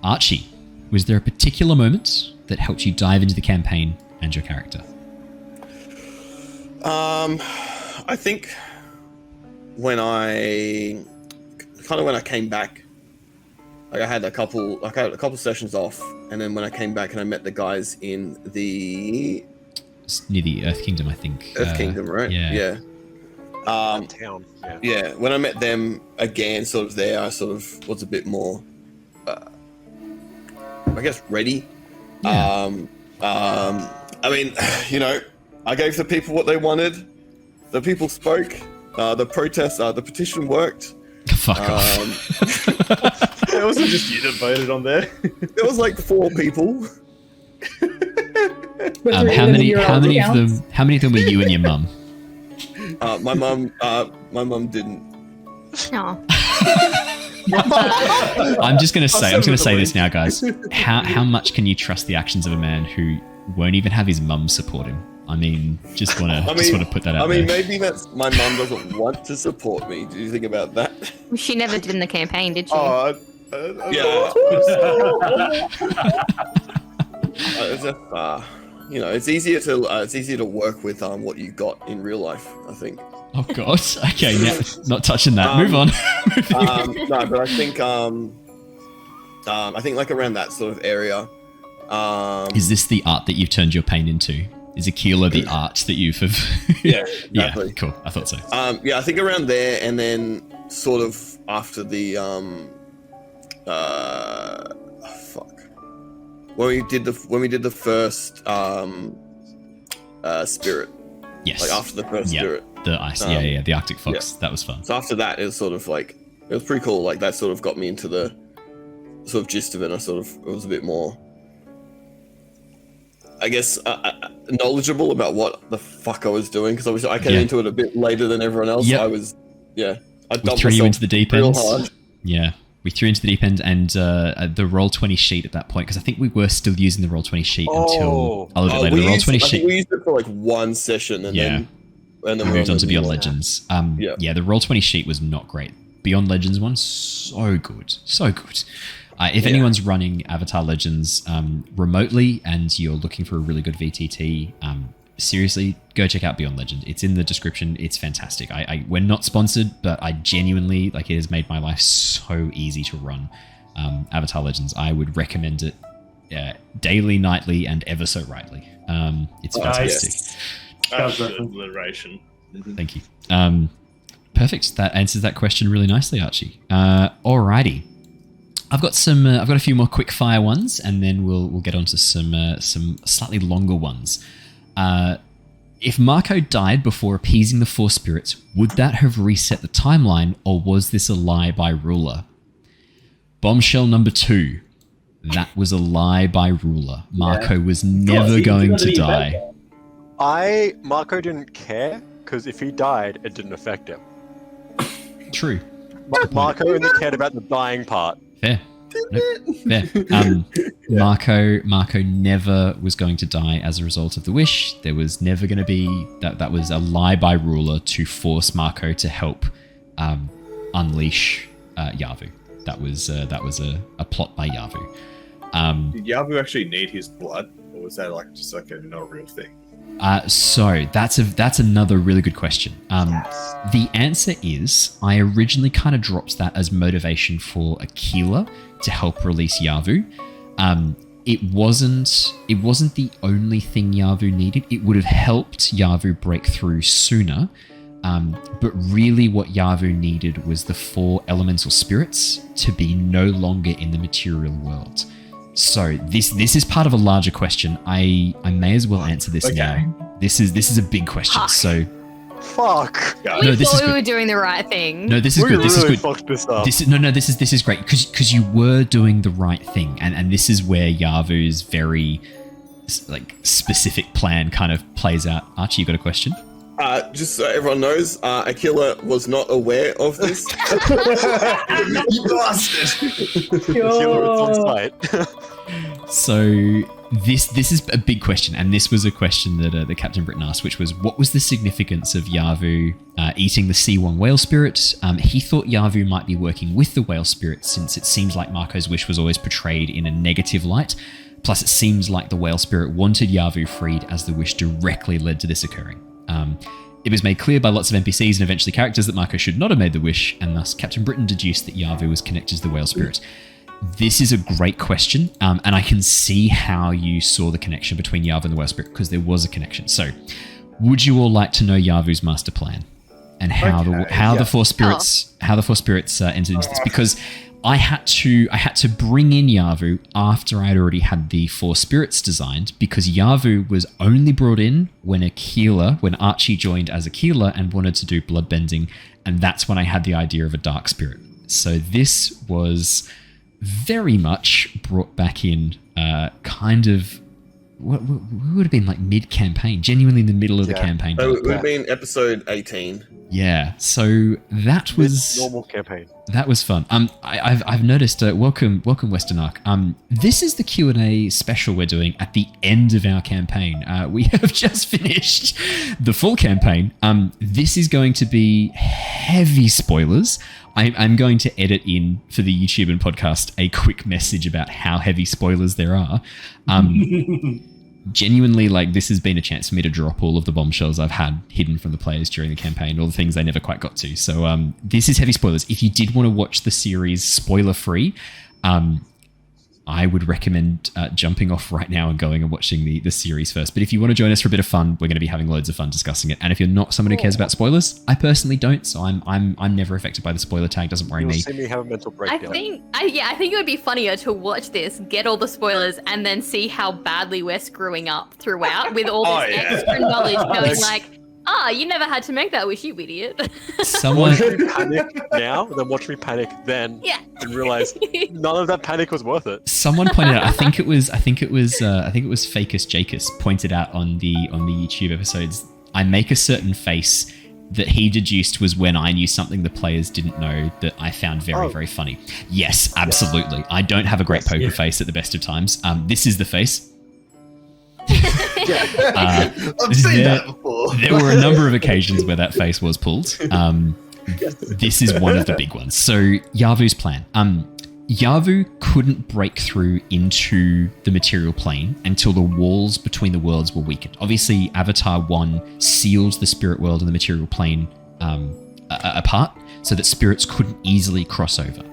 Speaker 5: Archie. Was there a particular moment that helped you dive into the campaign and your character?
Speaker 6: I think when I came back, like I had a couple sessions off, and then when I came back and I met the guys in the
Speaker 5: near the Earth Kingdom, I think.
Speaker 6: Earth Kingdom, right? Yeah.
Speaker 3: Town.
Speaker 6: Yeah. When I met them again, sort of there, I sort of was a bit more, I guess, ready.
Speaker 5: Yeah.
Speaker 6: I mean, I gave the people what they wanted. The people spoke. The protest, the petition worked.
Speaker 5: Fuck off.
Speaker 9: It wasn't just you that voted on there.
Speaker 6: It was like 4 people.
Speaker 5: How many of them were you and your mum?
Speaker 6: My mum didn't.
Speaker 7: No.
Speaker 5: I'm gonna say this now, guys. How much can you trust the actions of a man who won't even have his mum support him? I mean, just want to put that out there.
Speaker 6: Maybe that's my mum doesn't want to support me. Do you think about that?
Speaker 7: She never did in the campaign, did she?
Speaker 6: Yeah. It's easier to work with what you got in real life, I think.
Speaker 5: Oh God. Okay, now not touching that. Move on.
Speaker 6: No, but I think like around that sort of area.
Speaker 5: Is this the art that you've turned your pain into? Is Aquila the art that you've...
Speaker 6: Yeah, exactly.
Speaker 5: Yeah, cool. I thought so.
Speaker 6: Yeah, I think around there, and then sort of after the when we did the first spirit.
Speaker 5: Yes.
Speaker 6: Like after the first spirit.
Speaker 5: The ice. The Arctic Fox. That was fun.
Speaker 6: So after that, it was sort of like it was pretty cool. Like that sort of got me into the sort of gist of it. It was a bit more, I guess, knowledgeable about what the fuck I was doing, because obviously I came into it a bit later than everyone else.
Speaker 5: Yep.
Speaker 6: So I was, I
Speaker 5: We threw you into the deep end.
Speaker 6: Hard.
Speaker 5: Yeah, we threw into the deep end, and the Roll20 sheet at that point, because I think we were still using the Roll20 sheet until a little bit later. The Roll20 sheet.
Speaker 6: I think we used it for like one session, and then we
Speaker 5: moved on to Beyond Legends. The Roll20 sheet was not great. Beyond Legends one, so good, so good. If anyone's running Avatar Legends remotely and you're looking for a really good VTT, seriously, go check out Beyond Legend. It's in the description. It's fantastic. We're not sponsored, but I genuinely, it has made my life so easy to run Avatar Legends. I would recommend it daily, nightly, and ever so rightly. It's fantastic.
Speaker 9: Alliteration.
Speaker 5: Thank you. Perfect. That answers that question really nicely, Archie. Alrighty. I've got a few more quick fire ones, and then we'll get onto some slightly longer ones. If Mako died before appeasing the four spirits, would that have reset the timeline, or was this a lie by Ruler? Bombshell number 2. That was a lie by Ruler. Mako was never going to die.
Speaker 3: Mako didn't care, because if he died, it didn't affect him.
Speaker 5: True.
Speaker 3: Mako only cared about the dying part.
Speaker 5: Fair. Nope. Fair. Mako never was going to die as a result of the wish. There was never going to be that was a lie by Ruler to force Mako to help unleash Yavu. That was a plot by Yavu.
Speaker 9: Did Yavu actually need his blood, or was that just like a not real thing?
Speaker 5: So that's another really good question. The answer is I originally kind of dropped that as motivation for Aquila to help release Yavu. It wasn't the only thing Yavu needed. It would have helped Yavu break through sooner. But really what Yavu needed was the 4 elemental spirits to be no longer in the material world. So this is part of a larger question. I may as well answer this now. This is a big question. So
Speaker 3: fuck.
Speaker 7: We thought we were doing the right thing.
Speaker 5: No, this is good. This is good.
Speaker 3: Fucked this up.
Speaker 5: This is great because you were doing the right thing, and this is where Yavu's very specific plan kind of plays out. Archie, you got a question?
Speaker 6: Just so everyone knows, Aquila was not aware of this. You bastard!
Speaker 5: So this is a big question, and this was a question that the Captain Britain asked, which was, what was the significance of Yavu eating the C1 whale spirit? He thought Yavu might be working with the whale spirit, since it seems like Mako's wish was always portrayed in a negative light. Plus, it seems like the whale spirit wanted Yavu freed, as the wish directly led to this occurring. It was made clear by lots of NPCs and eventually characters that Mako should not have made the wish, and thus Captain Britain deduced that Yavu was connected to the whale spirit. This is a great question, and I can see how you saw the connection between Yavu and the whale spirit, because there was a connection. So, would you all like to know Yavu's master plan and how the four spirits entered into this? Because I had to bring in Yavu after I'd already had the 4 spirits designed, because Yavu was only brought in when Archie joined as Aquila and wanted to do bloodbending, and that's when I had the idea of a dark spirit. So this was very much brought back in kind of what would have been like mid-campaign, genuinely in the middle of the campaign.
Speaker 6: So it would have been episode 18.
Speaker 5: Yeah, so that was
Speaker 3: normal campaign.
Speaker 5: That was fun. I've noticed. Welcome, Western Arc. This is the Q&A special we're doing at the end of our campaign. We have just finished the full campaign. This is going to be heavy spoilers. I'm going to edit in for the YouTube and podcast a quick message about how heavy spoilers there are. Genuinely, this has been a chance for me to drop all of the bombshells I've had hidden from the players during the campaign, all the things they never quite got to. So this is heavy spoilers. If you did want to watch the series spoiler-free, I would recommend jumping off right now and going and watching the series first. But if you want to join us for a bit of fun, we're going to be having loads of fun discussing it. And if you're not someone who cares about spoilers, I personally don't. So I'm never affected by the spoiler tag. Doesn't worry me.
Speaker 3: You'll see me have a mental breakdown.
Speaker 7: I think it would be funnier to watch this, get all the spoilers, and then see how badly we're screwing up throughout with all this extra knowledge going like, you never had to make that wish, you idiot.
Speaker 5: Someone
Speaker 3: Watch me panic now, then watch me panic then, and realize none of that panic was worth it.
Speaker 5: Someone pointed out. I think it was Facus Jacus pointed out on the YouTube episodes. I make a certain face that he deduced was when I knew something the players didn't know that I found very, very funny. Yes, absolutely. I don't have a great poker face at the best of times. This is the face.
Speaker 9: I've seen that before.
Speaker 5: There were a number of occasions where that face was pulled. This is one of the big ones. So Yavu's plan. Yavu couldn't break through into the material plane until the walls between the worlds were weakened. Obviously, Avatar 1 sealed the spirit world and the material plane apart so that spirits couldn't easily cross over.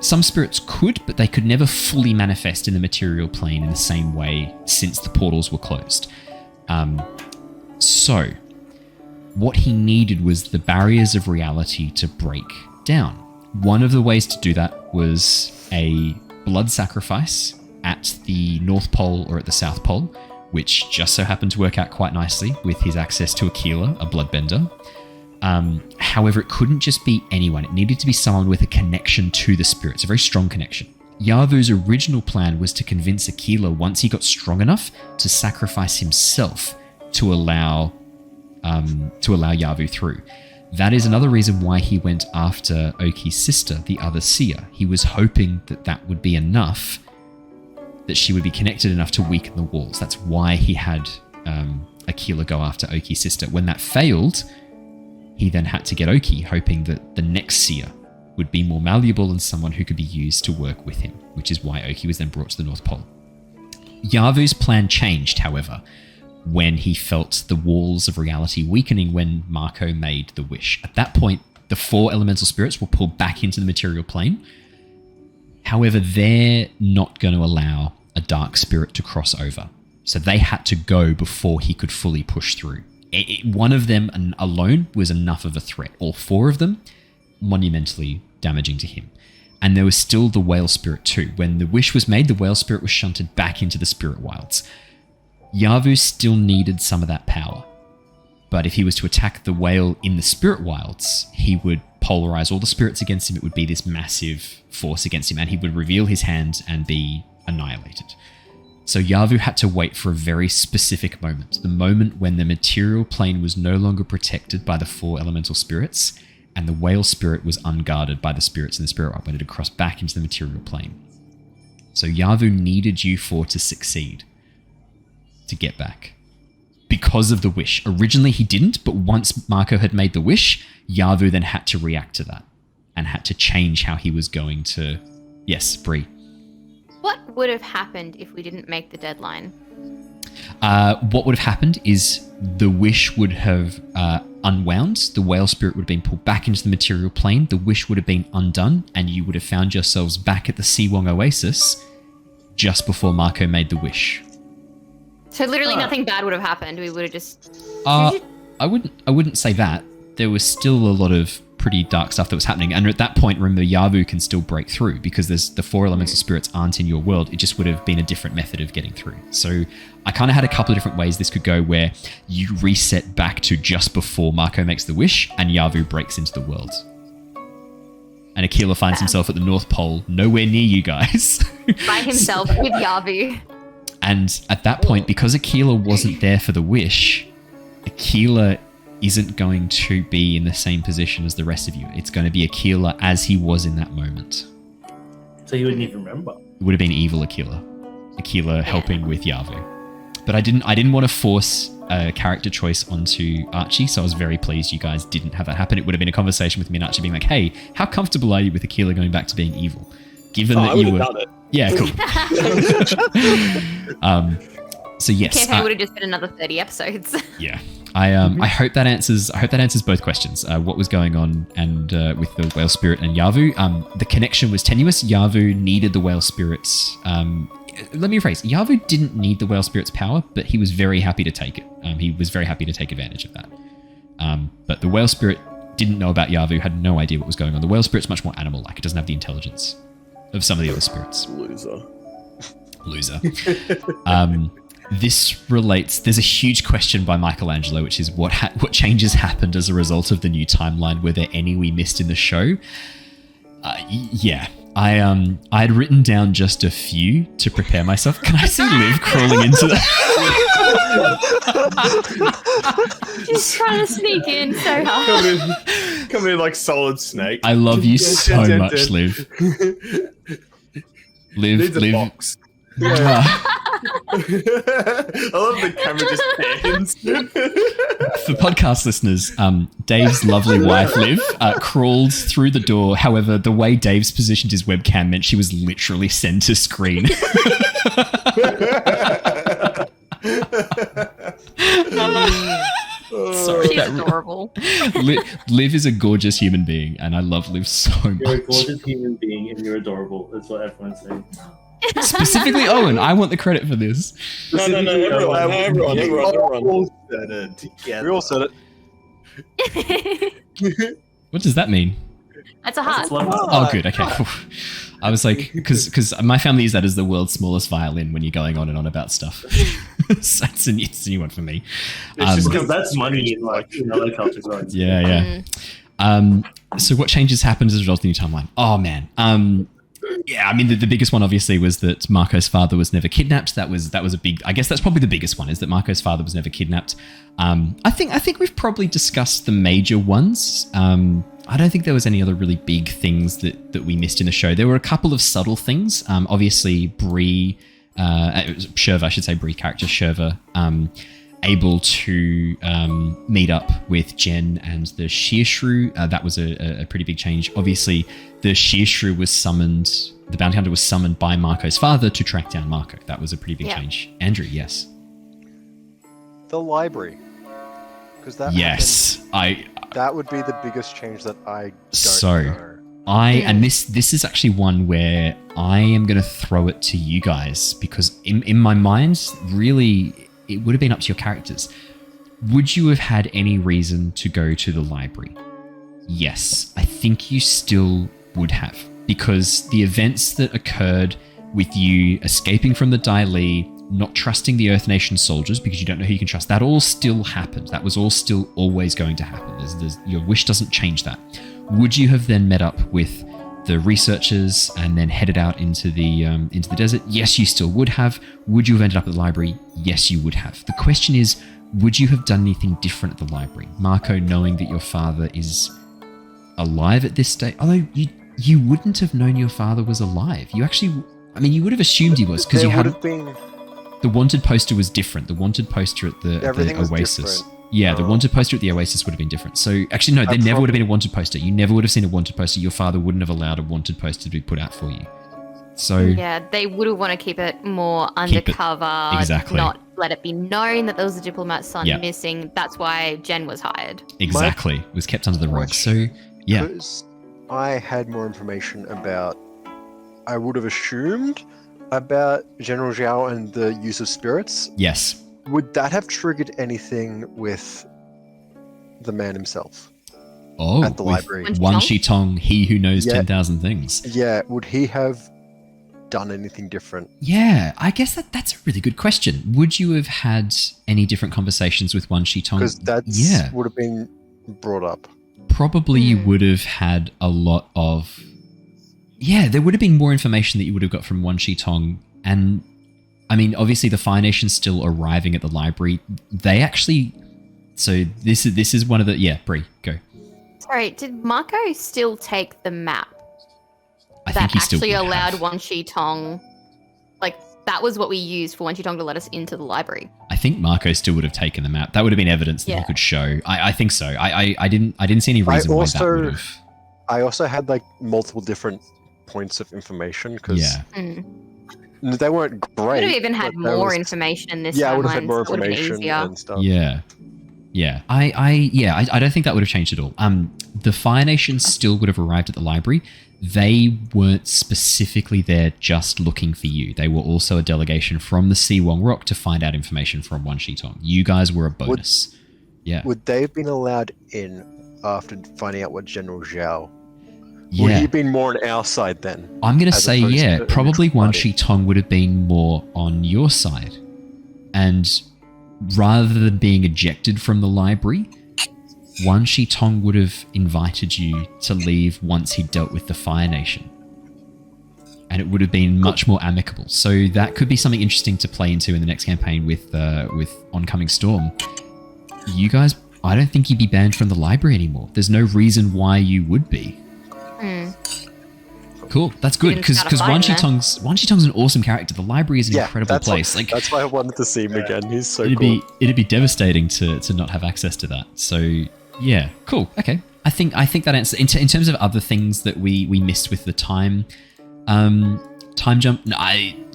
Speaker 5: Some spirits could, but they could never fully manifest in the material plane in the same way since the portals were closed. So, what he needed was the barriers of reality to break down. One of the ways to do that was a blood sacrifice at the North Pole or at the South Pole, which just so happened to work out quite nicely with his access to Aquila, a bloodbender. However, it couldn't just be anyone. It needed to be someone with a connection to the spirits, a very strong connection. Yavu's original plan was to convince Aquila, once he got strong enough, to sacrifice himself to allow Yavu through. That is another reason why he went after Oki's sister, the other seer. He was hoping that that would be enough, that she would be connected enough to weaken the walls. That's why he had Aquila go after Oki's sister. When that failed, he then had to get Oki, hoping that the next seer would be more malleable and someone who could be used to work with him, which is why Oki was then brought to the North Pole. Yavu's plan changed, however, when he felt the walls of reality weakening when Mako made the wish. At that point, the 4 elemental spirits were pulled back into the material plane. However, they're not going to allow a dark spirit to cross over. So they had to go before he could fully push through. One of them alone was enough of a threat. All 4 of them, monumentally damaging to him. And there was still the whale spirit too. When the wish was made, the whale spirit was shunted back into the spirit wilds. Yavu still needed some of that power. But if he was to attack the whale in the spirit wilds, he would polarize all the spirits against him. It would be this massive force against him, and he would reveal his hand and be annihilated. So Yavu had to wait for a very specific moment. The moment when the material plane was no longer protected by the 4 elemental spirits, and the whale spirit was unguarded by the spirits in the spirit world when it had crossed back into the material plane. So Yavu needed you 4 to succeed, to get back. Because of the wish. Originally he didn't, but once Mako had made the wish, Yavu then had to react to that, and had to change how he was going to... Yes, Bree.
Speaker 7: What would have happened if we didn't make the deadline?
Speaker 5: What would have happened is the wish would have unwound, the whale spirit would have been pulled back into the material plane, the wish would have been undone, and you would have found yourselves back at the Siwong Oasis just before Mako made the wish.
Speaker 7: So literally nothing bad would have happened. We would have just...
Speaker 5: I wouldn't say that. There was still a lot of pretty dark stuff that was happening. And at that point, remember, Yavu can still break through because there's the 4 elemental spirits aren't in your world. It just would have been a different method of getting through. So I kind of had a couple of different ways this could go, where you reset back to just before Mako makes the wish and Yavu breaks into the world. And Aquila finds himself at the North Pole, nowhere near you guys.
Speaker 7: By himself with Yavu.
Speaker 5: And at that point, because Aquila wasn't there for the wish, Aquila isn't going to be in the same position as the rest of you. It's going to be Aquila as he was in that moment.
Speaker 8: So you wouldn't even remember.
Speaker 5: It would have been evil Aquila. Aquila helping with Yavu. But I didn't want to force a character choice onto Archie, so I was very pleased you guys didn't have that happen. It would have been a conversation with me and Archie being like, hey, how comfortable are you with Aquila going back to being evil? Given that you were... Done it. Yeah, cool. So yes.
Speaker 7: Campaign would have just been another 30 episodes.
Speaker 5: Yeah. I hope that answers both questions. What was going on and with the whale spirit and Yavu. The connection was tenuous. Yavu needed the whale spirits. Let me rephrase. Yavu didn't need the whale spirit's power, but he was very happy to take it. He was very happy to take advantage of that. But the whale spirit didn't know about Yavu, had no idea what was going on. The whale spirit's much more animal-like. It doesn't have the intelligence of some of the other spirits. Loser. This relates. There's a huge question by Michelangelo, which is what changes happened as a result of the new timeline. Were there any we missed in the show? Yeah, I had written down just a few to prepare myself. Can I see Liv crawling into the?
Speaker 7: She's trying to sneak in so hard.
Speaker 9: Come in like Solid Snake.
Speaker 5: I love you so much, Liv.
Speaker 9: Needs a
Speaker 5: Liv.
Speaker 9: box. I love the camera just pans.
Speaker 5: For podcast listeners, Dave's lovely wife, Liv, crawled through the door. However, the way Dave's positioned his webcam meant she was literally center screen. Sorry,
Speaker 7: She's adorable.
Speaker 5: Liv is a gorgeous human being, and I love Liv so much.
Speaker 8: You're a gorgeous human being and you're adorable. That's what everyone's saying.
Speaker 5: Specifically Owen, I want the credit for this.
Speaker 6: No, everyone.
Speaker 9: We all said it together.
Speaker 3: We all said it.
Speaker 5: What does that mean?
Speaker 7: That's a heart.
Speaker 5: Oh, good. Okay. Cool. I was like, because my family uses that as the world's smallest violin when you're going on and on about stuff. So it's a new one for me.
Speaker 8: It's just because that's money in other cultures, right?
Speaker 5: Yeah. So what changes happened as a result of the new timeline? Oh man. Yeah, I mean the biggest one obviously was that Mako's father was never kidnapped. That was a big. I guess that's probably the biggest one, is that Mako's father was never kidnapped. I think we've probably discussed the major ones. I don't think there was any other really big things that we missed in the show. There were a couple of subtle things. Obviously Bree, Shurva, I should say, Bree character Shurva, able to meet up with Jen and the Shearshrew. That was a pretty big change. Obviously, the Shearshrew was summoned, the bounty hunter was summoned by Mako's father to track down Mako. That was a pretty big change. Andrew, yes?
Speaker 3: The library. Because that that would be the biggest change that I don't know.
Speaker 5: And this is actually one where I am going to throw it to you guys, because in my mind, really, it would have been up to your characters. Would you have had any reason to go to the library? Yes, I think you still would have, because the events that occurred with you escaping from the Dai Li, not trusting the Earth Nation soldiers because you don't know who you can trust, that all still happened. That was all still always going to happen. Your wish doesn't change that. Would you have then met up with the researchers and then headed out into the desert? Yes, you still would have. Would you have ended up at the library? Yes, you would have. The question is, would you have done anything different at the library? Mako, knowing that your father is alive at this stage, although you wouldn't have known your father was alive. You actually, I mean, you would have assumed he was, because you had been. The wanted poster was different. The wanted poster at the Oasis. Yeah, the wanted poster at the Oasis would have been different. So actually, no, there never would have been a wanted poster. You never would have seen a wanted poster. Your father wouldn't have allowed a wanted poster to be put out for you. So
Speaker 7: yeah, they would have want to keep it more undercover.
Speaker 5: Exactly.
Speaker 7: Not let it be known that there was a diplomat's son missing. That's why Jen was hired.
Speaker 5: Exactly. It was kept under the rug. So yeah.
Speaker 3: Because I had more information about, I would have assumed, about General Zhao and the use of spirits.
Speaker 5: Yes.
Speaker 3: Would that have triggered anything with the man himself?
Speaker 5: Oh,
Speaker 3: at the library.
Speaker 5: Wan Shi Tong, he who knows 10,000 things.
Speaker 3: Yeah, would he have done anything different?
Speaker 5: Yeah, I guess that's a really good question. Would you have had any different conversations with Wan Shi Tong?
Speaker 3: Because that would have been brought up.
Speaker 5: Probably you would have had a lot of... Yeah, there would have been more information that you would have got from Wan Shi Tong. And, I mean, obviously the Fire Nation's still arriving at the library. They actually... So this is one of the... Yeah, Bree, go.
Speaker 7: Sorry, did Mako still take the map?
Speaker 5: I think he still
Speaker 7: actually allowed Wan Shi Tong... Like, that was what we used for Wan Shi Tong to let us into the library.
Speaker 5: I think Mako still would have taken the map. That would have been evidence that he could show. I think so. I didn't see any reason why that would have...
Speaker 3: I also had, like, multiple different points of information, because they weren't great.
Speaker 7: Would have even had more information in this timeline.
Speaker 3: Yeah, I would have had more information and stuff.
Speaker 5: Yeah. Yeah, I don't think that would have changed at all. The Fire Nation still would have arrived at the library. They weren't specifically there just looking for you. They were also a delegation from the Siwong Rock to find out information from Wan Shi Tong. You guys were a bonus.
Speaker 3: Would they have been allowed in after finding out what General Zhao?
Speaker 5: Yeah.
Speaker 3: Would he have been more on our side then?
Speaker 5: I'm going to
Speaker 3: as
Speaker 5: say,
Speaker 3: opposed
Speaker 5: yeah,
Speaker 3: to
Speaker 5: probably Wan
Speaker 3: party?
Speaker 5: Shi Tong would have been more on your side. And rather than being ejected from the library, Wan Shi Tong would have invited you to leave once he dealt with the Fire Nation. And it would have been much more amicable. So that could be something interesting to play into in the next campaign with Oncoming Storm. You guys, I don't think you'd be banned from the library anymore. There's no reason why you would be. Cool, that's good, because Wan Shi Tong's an awesome character. The library is an incredible place.
Speaker 3: That's why I wanted to see him again. He's so
Speaker 5: it'd
Speaker 3: cool.
Speaker 5: It'd be devastating to not have access to that. So yeah, cool. Okay, I think that answers in terms of other things that we missed with the time jump.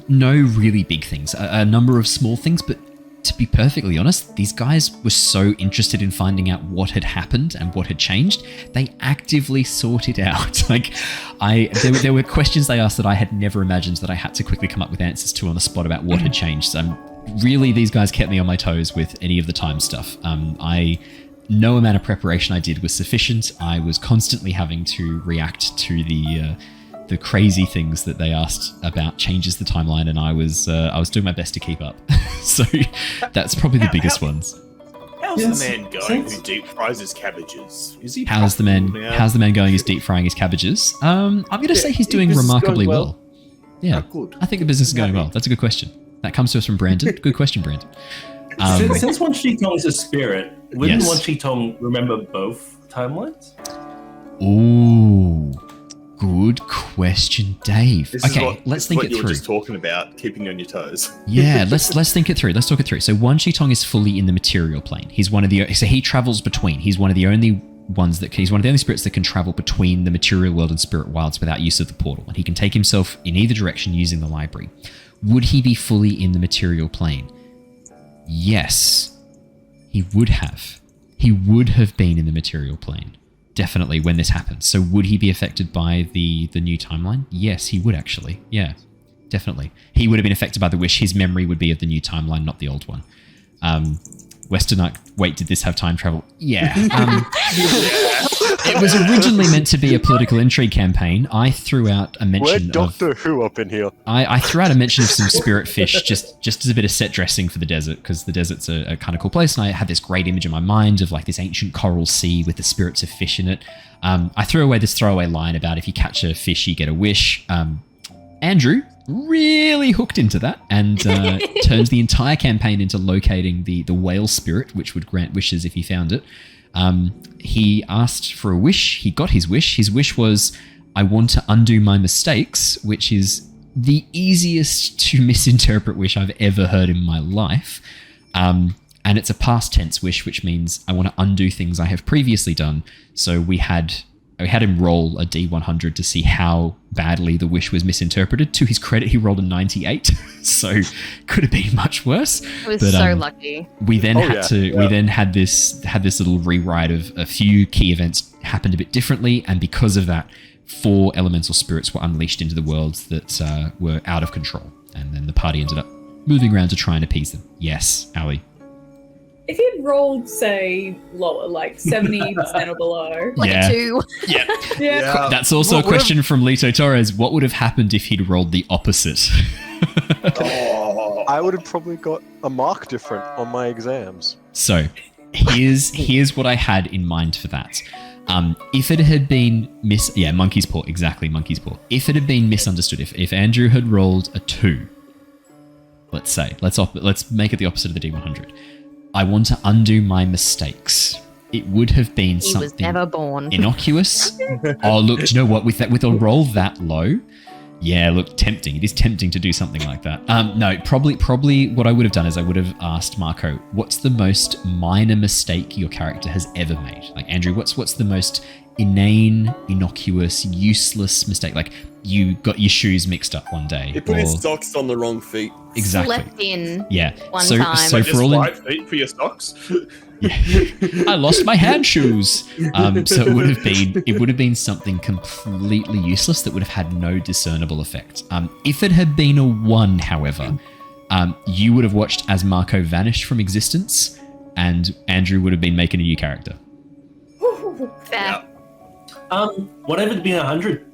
Speaker 5: No really big things. A number of small things, but to be perfectly honest, these guys were so interested in finding out what had happened and what had changed. They actively sought it out. There were questions they asked that I had never imagined that I had to quickly come up with answers to on the spot about what had changed. Really, these guys kept me on my toes with any of the time stuff. No amount of preparation I did was sufficient. I was constantly having to react to the crazy things that they asked about changes the timeline, and I was doing my best to keep up. So that's probably the biggest ones.
Speaker 9: How's the man going who deep fries his cabbages? Is he?
Speaker 5: How's the man going who's deep frying his cabbages? I'm going to say he's doing remarkably well. Yeah,
Speaker 9: good.
Speaker 5: I think the business is going well. That's a good question. That comes to us from Brandon. Good question, Brandon.
Speaker 8: Since Wan Shi Tong is a spirit, wouldn't
Speaker 5: Yes.
Speaker 8: Wan Shi Tong remember both timelines?
Speaker 5: Ooh, good question, Dave.
Speaker 9: This is
Speaker 5: Okay,
Speaker 9: what-
Speaker 5: let's
Speaker 9: this is
Speaker 5: think
Speaker 9: what
Speaker 5: it
Speaker 9: you were
Speaker 5: through.
Speaker 9: just talking about, keeping you on your toes.
Speaker 5: Yeah, let's think it through. Let's talk it through. So Wan Shi Tong is fully in the material plane. He's one of the he travels between. He's one of the only spirits that can travel between the material world and spirit wilds without use of the portal, and he can take himself in either direction using the library. Would he be fully in the material plane? Yes, he would have. He would have been in the material plane. Definitely when this happened. So would he be affected by the new timeline? Yes, he would actually. Yeah, definitely. He would have been affected by the wish. His memory would be of the new timeline, not the old one. Westernuck, wait, did this have time travel? Yeah. It was originally meant to be a political intrigue campaign. I threw out a mention
Speaker 3: We're Doctor Who up in here.
Speaker 5: I threw out a mention of some spirit fish just as a bit of set dressing for the desert, because the desert's a kind of cool place, and I had this great image in my mind of like this ancient coral sea with the spirits of fish in it. I threw away this throwaway line about if you catch a fish, you get a wish. Andrew really hooked into that and turns the entire campaign into locating the whale spirit, which would grant wishes if he found it. He asked for a wish. He got his wish. His wish was, I want to undo my mistakes, which is the easiest to misinterpret wish I've ever heard in my life. And it's a past tense wish, which means I want to undo things I have previously done. So we had him roll a D100 to see how badly the wish was misinterpreted. To his credit, he rolled a 98, so could have been much worse.
Speaker 7: I was so lucky.
Speaker 5: We then we then had this little rewrite of a few key events happened a bit differently, and because of that, 4 elemental spirits were unleashed into the world that were out of control, and then the party ended up moving around to try and appease them. Yes, Ali.
Speaker 1: If you'd rolled, say, lower, like 70% or below.
Speaker 7: Like
Speaker 5: Yeah.
Speaker 7: a 2.
Speaker 1: Yeah.
Speaker 5: That's also a question from Lito Torres. What would have happened if he'd rolled the opposite?
Speaker 3: I would have probably got a mark different on my exams.
Speaker 5: So, here's what I had in mind for that. If it had been monkey's paw, exactly, monkey's paw. If it had been misunderstood, if Andrew had rolled a 2, let's say, let's make it the opposite of the D100. I want to undo my mistakes. It would have been
Speaker 7: He
Speaker 5: something
Speaker 7: was never born.
Speaker 5: innocuous. Oh, look, do you know what? With a roll that low, yeah, look, tempting. It is tempting to do something like that. No, probably what I would have done is I would have asked Mako, what's the most minor mistake your character has ever made? Like, Andrew, what's the most inane, innocuous, useless mistake. Like you got your shoes mixed up one day.
Speaker 6: He put his socks on the wrong feet.
Speaker 5: Exactly.
Speaker 7: Slept in
Speaker 5: Yeah.
Speaker 7: one
Speaker 5: so
Speaker 7: time.
Speaker 5: so
Speaker 9: Just
Speaker 5: for all
Speaker 9: right feet for your socks.
Speaker 5: I lost my hand shoes. So it would have been something completely useless that would have had no discernible effect. If it had been a 1, however, you would have watched as Mako vanished from existence, and Andrew would have been making a new character.
Speaker 7: Fair.
Speaker 8: What if it'd been 100?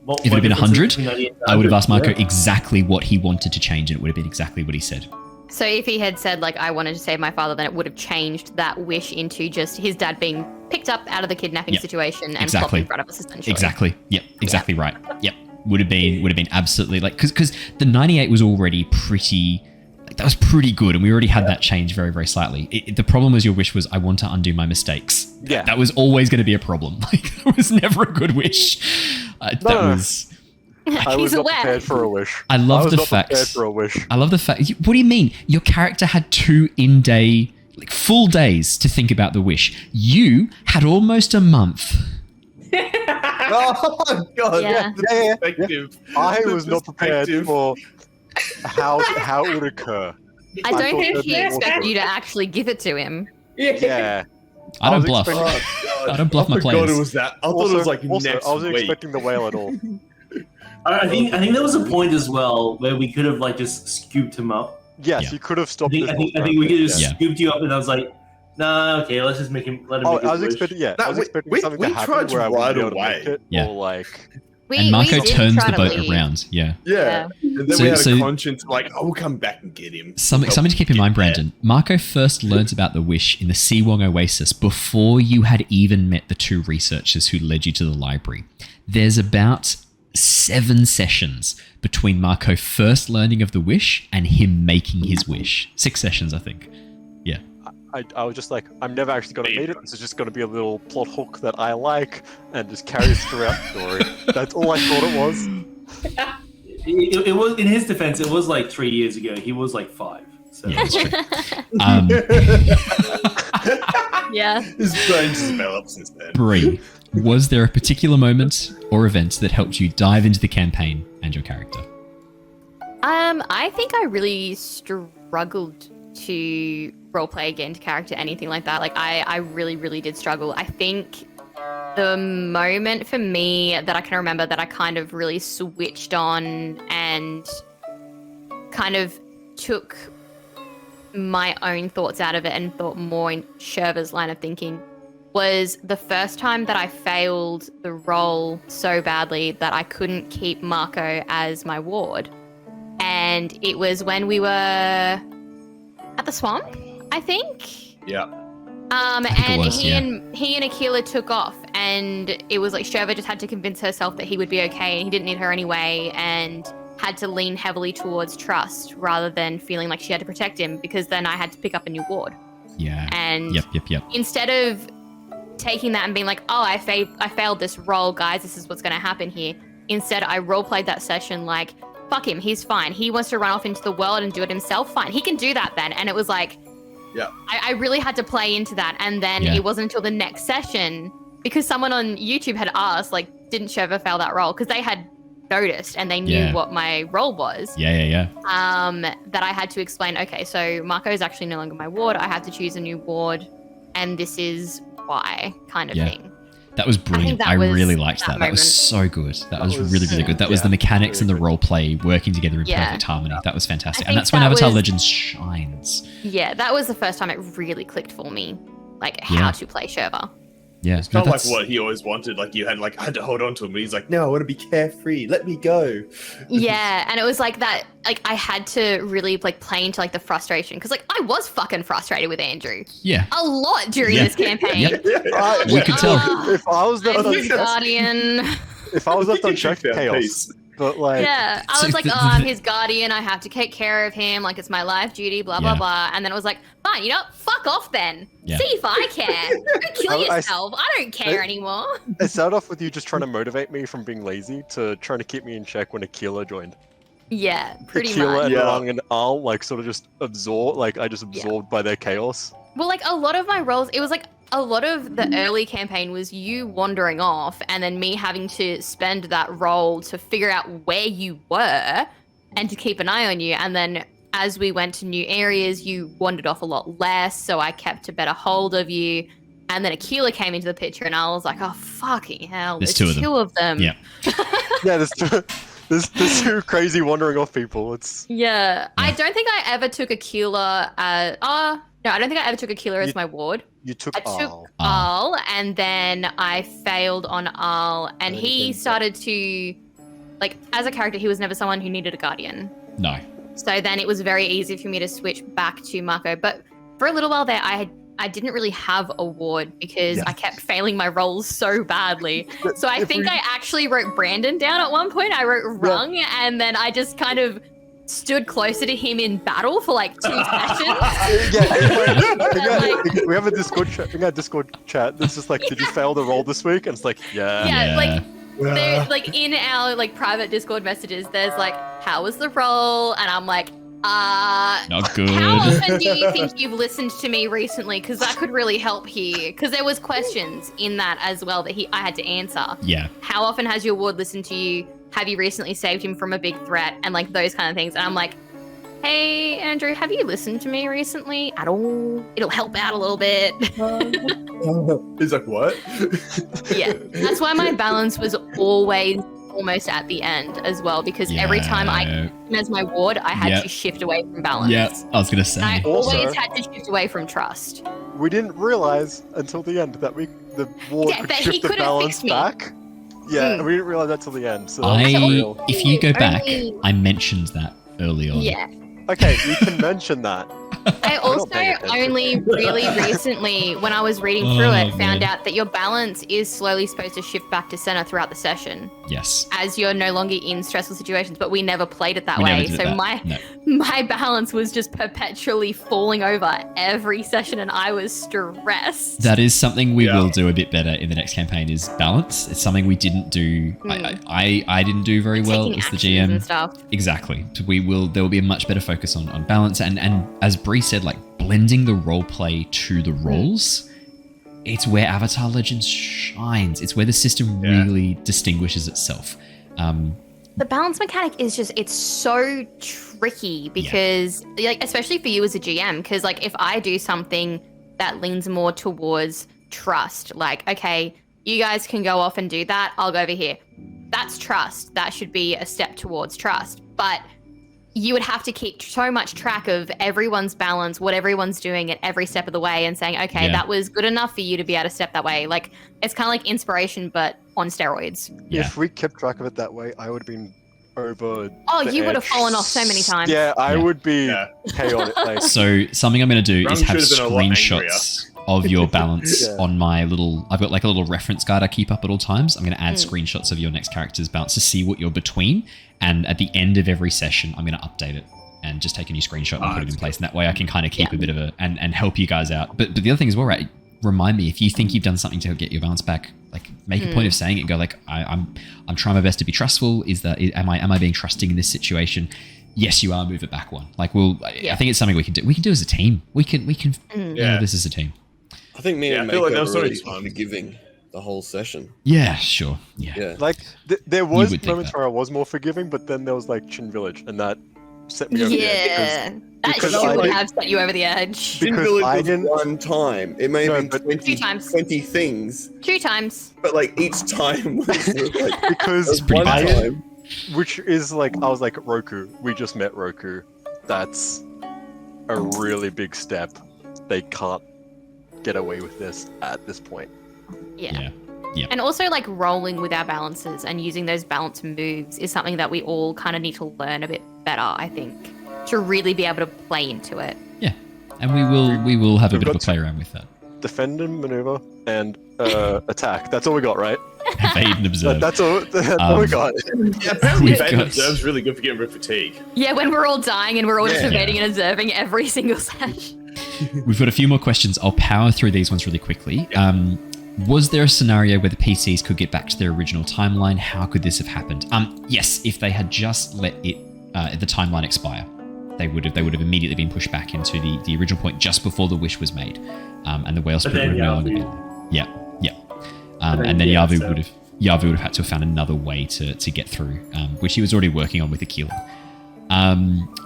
Speaker 5: If it had been 100, I would have asked Mako
Speaker 8: Yeah.
Speaker 5: exactly what he wanted to change, and it would have been exactly what he said.
Speaker 7: So if he had said, like, I wanted to save my father, then it would have changed that wish into just his dad being picked up out of the kidnapping
Speaker 5: Yep.
Speaker 7: situation and
Speaker 5: Exactly.
Speaker 7: plopped in front of us, essentially.
Speaker 5: Exactly. Yep. Exactly right. Yep. Would have been absolutely like because the 98 was already pretty. Like, that was pretty good, and we already had that change very, very slightly. The problem was your wish was I want to undo my mistakes.
Speaker 3: Yeah.
Speaker 5: That was always going to be a problem. Like that was never a good wish. That was.
Speaker 3: I was
Speaker 7: He's
Speaker 3: not
Speaker 7: aware.
Speaker 3: prepared for a wish.
Speaker 5: I love
Speaker 3: was
Speaker 5: the
Speaker 3: not
Speaker 5: fact.
Speaker 3: prepared for a wish.
Speaker 5: I love the fact. What do you mean? Your character had 2 in-day, like full days to think about the wish. You had almost a month.
Speaker 6: Oh god.
Speaker 7: Yeah.
Speaker 3: Yeah.
Speaker 9: Perspective.
Speaker 3: I
Speaker 9: The
Speaker 3: was not prepared
Speaker 9: perspective.
Speaker 3: for how it would occur.
Speaker 7: I
Speaker 3: thought
Speaker 7: don't think
Speaker 3: that'd
Speaker 7: he
Speaker 3: be more
Speaker 7: expected
Speaker 3: fun.
Speaker 7: you to actually give it to him.
Speaker 3: Yeah.
Speaker 5: I don't
Speaker 3: was
Speaker 5: bluff.
Speaker 3: expecting-
Speaker 6: Oh, God.
Speaker 5: I don't bluff my
Speaker 9: I forgot
Speaker 5: players.
Speaker 9: it was that. I thought it was like
Speaker 3: also,
Speaker 9: next
Speaker 3: I wasn't
Speaker 9: week.
Speaker 3: expecting the whale at all.
Speaker 8: I think there was a point as well where we could have like just scooped him up.
Speaker 3: Yes,
Speaker 5: Yeah.
Speaker 3: you could have
Speaker 8: I
Speaker 3: stopped.
Speaker 8: think,
Speaker 3: this
Speaker 8: I think,
Speaker 3: whole
Speaker 8: I think we could have just
Speaker 5: Yeah.
Speaker 8: scooped you up, and I was like, nah, okay, let's just let him
Speaker 3: Oh,
Speaker 8: make his
Speaker 3: I was
Speaker 8: wish.
Speaker 3: expecting. Yeah,
Speaker 9: No,
Speaker 3: I was
Speaker 9: we-
Speaker 3: expecting
Speaker 9: we-
Speaker 3: something
Speaker 9: we
Speaker 3: to happen
Speaker 9: tried
Speaker 3: where I
Speaker 9: right
Speaker 3: wouldn't be able to
Speaker 9: away.
Speaker 3: make it,
Speaker 5: Yeah.
Speaker 3: or like.
Speaker 5: And Mako
Speaker 7: did
Speaker 5: turns
Speaker 7: try
Speaker 5: the
Speaker 7: to
Speaker 5: boat
Speaker 7: leave.
Speaker 5: around. Yeah.
Speaker 9: Yeah. And then
Speaker 5: So-
Speaker 9: we had
Speaker 5: so-
Speaker 9: a conscience like, oh, we'll come back and get him.
Speaker 5: Something to keep in mind, Brandon. Marco first learns about the wish in the Siwong Oasis before you had even met the 2 researchers who led you to the library. There's about 7 sessions between Marco first learning of the wish and him making his wish. 6 sessions, I think. Yeah.
Speaker 3: I was just like, I'm never actually going to meet it. This is just going to be a little plot hook that I like and just carries throughout the story. That's all I thought it was.
Speaker 8: It was, in his defense, it was like 3 years ago. He was like 5. So.
Speaker 5: Yeah, that's true.
Speaker 7: Yeah.
Speaker 9: His brain's developed since then.
Speaker 5: Bree, was there a particular moment or event that helped you dive into the campaign and your character?
Speaker 7: I think I really struggled to roleplay, get into character, anything like that. Like, I really, really did struggle. I think the moment for me that I can remember that I kind of really switched on and kind of took my own thoughts out of it and thought more in Shurva's line of thinking was the first time that I failed the role so badly that I couldn't keep Mako as my ward. And it was when we were at the swamp, I think.
Speaker 9: Yeah.
Speaker 5: think it
Speaker 7: And
Speaker 5: was, yeah.
Speaker 7: he and Aquila took off, and it was like Shurva just had to convince herself that he would be okay and he didn't need her anyway, and had to lean heavily towards trust rather than feeling like she had to protect him, because then I had to pick up a new ward.
Speaker 5: Yeah.
Speaker 7: And
Speaker 5: Yep.
Speaker 7: instead of taking that and being like, oh, I failed this role, guys, this is what's going to happen here. Instead, I roleplayed that session like, fuck him, he's fine. He wants to run off into the world and do it himself, fine. He can do that then. And it was like,
Speaker 9: Yeah.
Speaker 7: I really had to play into that. And then
Speaker 5: Yeah.
Speaker 7: it wasn't until the next session, because someone on YouTube had asked, like, didn't Shurva fail that role? Because they had noticed and they knew
Speaker 5: Yeah.
Speaker 7: what my role was.
Speaker 5: Yeah.
Speaker 7: That I had to explain, okay, so Mako is actually no longer my ward. I have to choose a new ward. And this is why, kind of
Speaker 5: Yeah.
Speaker 7: thing.
Speaker 5: That was brilliant. I,
Speaker 7: that was
Speaker 5: really liked
Speaker 7: that
Speaker 5: that. That was
Speaker 7: moment.
Speaker 5: so good. That was
Speaker 3: was-
Speaker 5: really, really good. That was
Speaker 3: yeah,
Speaker 5: the mechanics and the
Speaker 3: really
Speaker 5: role play working together in
Speaker 7: Yeah.
Speaker 5: perfect harmony. That was fantastic.
Speaker 7: I
Speaker 5: And
Speaker 7: think
Speaker 5: that's when
Speaker 7: that
Speaker 5: Avatar
Speaker 7: was-
Speaker 5: Legends shines.
Speaker 7: Yeah, that was the first time it really clicked for me, like
Speaker 5: Yeah.
Speaker 7: how to play Shurva.
Speaker 5: Yeah.
Speaker 9: It's kind of like
Speaker 5: that's-
Speaker 9: what he always wanted. Like you had to hold on to him, but he's like, no, I want to be carefree. Let me go.
Speaker 7: Yeah, and it was like that, like I had to really like play into like the frustration, because like I was fucking frustrated with Andrew
Speaker 5: Yeah.
Speaker 7: a lot during
Speaker 5: Yeah.
Speaker 7: this campaign.
Speaker 5: Yep.
Speaker 3: I-
Speaker 5: We could tell.
Speaker 3: If I was left
Speaker 7: I'm his
Speaker 3: on,
Speaker 7: guardian.
Speaker 3: if I was left unchecked,
Speaker 9: Found
Speaker 3: chaos.
Speaker 9: peace.
Speaker 3: But like,
Speaker 7: Yeah, I
Speaker 5: So
Speaker 7: was like,
Speaker 5: the-
Speaker 7: oh, I'm his guardian. I have to take care of him. Like it's my life duty. Blah blah
Speaker 5: Yeah.
Speaker 7: blah. And then it was like, fine, you know, what? Fuck off then.
Speaker 5: Yeah.
Speaker 7: See if I care. Go kill
Speaker 3: I-
Speaker 7: yourself. I don't care anymore.
Speaker 3: it started off with you just trying to motivate me from being lazy to trying to keep me in check when Aquila joined.
Speaker 7: Yeah, pretty
Speaker 3: Aquila
Speaker 7: much.
Speaker 3: and
Speaker 9: Yeah.
Speaker 3: Rung and Al like sort of just absorbed, like I just absorbed by their chaos.
Speaker 7: Well, like a lot of my roles, it was like a lot of the early campaign was you wandering off and then me having to spend that role to figure out where you were and to keep an eye on you. And then as we went to new areas, you wandered off a lot less, so I kept a better hold of you. And then Aquila came into the picture, and I was like, "Oh fucking hell!"
Speaker 5: There's
Speaker 7: two
Speaker 5: two
Speaker 7: of them.
Speaker 5: Yeah.
Speaker 3: Yeah, there's two crazy wandering off people. It's
Speaker 7: Yeah. I don't think I ever took Aquila as no, I don't think I ever took Aquila as my ward.
Speaker 3: you took
Speaker 7: I took
Speaker 3: Al.
Speaker 7: Al, and then I failed on Al, and he started to, like, as a character, he was never someone who needed a guardian.
Speaker 5: No.
Speaker 7: So then it was very easy for me to switch back to Mako. But for a little while there, I didn't really have a ward because I kept failing my rolls so badly. So I think I actually wrote Brandon down at one point. I wrote Rung, and then I just kind of stood closer to him in battle for like 2 sessions.
Speaker 3: We have a Discord chat. We got a Discord chat. That's just like, did you fail the roll this week? And it's like,
Speaker 7: Yeah, like there, like in our like private Discord messages, there's like, how was the roll? And I'm like,
Speaker 5: not good.
Speaker 7: How often do you think you've listened to me recently? Because that could really help here. Because there was questions in that as well that I had to answer.
Speaker 5: Yeah.
Speaker 7: How often has your ward listened to you? Have you recently saved him from a big threat? And like those kind of things. And I'm like, hey, Andrew, have you listened to me recently at all? It'll help out a little bit.
Speaker 9: He's like, what?
Speaker 7: Yeah. That's why my balance was always almost at the end as well, because every time I came as my ward, I had to shift away from balance.
Speaker 5: Yeah, I was going to say.
Speaker 7: And I always had to shift away from trust.
Speaker 3: We didn't realize until the end that the ward could
Speaker 7: that he
Speaker 3: shift the
Speaker 7: could've
Speaker 3: balance
Speaker 7: fixed me.
Speaker 3: back. Yeah, we didn't realize that till the end. So
Speaker 5: If you go back, I mentioned that early on.
Speaker 7: Yeah.
Speaker 3: Okay, you can mention that.
Speaker 7: I also only really recently, when I was reading through it, found
Speaker 5: man.
Speaker 7: out that your balance is slowly supposed to shift back to center throughout the session.
Speaker 5: Yes.
Speaker 7: As you're no longer in stressful situations, but we never played it that
Speaker 5: We never
Speaker 7: way.
Speaker 5: did
Speaker 7: So
Speaker 5: that.
Speaker 7: my balance was just perpetually falling over every session, and I was stressed.
Speaker 5: That is something we will do a bit better in the next campaign, is balance. It's something we didn't do. I didn't do very well as the GM.
Speaker 7: And stuff.
Speaker 5: Exactly. So there will be a much better focus on balance, and as Bree said, like blending the role play to the roles. It's where Avatar Legends shines. It's where the system really distinguishes itself.
Speaker 7: The balance mechanic is just, it's so tricky because, like, especially for you as a GM, because, like, if I do something that leans more towards trust, like, okay, you guys can go off and do that, I'll go over here. That's trust. That should be a step towards trust. But you would have to keep so much track of everyone's balance, what everyone's doing at every step of the way, and saying, okay, that was good enough for you to be able to step that way. Like, it's kind of like inspiration, but on steroids.
Speaker 3: If we kept track of it that way, I would have been over.
Speaker 7: Oh, you would have fallen off so many times.
Speaker 3: Yeah, I would be chaotic. Like,
Speaker 5: So something I'm going to do is have
Speaker 9: should have been a lot
Speaker 5: screenshots of your balance on my little... I've got like a little reference guide I keep up at all times. I'm going to add screenshots of your next character's balance to see what you're between. And at the end of every session, I'm going to update it and just take a new screenshot and put it in place. And that way I can kind of keep a bit of a... And help you guys out. But the other thing is, well, right, remind me, if you think you've done something to get your balance back, like make a point of saying it and go like, I'm trying my best to be trustful. Am I being trusting in this situation? Yes, you are. Move it back one. Like I think it's something we can do. We can do as a team. We can handle this as a team.
Speaker 6: I think me and
Speaker 9: I feel
Speaker 6: Mako
Speaker 9: like
Speaker 6: were
Speaker 9: that
Speaker 6: really
Speaker 9: was so
Speaker 6: forgiving the whole session.
Speaker 5: Yeah, sure. Yeah.
Speaker 3: like there was
Speaker 5: would think
Speaker 3: moments
Speaker 5: that.
Speaker 3: where I was more forgiving, but then there was like Chin Village, and that set me over the edge.
Speaker 7: That
Speaker 3: because
Speaker 7: shit
Speaker 3: I
Speaker 7: would
Speaker 3: didn't-
Speaker 7: have set you over the edge.
Speaker 6: Shin
Speaker 3: Because
Speaker 6: Village
Speaker 3: I
Speaker 6: was
Speaker 3: didn't-
Speaker 6: one time. It may have been 20,
Speaker 7: 2 times.
Speaker 6: 20 things,
Speaker 7: 2 times.
Speaker 6: but like each time was like
Speaker 3: Because
Speaker 5: pretty
Speaker 6: one
Speaker 5: bad.
Speaker 6: time.
Speaker 3: which is like, I was like, Roku. We just met Roku. That's a really big step. They can't get away with this at this point.
Speaker 7: Yeah.
Speaker 5: Yeah.
Speaker 7: And also, like, rolling with our balances and using those balance moves is something that we all kind of need to learn a bit better, I think, to really be able to play into it.
Speaker 5: Yeah. And we will have a
Speaker 3: We've
Speaker 5: bit of a
Speaker 3: got
Speaker 5: play around with that.
Speaker 3: Defend and maneuver and attack. That's all we got, right?
Speaker 5: Evade and observe.
Speaker 3: That's all we got.
Speaker 9: Yeah, apparently
Speaker 5: We've
Speaker 9: Evade
Speaker 5: got-
Speaker 9: and Observe's really good for getting rid of fatigue.
Speaker 7: Yeah, when we're all dying and we're all just
Speaker 6: Yeah.
Speaker 7: evading and observing every single session.
Speaker 5: We've got a few more questions. I'll power through these ones really quickly. Was there a scenario where the PCs could get back to their original timeline? How could this have happened? Yes, if they had just let the timeline expire. they would have immediately been pushed back into the original point just before the wish was made, and the whale spirit would have no longer been there. Yeah. And then Yavu would have had to have found another way to get through, which he was already working on with Aquila.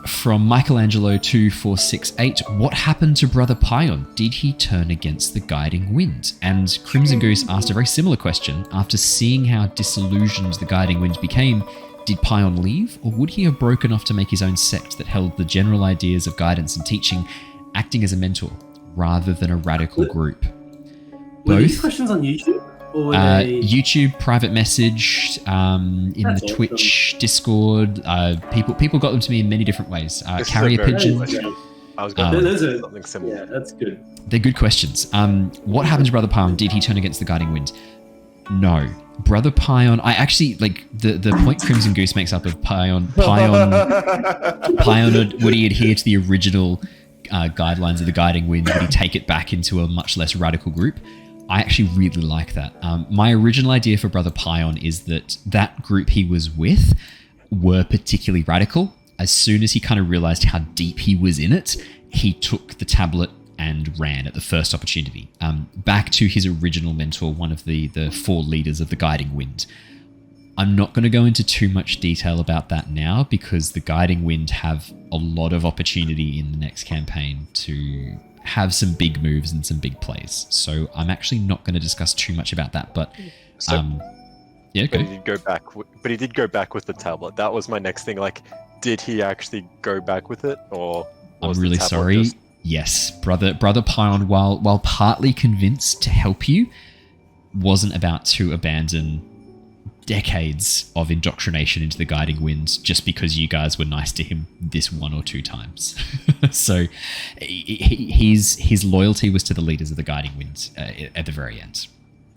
Speaker 5: From Michelangelo 2468, what happened to Brother Pion? Did he turn against the guiding wind? And Crimson Goose asked a very similar question. After seeing how disillusioned the guiding wind became, did Pion leave, or would he have broken off to make his own sect that held the general ideas of guidance and teaching, acting as a mentor, rather than a radical group?
Speaker 8: Were these
Speaker 5: Both.
Speaker 8: questions on YouTube? Or were they...
Speaker 5: YouTube, private message, in
Speaker 8: That's
Speaker 5: the Twitch, Discord. People got them to me in many different ways.
Speaker 3: This is a
Speaker 5: Carrier
Speaker 3: very
Speaker 5: pigeon.
Speaker 3: good question. I was going to
Speaker 8: Those
Speaker 3: say
Speaker 8: are-
Speaker 3: something similar.
Speaker 8: Yeah, that's good.
Speaker 5: They're good questions. What happened to Brother Pion? Did he turn against the guiding wind? No. Brother Pion, I actually like the point Crimson Goose makes up of Pion would he adhere to the original guidelines of the guiding wind? Would he take it back into a much less radical group? I actually really like that. My original idea for Brother Pion is that group he was with were particularly radical. As soon as he kind of realized how deep he was in it, he took the tablet and ran at the first opportunity. Back to his original mentor, one of the four leaders of the Guiding Wind. I'm not going to go into too much detail about that now because the Guiding Wind have a lot of opportunity in the next campaign to have some big moves and some big plays. So I'm actually not going to discuss too much about that, but yeah,
Speaker 3: But
Speaker 5: go.
Speaker 3: he did go back. But he did go back with the tablet. That was my next thing. Like, did he actually go back with it, or
Speaker 5: I'm
Speaker 3: was the
Speaker 5: really
Speaker 3: tablet
Speaker 5: sorry.
Speaker 3: just-
Speaker 5: Yes, brother Pion, while partly convinced to help you, wasn't about to abandon decades of indoctrination into the Guiding Wind just because you guys were nice to him this one or two times. So his loyalty was to the leaders of the Guiding Wind at the very end.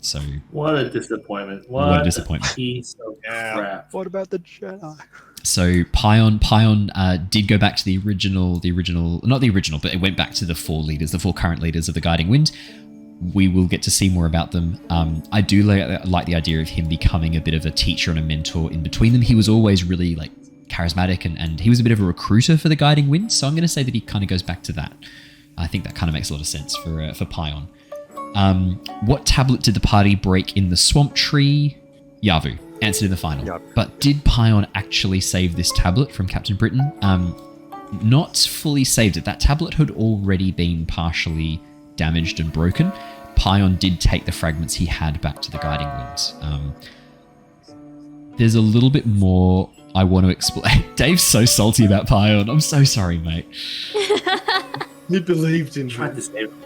Speaker 5: So
Speaker 8: What a disappointment.
Speaker 5: What a disappointment.
Speaker 8: Piece of crap.
Speaker 3: What about the Jedi?
Speaker 5: So Pion did go back to the original, not the original, but it went back to the four current leaders of the Guiding Wind. We will get to see more about them. I do like the idea of him becoming a bit of a teacher and a mentor in between them. He was always really like charismatic and he was a bit of a recruiter for the Guiding Wind. So I'm going to say that he kind of goes back to that. I think that kind of makes a lot of sense for Pion. What tablet did the party break in the swamp tree? Yavu. Answered in the final.
Speaker 3: Yep.
Speaker 5: But did Pion actually save this tablet from Captain Britain? Not fully saved it. That tablet had already been partially damaged and broken. Pion did take the fragments he had back to the Guiding Wind. There's a little bit more I want to explain. Dave's so salty about Pion. I'm so sorry, mate.
Speaker 9: You believed in
Speaker 8: Tried
Speaker 9: him.
Speaker 8: to save him.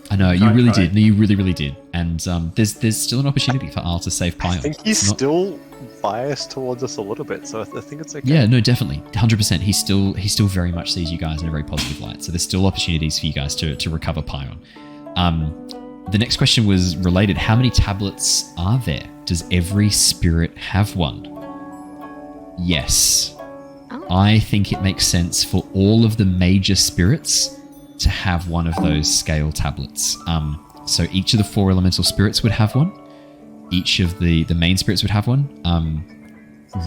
Speaker 5: I know, you
Speaker 8: Tried.
Speaker 5: really did. No, you really, really did. And there's still an opportunity for Al to save Pion.
Speaker 3: I think he's
Speaker 5: Not-
Speaker 3: still biased towards us a little bit, so I think it's okay.
Speaker 5: Yeah, no, definitely, 100%. He still very much sees you guys in a very positive light. So there's still opportunities for you guys to recover Pion. The next question was related. How many tablets are there? Does every spirit have one? Yes.
Speaker 7: Oh.
Speaker 5: I think it makes sense for all of the major spirits to have one of those scale tablets. So each of the four elemental spirits would have one. Each of the main spirits would have one.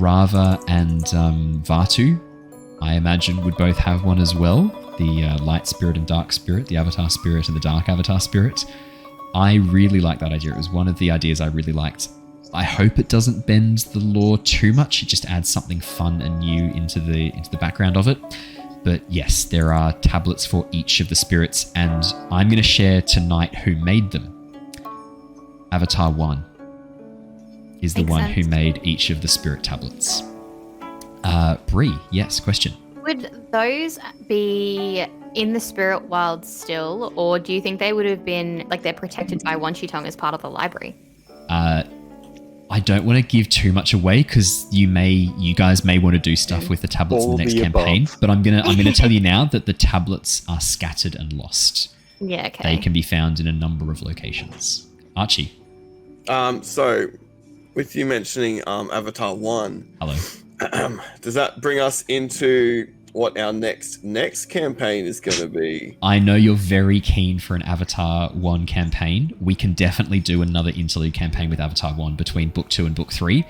Speaker 5: Rava and Vatu, I imagine, would both have one as well. The light spirit and dark spirit, the avatar spirit and the dark avatar spirit. I really like that idea. It was one of the ideas I really liked. I hope it doesn't bend the lore too much. It just adds something fun and new into the background of it. But yes, there are tablets for each of the spirits, and I'm going to share tonight who made them. Avatar 1 is the
Speaker 7: Makes
Speaker 5: one who
Speaker 7: sense.
Speaker 5: made each of the spirit tablets. Bree, yes, question.
Speaker 7: Would those be in the spirit world still, or do you think they would have been like they're protected by Wanchitong as part of the library?
Speaker 5: I don't want to give too much away because you guys may want to do stuff with the tablets in
Speaker 3: All
Speaker 5: the next
Speaker 3: the
Speaker 5: campaign.
Speaker 3: above.
Speaker 5: But I'm gonna tell you now that the tablets are scattered and lost.
Speaker 7: Yeah, okay.
Speaker 5: They can be found in a number of locations. Archie,
Speaker 6: So, with you mentioning Avatar 1,
Speaker 5: hello.
Speaker 6: does that bring us into what our next campaign is going to be?
Speaker 5: I know you're very keen for an Avatar 1 campaign. We can definitely do another interlude campaign with Avatar 1 between Book 2 and Book 3.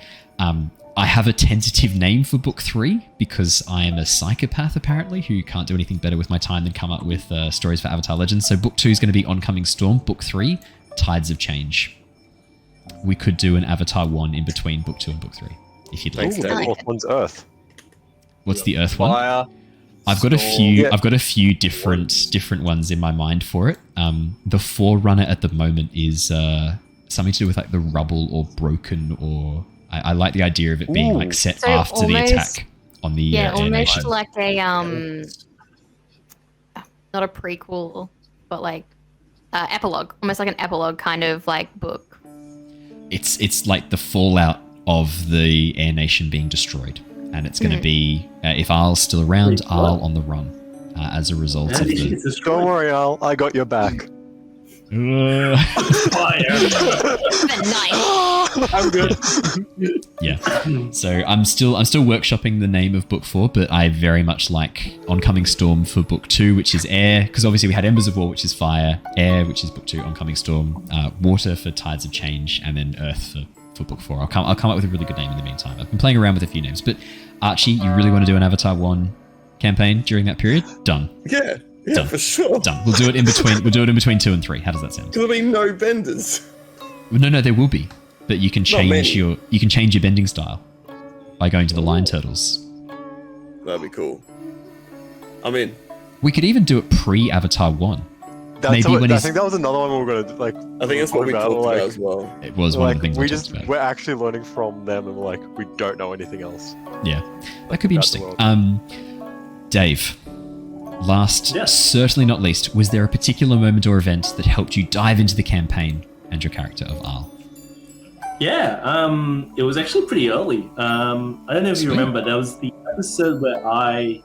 Speaker 5: I have a tentative name for book 3 because I am a psychopath apparently who can't do anything better with my time than come up with stories for Avatar Legends. So book 2 is going to be Oncoming Storm. Book 3, Tides of Change. We could do an Avatar 1 in between book 2 and book 3 if you'd like.
Speaker 6: Thanks,
Speaker 3: The
Speaker 6: Dave.
Speaker 3: fourth one's Earth.
Speaker 5: What's the Earth one?
Speaker 3: Fire.
Speaker 5: I've got a
Speaker 3: Storm.
Speaker 5: few.
Speaker 3: Yeah.
Speaker 5: I've got a few different ones in my mind for it. The Forerunner at the moment is something to do with like the rubble or broken, or I like the idea of it being like set
Speaker 7: So
Speaker 5: after the
Speaker 7: almost-
Speaker 5: attack on the Air
Speaker 7: almost
Speaker 5: Nation.
Speaker 7: like a not a prequel, but like epilogue, almost like an epilogue kind of like book.
Speaker 5: It's like the fallout of the Air Nation being destroyed, and it's going to be if Arl's still around, Arl on the run as a result of the.
Speaker 3: Don't worry, Al. I got your back.
Speaker 8: I'm good.
Speaker 5: Yeah. So I'm still workshopping the name of book 4, but I very much like Oncoming Storm for book 2, which is air, because obviously we had Embers of War, which is fire, air, which is book 2, Oncoming Storm, water for Tides of Change, and then earth for book 4. I'll come up with a really good name in the meantime. I've been playing around with a few names, but Archie, you really want to do an Avatar 1 campaign during that period? Done.
Speaker 6: Yeah,
Speaker 5: Done.
Speaker 6: for sure.
Speaker 5: Done. We'll do it in between. We'll do it in between 2 and 3. How does that sound?
Speaker 6: There'll be no benders.
Speaker 5: No, there will be, but you can change
Speaker 6: many.
Speaker 5: your bending style by going to the Lion Turtles.
Speaker 6: That'd be cool. I mean,
Speaker 5: We could even do it pre-Avatar 1.
Speaker 3: That's
Speaker 5: Maybe when
Speaker 3: I
Speaker 5: he's-
Speaker 3: think that was another one we were gonna like.
Speaker 6: I think that's what we talked about
Speaker 3: like,
Speaker 6: as well.
Speaker 5: It was one of
Speaker 3: Like
Speaker 5: the things
Speaker 3: we
Speaker 5: we talked about.
Speaker 3: we're actually learning from them, and we're like we don't know anything else.
Speaker 5: Yeah, that could be
Speaker 3: That's the
Speaker 5: interesting. Dave, last,
Speaker 8: Yes.
Speaker 5: certainly not least, was there a particular moment or event that helped you dive into the campaign and your character of Arl?
Speaker 8: Yeah, it was actually pretty early. I don't know if
Speaker 5: Sweet.
Speaker 8: you remember, there was the episode where I,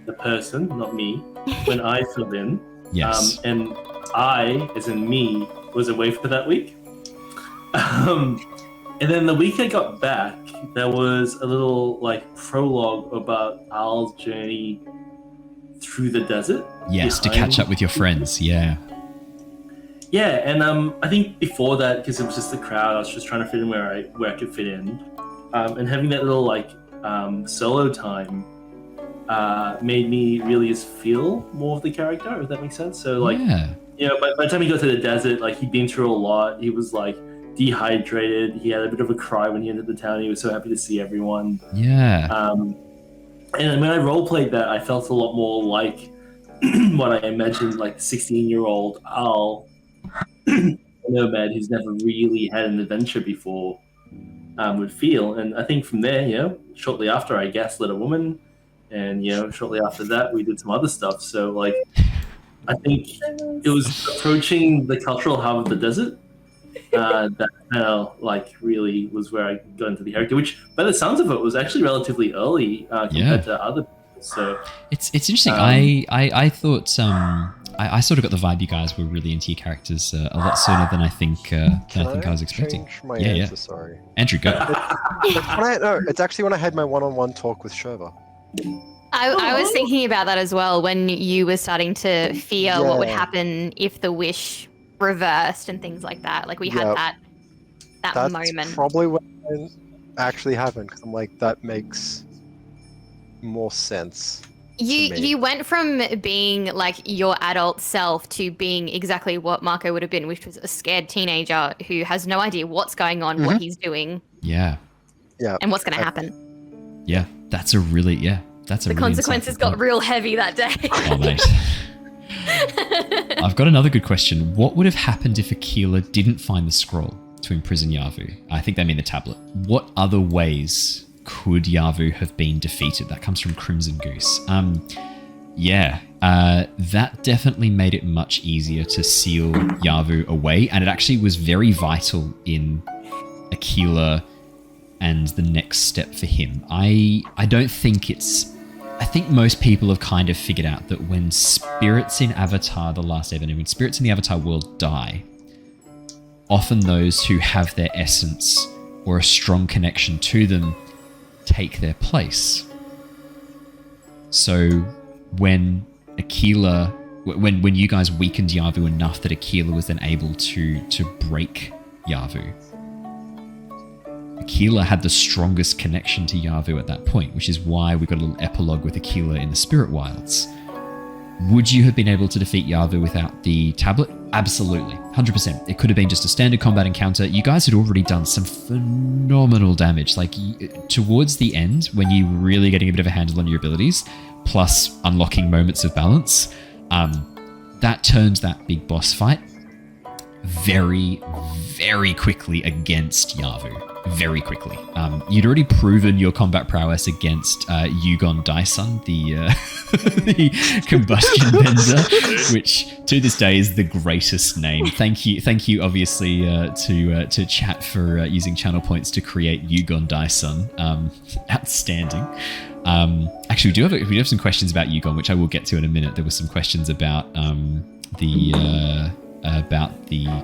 Speaker 8: the person, not me, when I filled in,
Speaker 5: Yes.
Speaker 8: and I, as in me, was away for that week. And then the week I got back, there was a little like prologue about Al's journey through the desert.
Speaker 5: Yes, to
Speaker 8: behind-
Speaker 5: catch up with your friends. Yeah.
Speaker 8: Yeah, and I think before that, because it was just the crowd, I was just trying to fit in where I could fit in, and having that little like solo time made me really just feel more of the character, if that makes sense. So like,
Speaker 5: Yeah.
Speaker 8: you know, by the time he got to the desert, like he'd been through a lot. He was like dehydrated. He had a bit of a cry when he entered the town. He was so happy to see everyone.
Speaker 5: Yeah.
Speaker 8: And when I role played that, I felt a lot more like what I imagined, like 16-year-old Al, a nomad who's never really had an adventure before, would feel. And I think from there, you know, shortly after I gaslit a woman, and you know, shortly after that we did some other stuff. So like, I think it was approaching the cultural hub of the desert that kind of like really was where I got into the character, which by the sounds of it was actually relatively early compared to other people. So
Speaker 5: It's interesting. I thought I sort of got the vibe you guys were really into your characters a lot sooner than I think I was expecting.
Speaker 3: Change my
Speaker 5: Yeah, yeah.
Speaker 3: answer, sorry.
Speaker 5: Andrew, go.
Speaker 3: It's actually when I had my one-on-one talk with Shurva.
Speaker 7: I was thinking about that as well when you were starting to fear what would
Speaker 3: Yeah.
Speaker 7: happen if the wish reversed and things like that. Like we had
Speaker 3: Yeah.
Speaker 7: that
Speaker 3: That's
Speaker 7: moment.
Speaker 3: probably when it actually happened, because I'm like, that makes more sense.
Speaker 7: You
Speaker 3: to me.
Speaker 7: you went from being like your adult self to being exactly what Mako would have been, which was a scared teenager who has no idea what's going on, what he's doing,
Speaker 5: Yeah.
Speaker 3: Yeah.
Speaker 7: and what's going to happen.
Speaker 5: Yeah. That's a really that's a
Speaker 7: The
Speaker 5: really
Speaker 7: consequences
Speaker 5: insightful
Speaker 7: got
Speaker 5: point.
Speaker 7: real heavy that day.
Speaker 5: Oh, mate. I've got another good question. What would have happened if Aquila didn't find the scroll to imprison Yavu? I think they mean the tablet. What other ways could Yavu have been defeated? That comes from Crimson Goose. That definitely made it much easier to seal Yavu away, and it actually was very vital in Aquila and the next step for him. I think most people have kind of figured out that when spirits in Avatar the Last Airbender, when spirits in the Avatar world die, often those who have their essence or a strong connection to them take their place. So when Aquila, when you guys weakened Yavu enough that Aquila was then able to break Yavu, Aquila had the strongest connection to Yavu at that point, which is why we got a little epilogue with Aquila in the Spirit Wilds. Would you have been able to defeat Yavu without the tablet? Absolutely. 100%. It could have been just a standard combat encounter. You guys had already done some phenomenal damage. Like, towards the end, when you were really getting a bit of a handle on your abilities, plus unlocking moments of balance, that turned that big boss fight very, very quickly against Yavu. Very quickly. You'd already proven your combat prowess against Yugon Daisun, the combustion bender, which to this day is the greatest name. Thank you, obviously, to chat for using channel points to create Yugon Daisun. Outstanding. Actually, we do have some questions about Yugon, which I will get to in a minute. There were some questions about the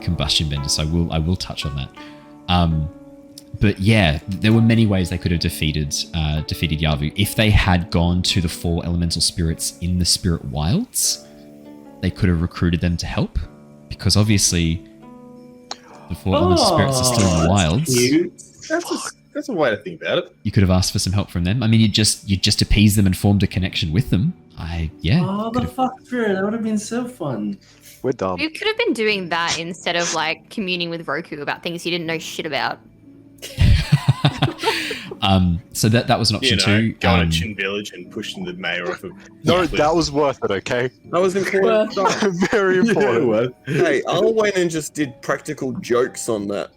Speaker 5: combustion bender, so I will touch on that. But yeah, there were many ways they could have defeated Yavu. If they had gone to the 4 elemental spirits in the Spirit Wilds, they could have recruited them to help, because obviously the 4 elemental spirits are still in the wilds.
Speaker 9: That's a way to think about it.
Speaker 5: You could have asked for some help from them. I mean, you just appease them and formed a connection with them.
Speaker 8: The fuck spirit, that would have been so fun.
Speaker 3: We're dumb.
Speaker 7: You could have been doing that instead of like communing with Roku about things you didn't know shit about.
Speaker 5: So that was an option too.
Speaker 9: Going to Chin Village and pushing the mayor off of.
Speaker 3: No, that was worth it. Okay,
Speaker 6: That was important.
Speaker 3: very important.
Speaker 6: Hey, Al went and just did practical jokes on that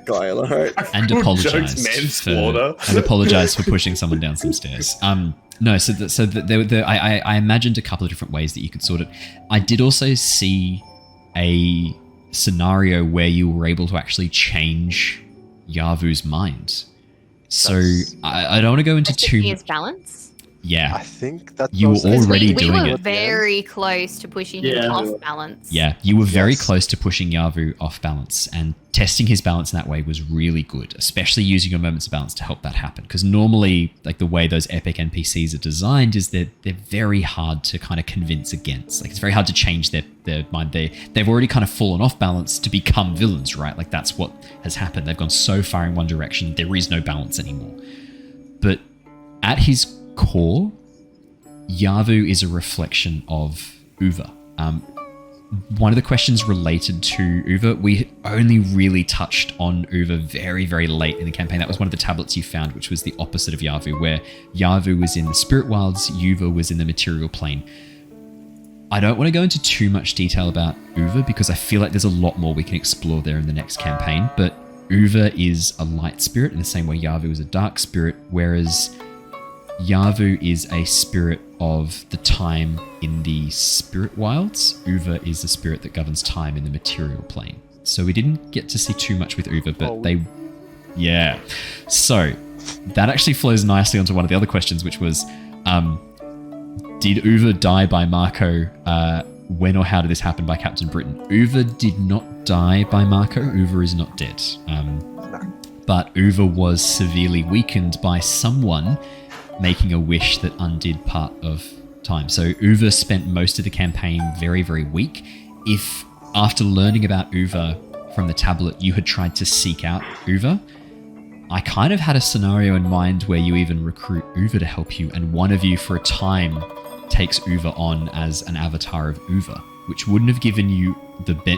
Speaker 6: guy, alright?
Speaker 5: And apologized for pushing someone down some stairs. No, I imagined a couple of different ways that you could sort it. I did also see a scenario where you were able to actually change Yavu's mind. So I don't want to go into too much.
Speaker 7: Balance?
Speaker 5: Yeah.
Speaker 3: I think that
Speaker 5: you were already doing it.
Speaker 7: We were very close to pushing him off balance.
Speaker 5: Yeah, you were very close to pushing Yavu off balance, and testing his balance in that way was really good, especially using your moments of balance to help that happen. Because normally, like the way those epic NPCs are designed is that they're very hard to kind of convince against. Like it's very hard to change their mind. They've already kind of fallen off balance to become villains, right? Like that's what has happened. They've gone so far in one direction, there is no balance anymore. But at his core, Yavu is a reflection of Uva. One of the questions related to Uva, we only really touched on Uva very, very late in the campaign. That was one of the tablets you found, which was the opposite of Yavu, where Yavu was in the Spirit Wilds, Uva was in the material plane. I don't want to go into too much detail about Uva because I feel like there's a lot more we can explore there in the next campaign, but Uva is a light spirit in the same way Yavu is a dark spirit, whereas Yavu is a spirit of the time in the Spirit Wilds. Uva is the spirit that governs time in the material plane. So we didn't get to see too much with Uva, but yeah. So that actually flows nicely onto one of the other questions, which was, did Uva die by Mako? When or how did this happen by Captain Britain? Uva did not die by Mako. Uva is not dead. But Uva was severely weakened by someone making a wish that undid part of time. So Uva spent most of the campaign very, very weak. If after learning about Uva from the tablet, you had tried to seek out Uva, I kind of had a scenario in mind where you even recruit Uva to help you, and one of you for a time takes Uva on as an avatar of Uva, which wouldn't have given you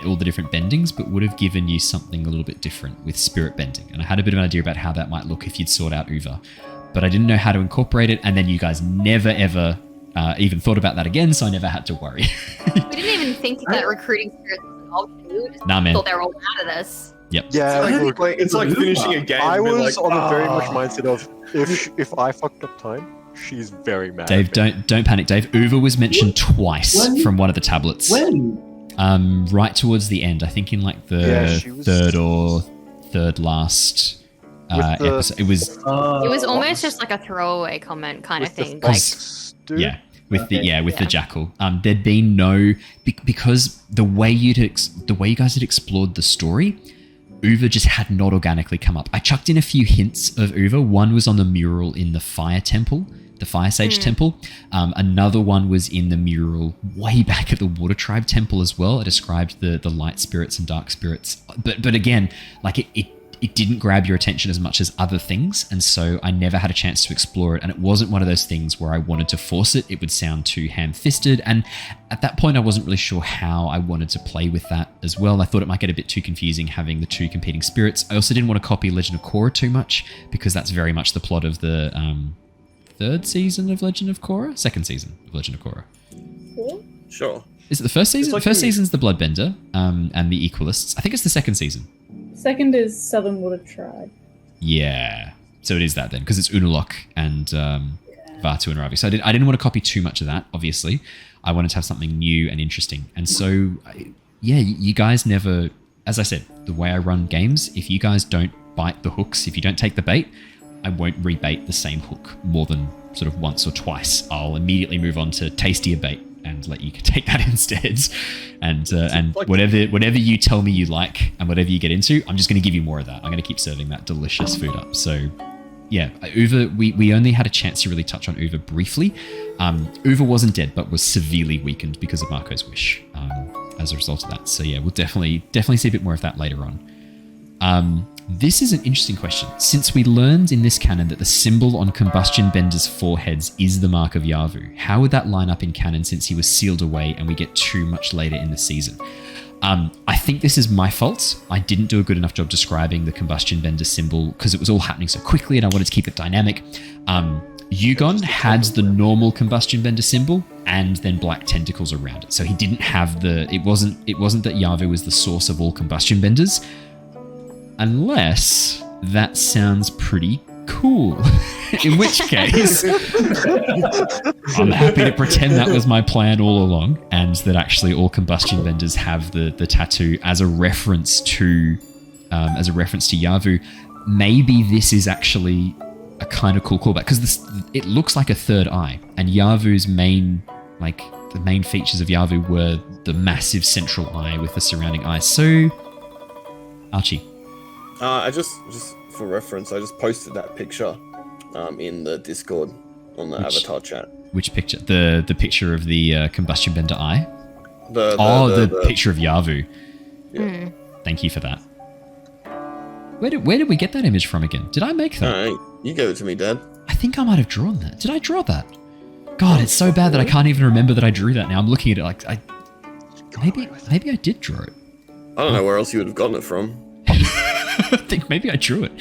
Speaker 5: all the different bendings, but would have given you something a little bit different with spirit bending. And I had a bit of an idea about how that might look if you'd sought out Uva, but I didn't know how to incorporate it, and then you guys never ever even thought about that again, so I never had to worry.
Speaker 7: We didn't even think that recruiting spirits was an option. We just
Speaker 5: man.
Speaker 7: thought they were all out of this.
Speaker 5: Yep.
Speaker 3: Yeah,
Speaker 9: it's like finishing a game.
Speaker 3: I was
Speaker 9: like,
Speaker 3: on the very much mindset of if I fucked up time, she's very mad.
Speaker 5: Dave, don't panic, Dave. Uva was mentioned twice from one of the tablets.
Speaker 8: When?
Speaker 5: Right towards the end, I think in like the third last episode. It was
Speaker 7: almost just like a throwaway comment kind of thing. With the jackal. There'd been no because the way you guys had explored the story, Uva just had not organically come up. I chucked in a few hints of Uva. One was on the mural in the Fire Temple, the Fire Sage Temple. Another one was in the mural way back at the Water Tribe Temple as well. I described the light spirits and dark spirits. But again, like it
Speaker 5: it didn't grab your attention as much as other things, and so I never had a chance to explore it, and it wasn't one of those things where I wanted to force it. It would sound too ham-fisted, and at that point I wasn't really sure how I wanted to play with that as well. I thought it might get a bit too confusing having the two competing spirits. I also didn't want to copy Legend of Korra too much, because that's very much the plot of the third season of Legend of Korra? Second season of Legend of Korra.
Speaker 6: Sure.
Speaker 5: Is it the first season?
Speaker 3: like
Speaker 5: The first
Speaker 3: the-
Speaker 5: season's the Bloodbender and the Equalists. I think it's the second season.
Speaker 1: Second is Southern Water Tribe.
Speaker 5: Yeah. So it is that then, because it's Unalaq and Vaatu and Ravi. So I didn't want to copy too much of that, obviously. I wanted to have something new and interesting. And so, you guys never, as I said, the way I run games, if you guys don't bite the hooks, if you don't take the bait, I won't rebait the same hook more than sort of once or twice. I'll immediately move on to tastier bait and let you take that instead. And whatever you tell me you like and whatever you get into, I'm just going to give you more of that. I'm going to keep serving that delicious food up. So yeah, Uva, we only had a chance to really touch on Uva briefly. Uva wasn't dead, but was severely weakened because of Mako's wish as a result of that. So yeah, we'll definitely see a bit more of that later on. This is an interesting question. Since we learned in this canon that the symbol on Combustion Bender's foreheads is the mark of Yavu, how would that line up in canon since he was sealed away and we get too much later in the season? I think this is my fault. I didn't do a good enough job describing the Combustion Bender symbol because it was all happening so quickly and I wanted to keep it dynamic. Yugon had the normal Combustion Bender symbol and then black tentacles around it. So he didn't have it wasn't that Yavu was the source of all Combustion Benders. Unless that sounds pretty cool. In which case, I'm happy to pretend that was my plan all along, and that actually all Combustion Benders have the tattoo as a reference to Yavu. Maybe this is actually a kind of cool callback because it looks like a third eye, and Yavu's main features of Yavu were the massive central eye with the surrounding eyes. So, Archie.
Speaker 6: I just for reference, I just posted that picture in the Discord on the Avatar chat.
Speaker 5: Which picture? The picture of the Combustion Bender eye?
Speaker 6: The
Speaker 5: picture of Yavu.
Speaker 6: Yeah.
Speaker 5: Thank you for that. Where did we get that image from again? Did I make that?
Speaker 6: Alright, you gave it to me, Dad.
Speaker 5: I think I might have drawn that. Did I draw that? God, it's so bad that I can't even remember that I drew that now. I'm looking at it like maybe I did draw it.
Speaker 6: I don't know where else you would have gotten it from.
Speaker 5: I think maybe I drew it.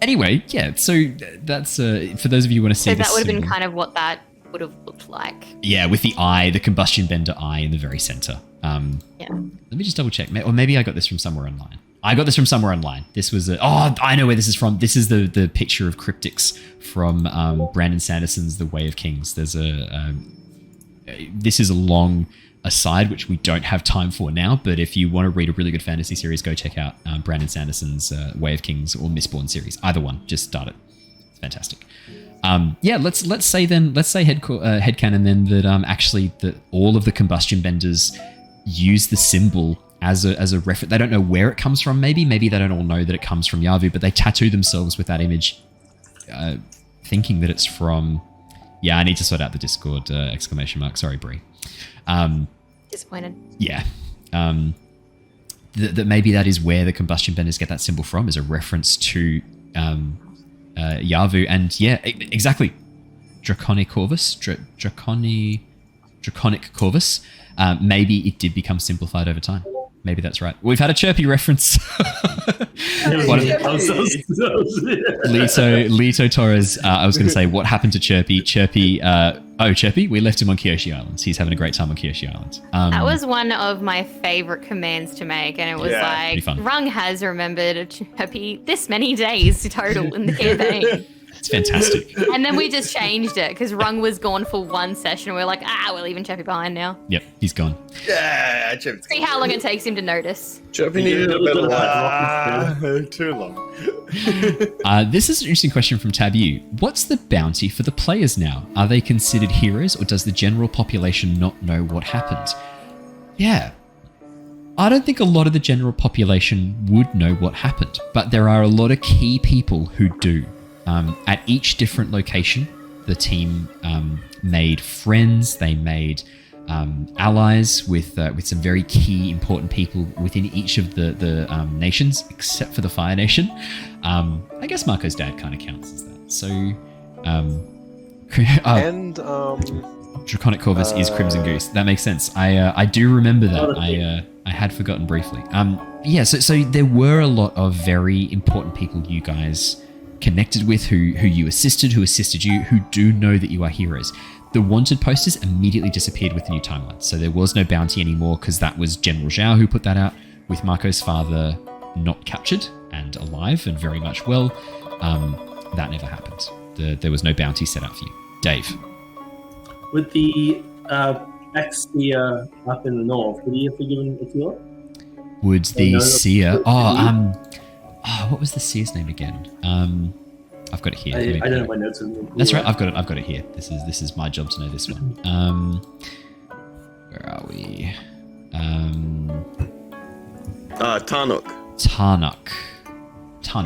Speaker 5: Anyway, yeah, so that's for those of you who want to see this.
Speaker 7: So that would have been kind of what that would have looked like.
Speaker 5: Yeah, with the eye, the Combustion Bender eye in the very center.
Speaker 7: Yeah.
Speaker 5: Let me just double check. Or maybe I got this from somewhere online. I got this from somewhere online. This was I know where this is from. This is the picture of cryptics from Brandon Sanderson's The Way of Kings. There's this is a long aside, which we don't have time for now, but if you want to read a really good fantasy series, go check out Brandon Sanderson's Way of Kings or Mistborn series. Either one, just start it. It's fantastic. Let's say headcanon then that actually that all of the Combustion Benders use the symbol as a reference. They don't know where it comes from. Maybe they don't all know that it comes from Yavu, but they tattoo themselves with that image, thinking that it's from. Yeah, I need to sort out the Discord exclamation mark. Sorry, Bree.
Speaker 7: Disappointed.
Speaker 5: Yeah. That maybe that is where the Combustion Benders get that symbol from, as a reference to Yavu. And yeah, exactly. Draconic Corvus. Draconic Corvus. Maybe it did become simplified over time. Maybe that's right. We've had a Chirpy reference. Lito Torres, I was going to say, what happened to Chirpy? Chirpy, we left him on Kyoshi Islands. He's having a great time on Kyoshi Islands.
Speaker 7: That was one of my favorite commands to make, and it was like, Rung has remembered Chirpy this many days total in the campaign.
Speaker 5: It's fantastic.
Speaker 7: And then we just changed it because Rung was gone for one session. We're like, we're leaving Chirpy behind now.
Speaker 5: Yep, he's gone.
Speaker 9: Yeah, Chirpy.
Speaker 7: See how long it takes him to notice.
Speaker 6: Chirpy needed a better life.
Speaker 9: Too long.
Speaker 5: This is an interesting question from Tabu. What's the bounty for the players now? Are they considered heroes, or does the general population not know what happened? Yeah. I don't think a lot of the general population would know what happened, but there are a lot of key people who do. At each different location, the team made friends, they made allies with some very key important people within each of the nations, except for the Fire Nation. I guess Mako's dad kind of counts as that. So,
Speaker 3: And
Speaker 5: Draconic Corvus is Crimson Goose. That makes sense. I do remember that. I had forgotten briefly. Yeah. So there were a lot of very important people you guys connected with, who you assisted, who assisted you, who do know that you are heroes. The wanted posters immediately disappeared with the new timeline. So there was no bounty anymore because that was General Zhao who put that out, with Mako's father not captured and alive and very much well. That never happened. There was no bounty set out for you. Dave.
Speaker 8: With the ex-seer up in the north, would he have forgiven Aquila?
Speaker 5: Would the seer... what was the seer's name again? I've got it here.
Speaker 8: I don't know my notes.
Speaker 5: That's right. I've got it here. This is my job to know this one. Where are we?
Speaker 6: Tarnuk.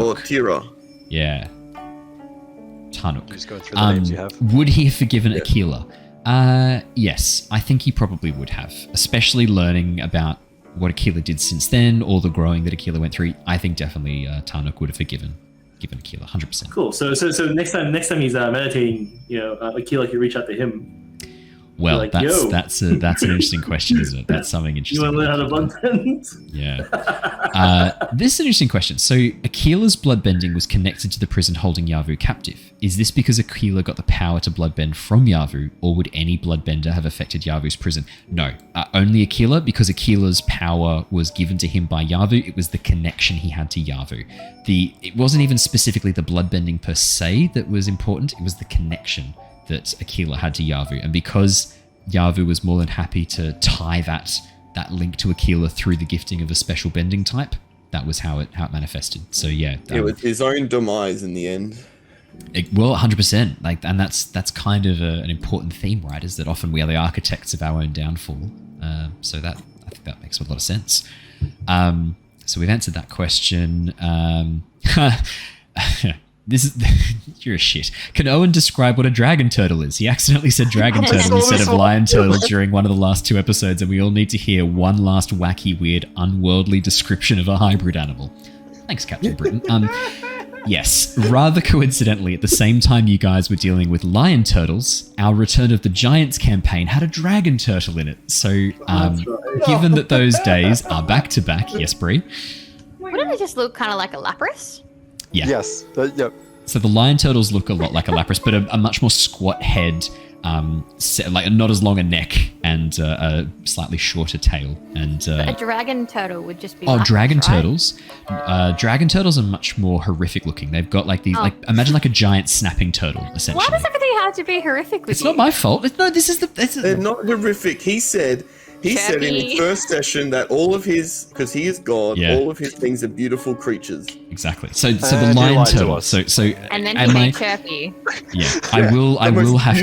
Speaker 6: Or Tira.
Speaker 5: Yeah. Tarnuk.
Speaker 3: Just going through the names you have.
Speaker 5: Would he have forgiven Aquila? Yes, I think he probably would have, especially learning about what Aquila did since then, all the growing that Aquila went through. I think definitely Tarnuk would have forgiven Aquila 100%.
Speaker 8: Cool. So next time he's meditating, Aquila can reach out to him.
Speaker 5: Well,
Speaker 8: like,
Speaker 5: that's an interesting question, isn't it? That's something interesting.
Speaker 8: You want to learn how to bloodbend?
Speaker 5: Yeah. This is an interesting question. So Aquila's bloodbending was connected to the prison holding Yavu captive. Is this because Aquila got the power to bloodbend from Yavu, or would any bloodbender have affected Yavu's prison? No, only Aquila, because Aquila's power was given to him by Yavu. It was the connection he had to Yavu. It wasn't even specifically the bloodbending per se that was important. It was the connection that Aquila had to Yavu, and because Yavu was more than happy to tie that link to Aquila through the gifting of a special bending type, that was how it manifested. So yeah,
Speaker 6: it was his own demise in the end.
Speaker 5: Well, 100%. And that's kind of an important theme, right? Is that often we are the architects of our own downfall. So I think that makes a lot of sense. So we've answered that question. You're a shit. Can Owen describe what a dragon turtle is? He accidentally said dragon turtle instead of lion turtle during one of the last 2 episodes, and we all need to hear one last wacky, weird, unworldly description of a hybrid animal. Thanks, Captain Britain. Yes, rather coincidentally, at the same time you guys were dealing with lion turtles, our Return of the Giants campaign had a dragon turtle in it. So, given that those days are back to back, yes, Bree?
Speaker 7: Wouldn't it just look kind of like a lapras?
Speaker 5: Yeah.
Speaker 3: Yes. Yep.
Speaker 5: So the lion turtles look a lot like a lapras, but a much more squat head, like not as long a neck, and a slightly shorter tail. And
Speaker 7: a dragon turtle would just be.
Speaker 5: Oh,
Speaker 7: lapras,
Speaker 5: dragon
Speaker 7: right?
Speaker 5: turtles! Dragon turtles are much more horrific looking. They've got like these, imagine like a giant snapping turtle, essentially.
Speaker 7: Why does everything have to be horrific with
Speaker 5: It's
Speaker 7: you?
Speaker 5: not my fault. No,
Speaker 6: They're not horrific. He said in his first session that all of his, because he is God, all of his things are beautiful creatures.
Speaker 5: Exactly. So the lion turtle. So
Speaker 7: and then he made Chirpy.
Speaker 5: Yeah, I will have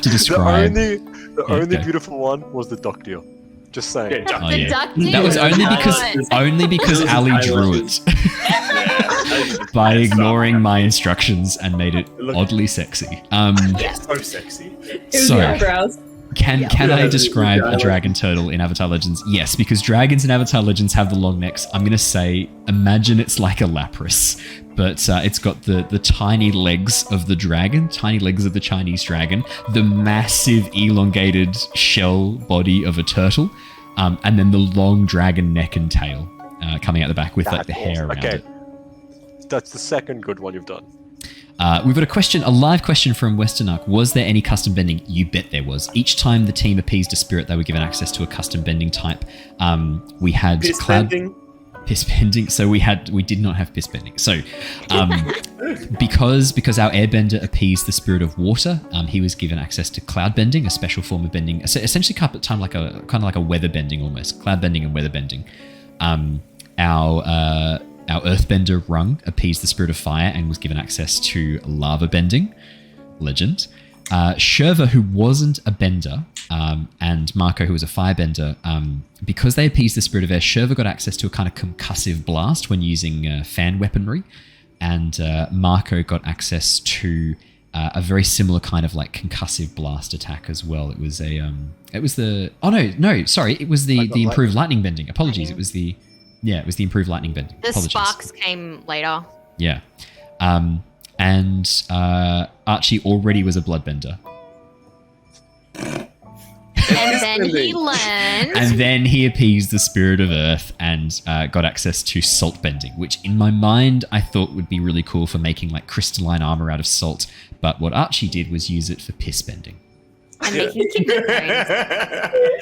Speaker 5: to describe.
Speaker 3: The only beautiful one was the duck deer. Just saying.
Speaker 7: Duck deer.
Speaker 5: That was only because Ali drew it by ignoring my instructions and made it oddly sexy.
Speaker 9: So sexy.
Speaker 1: It was the eyebrows.
Speaker 5: Can I describe a dragon turtle in Avatar Legends? Yes, because dragons in Avatar Legends have the long necks. I'm going to say, imagine it's like a lapras, but it's got the tiny legs of the dragon, tiny legs of the Chinese dragon, the massive elongated shell body of a turtle, and then the long dragon neck and tail coming out the back with like the hair around it.
Speaker 3: That's the second good one you've done.
Speaker 5: We've got a live question from Western Arc. Was there any custom bending? You bet there was. Each time the team appeased a spirit, they were given access to a custom bending type. We had
Speaker 6: Piss
Speaker 5: bending. So we did not have piss bending. So because our airbender appeased the spirit of water, he was given access to cloud bending, a special form of bending. So essentially kind of like a weather bending almost. Cloud bending and weather bending. Our earthbender Rung appeased the spirit of fire and was given access to lava bending. Legend. Shurva, who wasn't a bender, and Mako, who was a firebender, because they appeased the spirit of air, Shurva got access to a kind of concussive blast when using fan weaponry, and Mako got access to a very similar kind of like concussive blast attack as well. It was the improved lightning bending. Apologies, it was the improved lightning bending.
Speaker 7: The
Speaker 5: Apologies.
Speaker 7: sparks came later.
Speaker 5: Yeah, and Archie already was a bloodbender.
Speaker 7: And then he learned.
Speaker 5: And then he appeased the spirit of earth and got access to salt bending, which in my mind I thought would be really cool for making like crystalline armor out of salt. But what Archie did was use it for piss bending.
Speaker 7: And making kingdom coins. I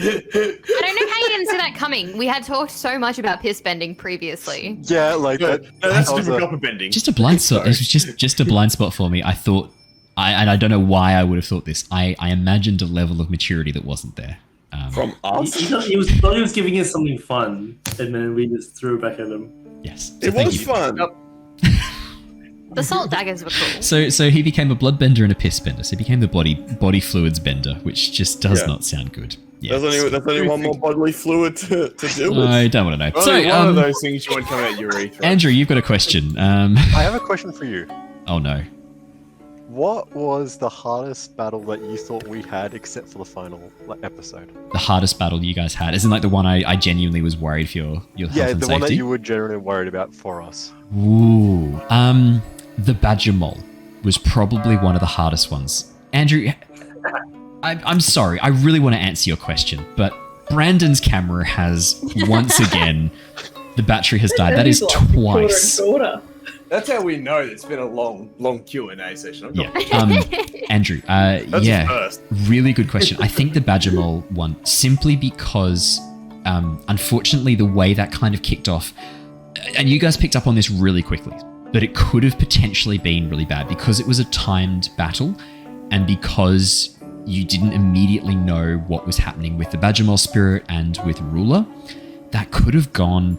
Speaker 7: don't know how you didn't see that coming. We had talked so much about piss bending previously.
Speaker 3: Yeah, like
Speaker 9: No, that's
Speaker 3: was
Speaker 9: different copper bending.
Speaker 5: Just a blind spot. This was just a blind spot for me. I thought, and I don't know why I would have thought this. I imagined a level of maturity that wasn't there.
Speaker 6: From us?
Speaker 8: He thought he was giving us something fun, and then we just threw it back at him.
Speaker 5: Yes, so
Speaker 6: It
Speaker 5: thank
Speaker 6: was
Speaker 5: you.
Speaker 6: fun.
Speaker 7: The salt daggers were cool.
Speaker 5: So he became a bloodbender and a piss bender. So he became the body fluids bender, which just does not sound good. Yeah.
Speaker 6: There's only one more bodily fluid to deal with.
Speaker 5: I don't want to know.
Speaker 9: Only
Speaker 5: So,
Speaker 9: one of those things you want to come out your urethra.
Speaker 5: Andrew, you've got a question.
Speaker 3: I have a question for you.
Speaker 5: Oh no.
Speaker 3: What was the hardest battle that you thought we had, except for the final episode?
Speaker 5: The hardest battle you guys had, isn't like the one I genuinely was worried for your health
Speaker 3: Yeah,
Speaker 5: and
Speaker 3: the
Speaker 5: safety.
Speaker 3: one that you were generally worried about for us.
Speaker 5: Ooh. The Badger Mole was probably one of the hardest ones. Andrew, I'm sorry. I really want to answer your question, but Brandon's camera has once again, the battery has died. That is twice.
Speaker 9: That's how we know it's been a long Q&A session. I'm not
Speaker 5: Andrew,
Speaker 9: first.
Speaker 5: really good question. I think the Badger Mole one, simply because, unfortunately, the way that kind of kicked off, and you guys picked up on this really quickly, but it could have potentially been really bad because it was a timed battle, and because you didn't immediately know what was happening with the Badger Mole spirit and with Ruler, that could have gone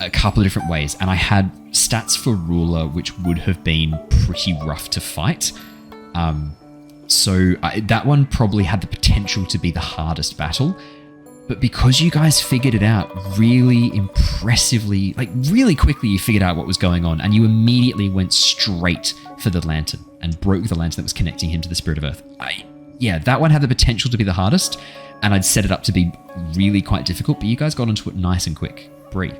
Speaker 5: a couple of different ways. And I had stats for Ruler which would have been pretty rough to fight. So that one probably had the potential to be the hardest battle. But because you guys figured it out really impressively, like really quickly, you figured out what was going on, and you immediately went straight for the lantern and broke the lantern that was connecting him to the Spirit of Earth. That one had the potential to be the hardest, and I'd set it up to be really quite difficult, but you guys got onto it nice and quick. Bree.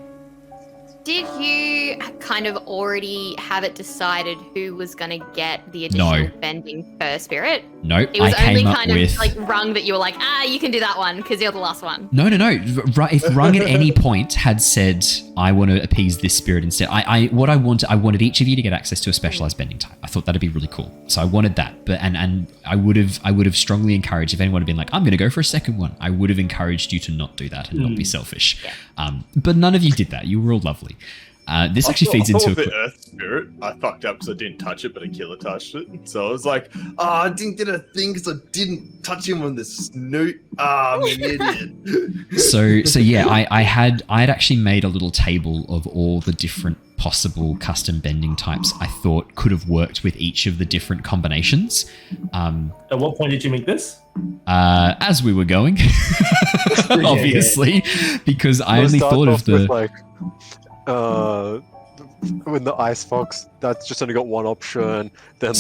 Speaker 7: Did you kind of already have it decided who was going to get the additional bending per spirit?
Speaker 5: Nope.
Speaker 7: It was
Speaker 5: I
Speaker 7: only
Speaker 5: came up
Speaker 7: kind
Speaker 5: with...
Speaker 7: of like Rung that you were like, you can do that one because you're the last one.
Speaker 5: No. If Rung at any point had said, I want to appease this spirit instead, I wanted each of you to get access to a specialized bending type. I thought that'd be really cool. So I wanted that. But and I would have strongly encouraged, if anyone had been like, I'm going to go for a second one, I would have encouraged you to not do that and not be selfish.
Speaker 7: Yeah.
Speaker 5: But none of you did that. You were all lovely. This actually feeds into
Speaker 9: the Earth Spirit. I fucked up because I didn't touch it, but Aquila touched it. So I was like, I didn't get a thing because I didn't touch him on the snoot. I'm an idiot.
Speaker 5: So yeah, I had actually made a little table of all the different possible custom bending types I thought could have worked with each of the different combinations.
Speaker 8: At what point did you make this?
Speaker 5: As we were going, obviously, because I only thought of the...
Speaker 3: when the ice fox, that's just only got one option. Then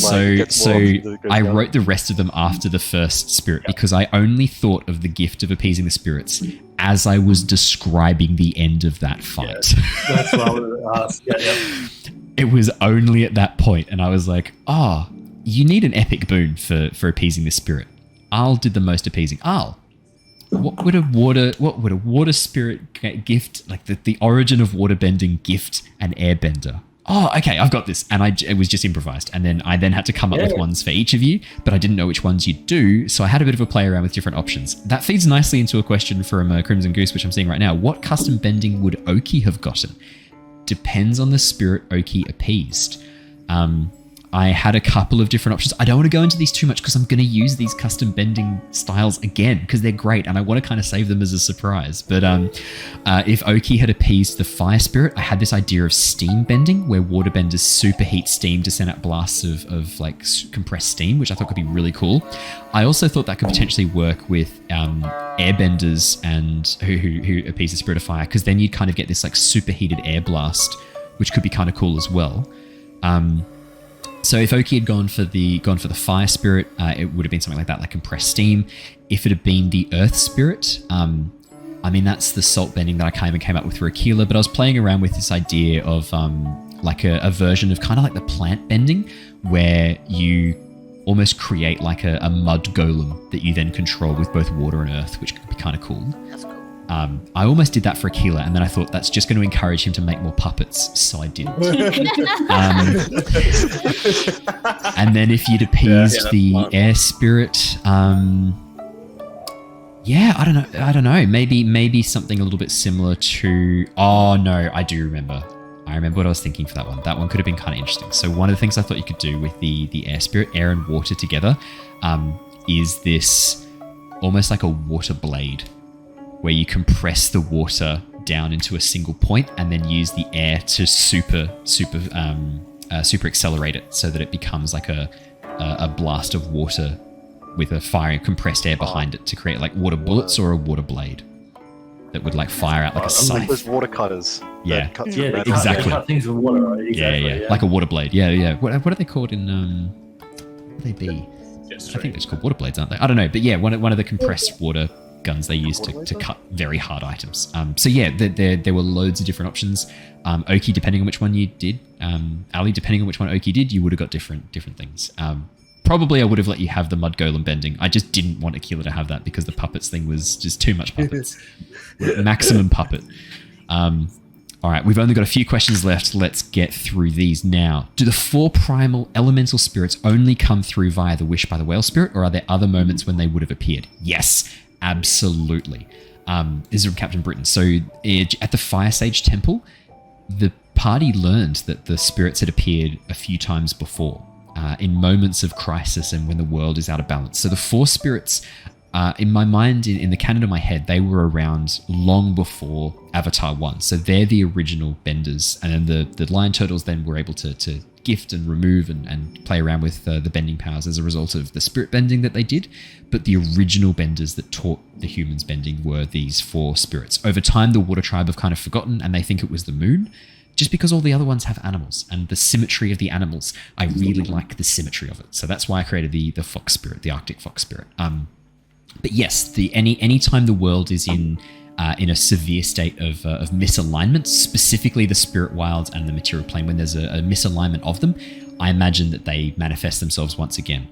Speaker 5: I wrote the rest of them after the first spirit because I only thought of the gift of appeasing the spirits as I was describing the end of that fight.
Speaker 8: Yeah, that's what I would ask. Yeah.
Speaker 5: It was only at that point, and I was like, you need an epic boon for appeasing the spirit. Al did the most appeasing. Al, what would a water spirit gift, like the origin of waterbending gift an airbender? Oh, okay, I've got this. And it was just improvised. And then I had to come up with ones for each of you, but I didn't know which ones you'd do. So I had a bit of a play around with different options. That feeds nicely into a question from Crimson Goose, which I'm seeing right now. What custom bending would Oki have gotten? Depends on the spirit Oki appeased. I had a couple of different options. I don't want to go into these too much because I'm going to use these custom bending styles again because they're great and I want to kind of save them as a surprise. But if Oki had appeased the fire spirit, I had this idea of steam bending where waterbenders superheat steam to send out blasts of like compressed steam, which I thought could be really cool. I also thought that could potentially work with airbenders and who appease the spirit of fire, because then you'd kind of get this like superheated air blast, which could be kind of cool as well. So if Oki had gone for the fire spirit, it would have been something like that, like compressed steam. If it had been the earth spirit, I mean, that's the salt bending that I kind of came up with for Aquila, but I was playing around with this idea of like a version of kind of like the plant bending, where you almost create like a mud golem that you then control with both water and earth, which could be kind of cool.
Speaker 7: That's cool.
Speaker 5: I almost did that for Aquila, and then I thought that's just going to encourage him to make more puppets, so I didn't. And then if you'd appeased the air spirit, yeah, I don't know. Maybe something a little bit similar to. Oh no, I do remember. I remember what I was thinking for that one. That one could have been kind of interesting. So one of the things I thought you could do with the air spirit, air and water together, is this almost like a water blade, where you compress the water down into a single point and then use the air to super accelerate it, so that it becomes like a blast of water with a fire and compressed air behind it to create like water bullets or a water blade that would like fire out like a scythe.
Speaker 3: Like those water cutters.
Speaker 5: Yeah.
Speaker 3: Exactly.
Speaker 8: They cut things with water, right? Exactly,
Speaker 5: Yeah. Like a water blade. Yeah. What are they called in what would they be? I think they're just called water blades, aren't they? I don't know, but yeah, one of the compressed water guns they use to cut very hard items. So yeah, there were loads of different options. Oki, depending on which one you did, Ali, depending on which one Oki did, you would have got different things. Probably I would have let you have the mud golem bending. I just didn't want Aquila to have that because the puppets thing was just too much puppets. Maximum puppet. All right, we've only got a few questions left. Let's get through these now. Do the 4 primal elemental spirits only come through via the wish by the whale spirit, or are there other moments when they would have appeared? Yes, absolutely. This is from Captain Britain. So at the Fire Sage Temple, the party learned that the spirits had appeared a few times before. In moments of crisis and when the world is out of balance. So the 4 spirits, in my mind, in the canon of my head, they were around long before Avatar 1. So they're the original benders. And then the lion turtles then were able to gift and remove and play around with the bending powers as a result of the spirit bending that they did. But the original benders that taught the humans bending were these 4 spirits. Over time, the water tribe have kind of forgotten, and they think it was the moon. Just because all the other ones have animals, and the symmetry of the animals, I really like the symmetry of it. So that's why I created the fox spirit, the Arctic fox spirit. But yes, any time the world is in a severe state of misalignment, specifically the spirit wilds and the material plane, when there's a misalignment of them, I imagine that they manifest themselves once again.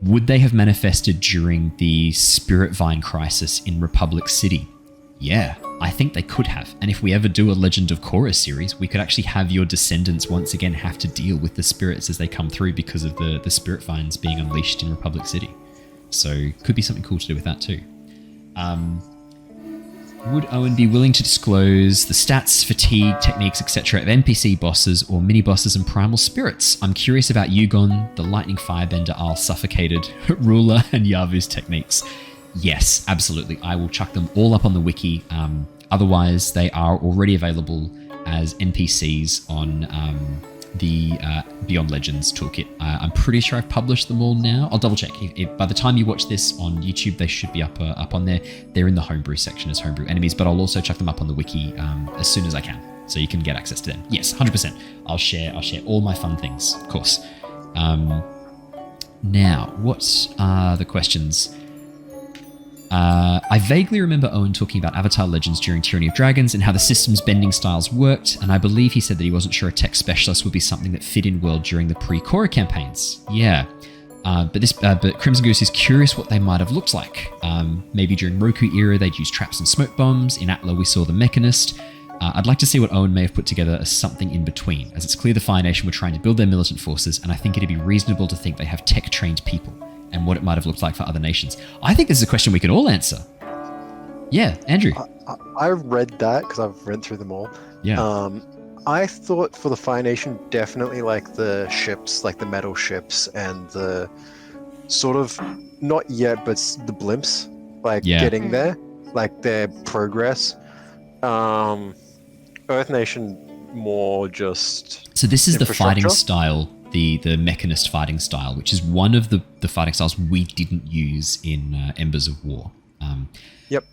Speaker 5: Would they have manifested during the Spirit Vine crisis in Republic City? Yeah, I think they could have. And if we ever do a Legend of Korra series, we could actually have your descendants once again have to deal with the spirits as they come through because of the spirit vines being unleashed in Republic City. So could be something cool to do with that too. Would Owen be willing to disclose the stats, fatigue, techniques, etc. of NPC bosses or mini-bosses and primal spirits? I'm curious about Yugon, the lightning firebender I'll suffocated, Ruler, and Yavu's techniques. Yes, absolutely. I will chuck them all up on the wiki. Otherwise, they are already available as NPCs on the Beyond Legends toolkit. I'm pretty sure I've published them all now. I'll double check. If by the time you watch this on YouTube, they should be up on there. They're in the homebrew section as homebrew enemies, but I'll also chuck them up on the wiki as soon as I can, so you can get access to them. Yes, 100%. I'll share all my fun things, of course. Now, what are the questions? I vaguely remember Owen talking about Avatar Legends during Tyranny of Dragons and how the system's bending styles worked, and I believe he said that he wasn't sure a tech specialist would be something that fit in well during the pre-Korra campaigns. Yeah. But Crimson Goose is curious what they might have looked like. Maybe during Roku era they'd use traps and smoke bombs. In Atla we saw the Mechanist. I'd like to see what Owen may have put together as something in between, as it's clear the Fire Nation were trying to build their militant forces, and I think it'd be reasonable to think they have tech-trained people, and what it might have looked like for other nations. I think this is a question we can all answer. Yeah, Andrew.
Speaker 3: I read that because I've read through them all.
Speaker 5: Yeah.
Speaker 3: I thought for the Fire Nation, definitely like the ships, like the metal ships, and the sort of, not yet, but the blimps, like getting there, like their progress. Earth Nation, more just. So this is the
Speaker 5: fighting style. The Mechanist fighting style, which is one of the fighting styles we didn't use in Embers of War.
Speaker 3: Yep.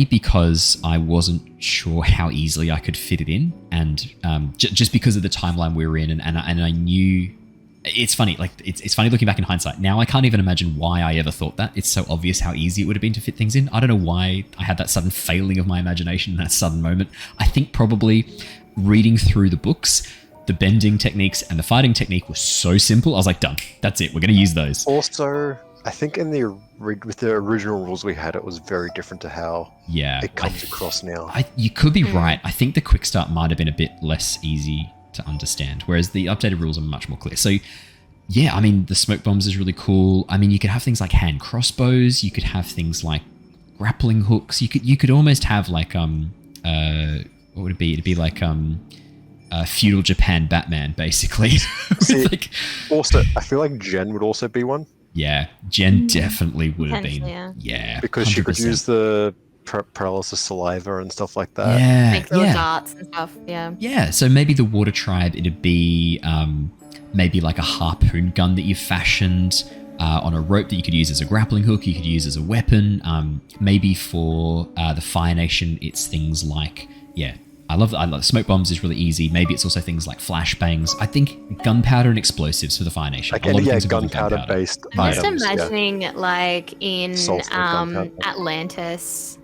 Speaker 5: Because I wasn't sure how easily I could fit it in, and just because of the timeline we were in, and I knew it's funny. Like it's funny looking back in hindsight. Now I can't even imagine why I ever thought that. It's so obvious how easy it would have been to fit things in. I don't know why I had that sudden failing of my imagination in that sudden moment. I think probably reading through the books, the bending techniques and the fighting technique was so simple. I was like, done. That's it. We're going to use those.
Speaker 3: Also, I think with the original rules we had, it was very different to how it comes across now.
Speaker 5: You could be right. I think the quick start might have been a bit less easy to understand, whereas the updated rules are much more clear. So, yeah, I mean, the smoke bombs is really cool. I mean, you could have things like hand crossbows. You could have things like grappling hooks. You could almost have like what would it be? It'd be like feudal Japan Batman, basically.
Speaker 3: See,
Speaker 5: like,
Speaker 3: also, I feel like Jen would also be one.
Speaker 5: Yeah, Jen definitely would have been.
Speaker 7: Potentially,
Speaker 5: Yeah,
Speaker 3: because 100%. She could use the paralysis saliva and stuff like that.
Speaker 5: Yeah,
Speaker 7: make little darts and stuff. Yeah.
Speaker 5: Yeah, so maybe the water tribe, it'd be maybe like a harpoon gun that you've fashioned on a rope that you could use as a grappling hook, you could use as a weapon. Maybe for the Fire Nation, it's things like, I love smoke bombs is really easy. Maybe it's also things like flashbangs. I think gunpowder and explosives for the Fire Nation.
Speaker 3: Like gunpowder based items.
Speaker 7: I'm just imagining like in Atlantis,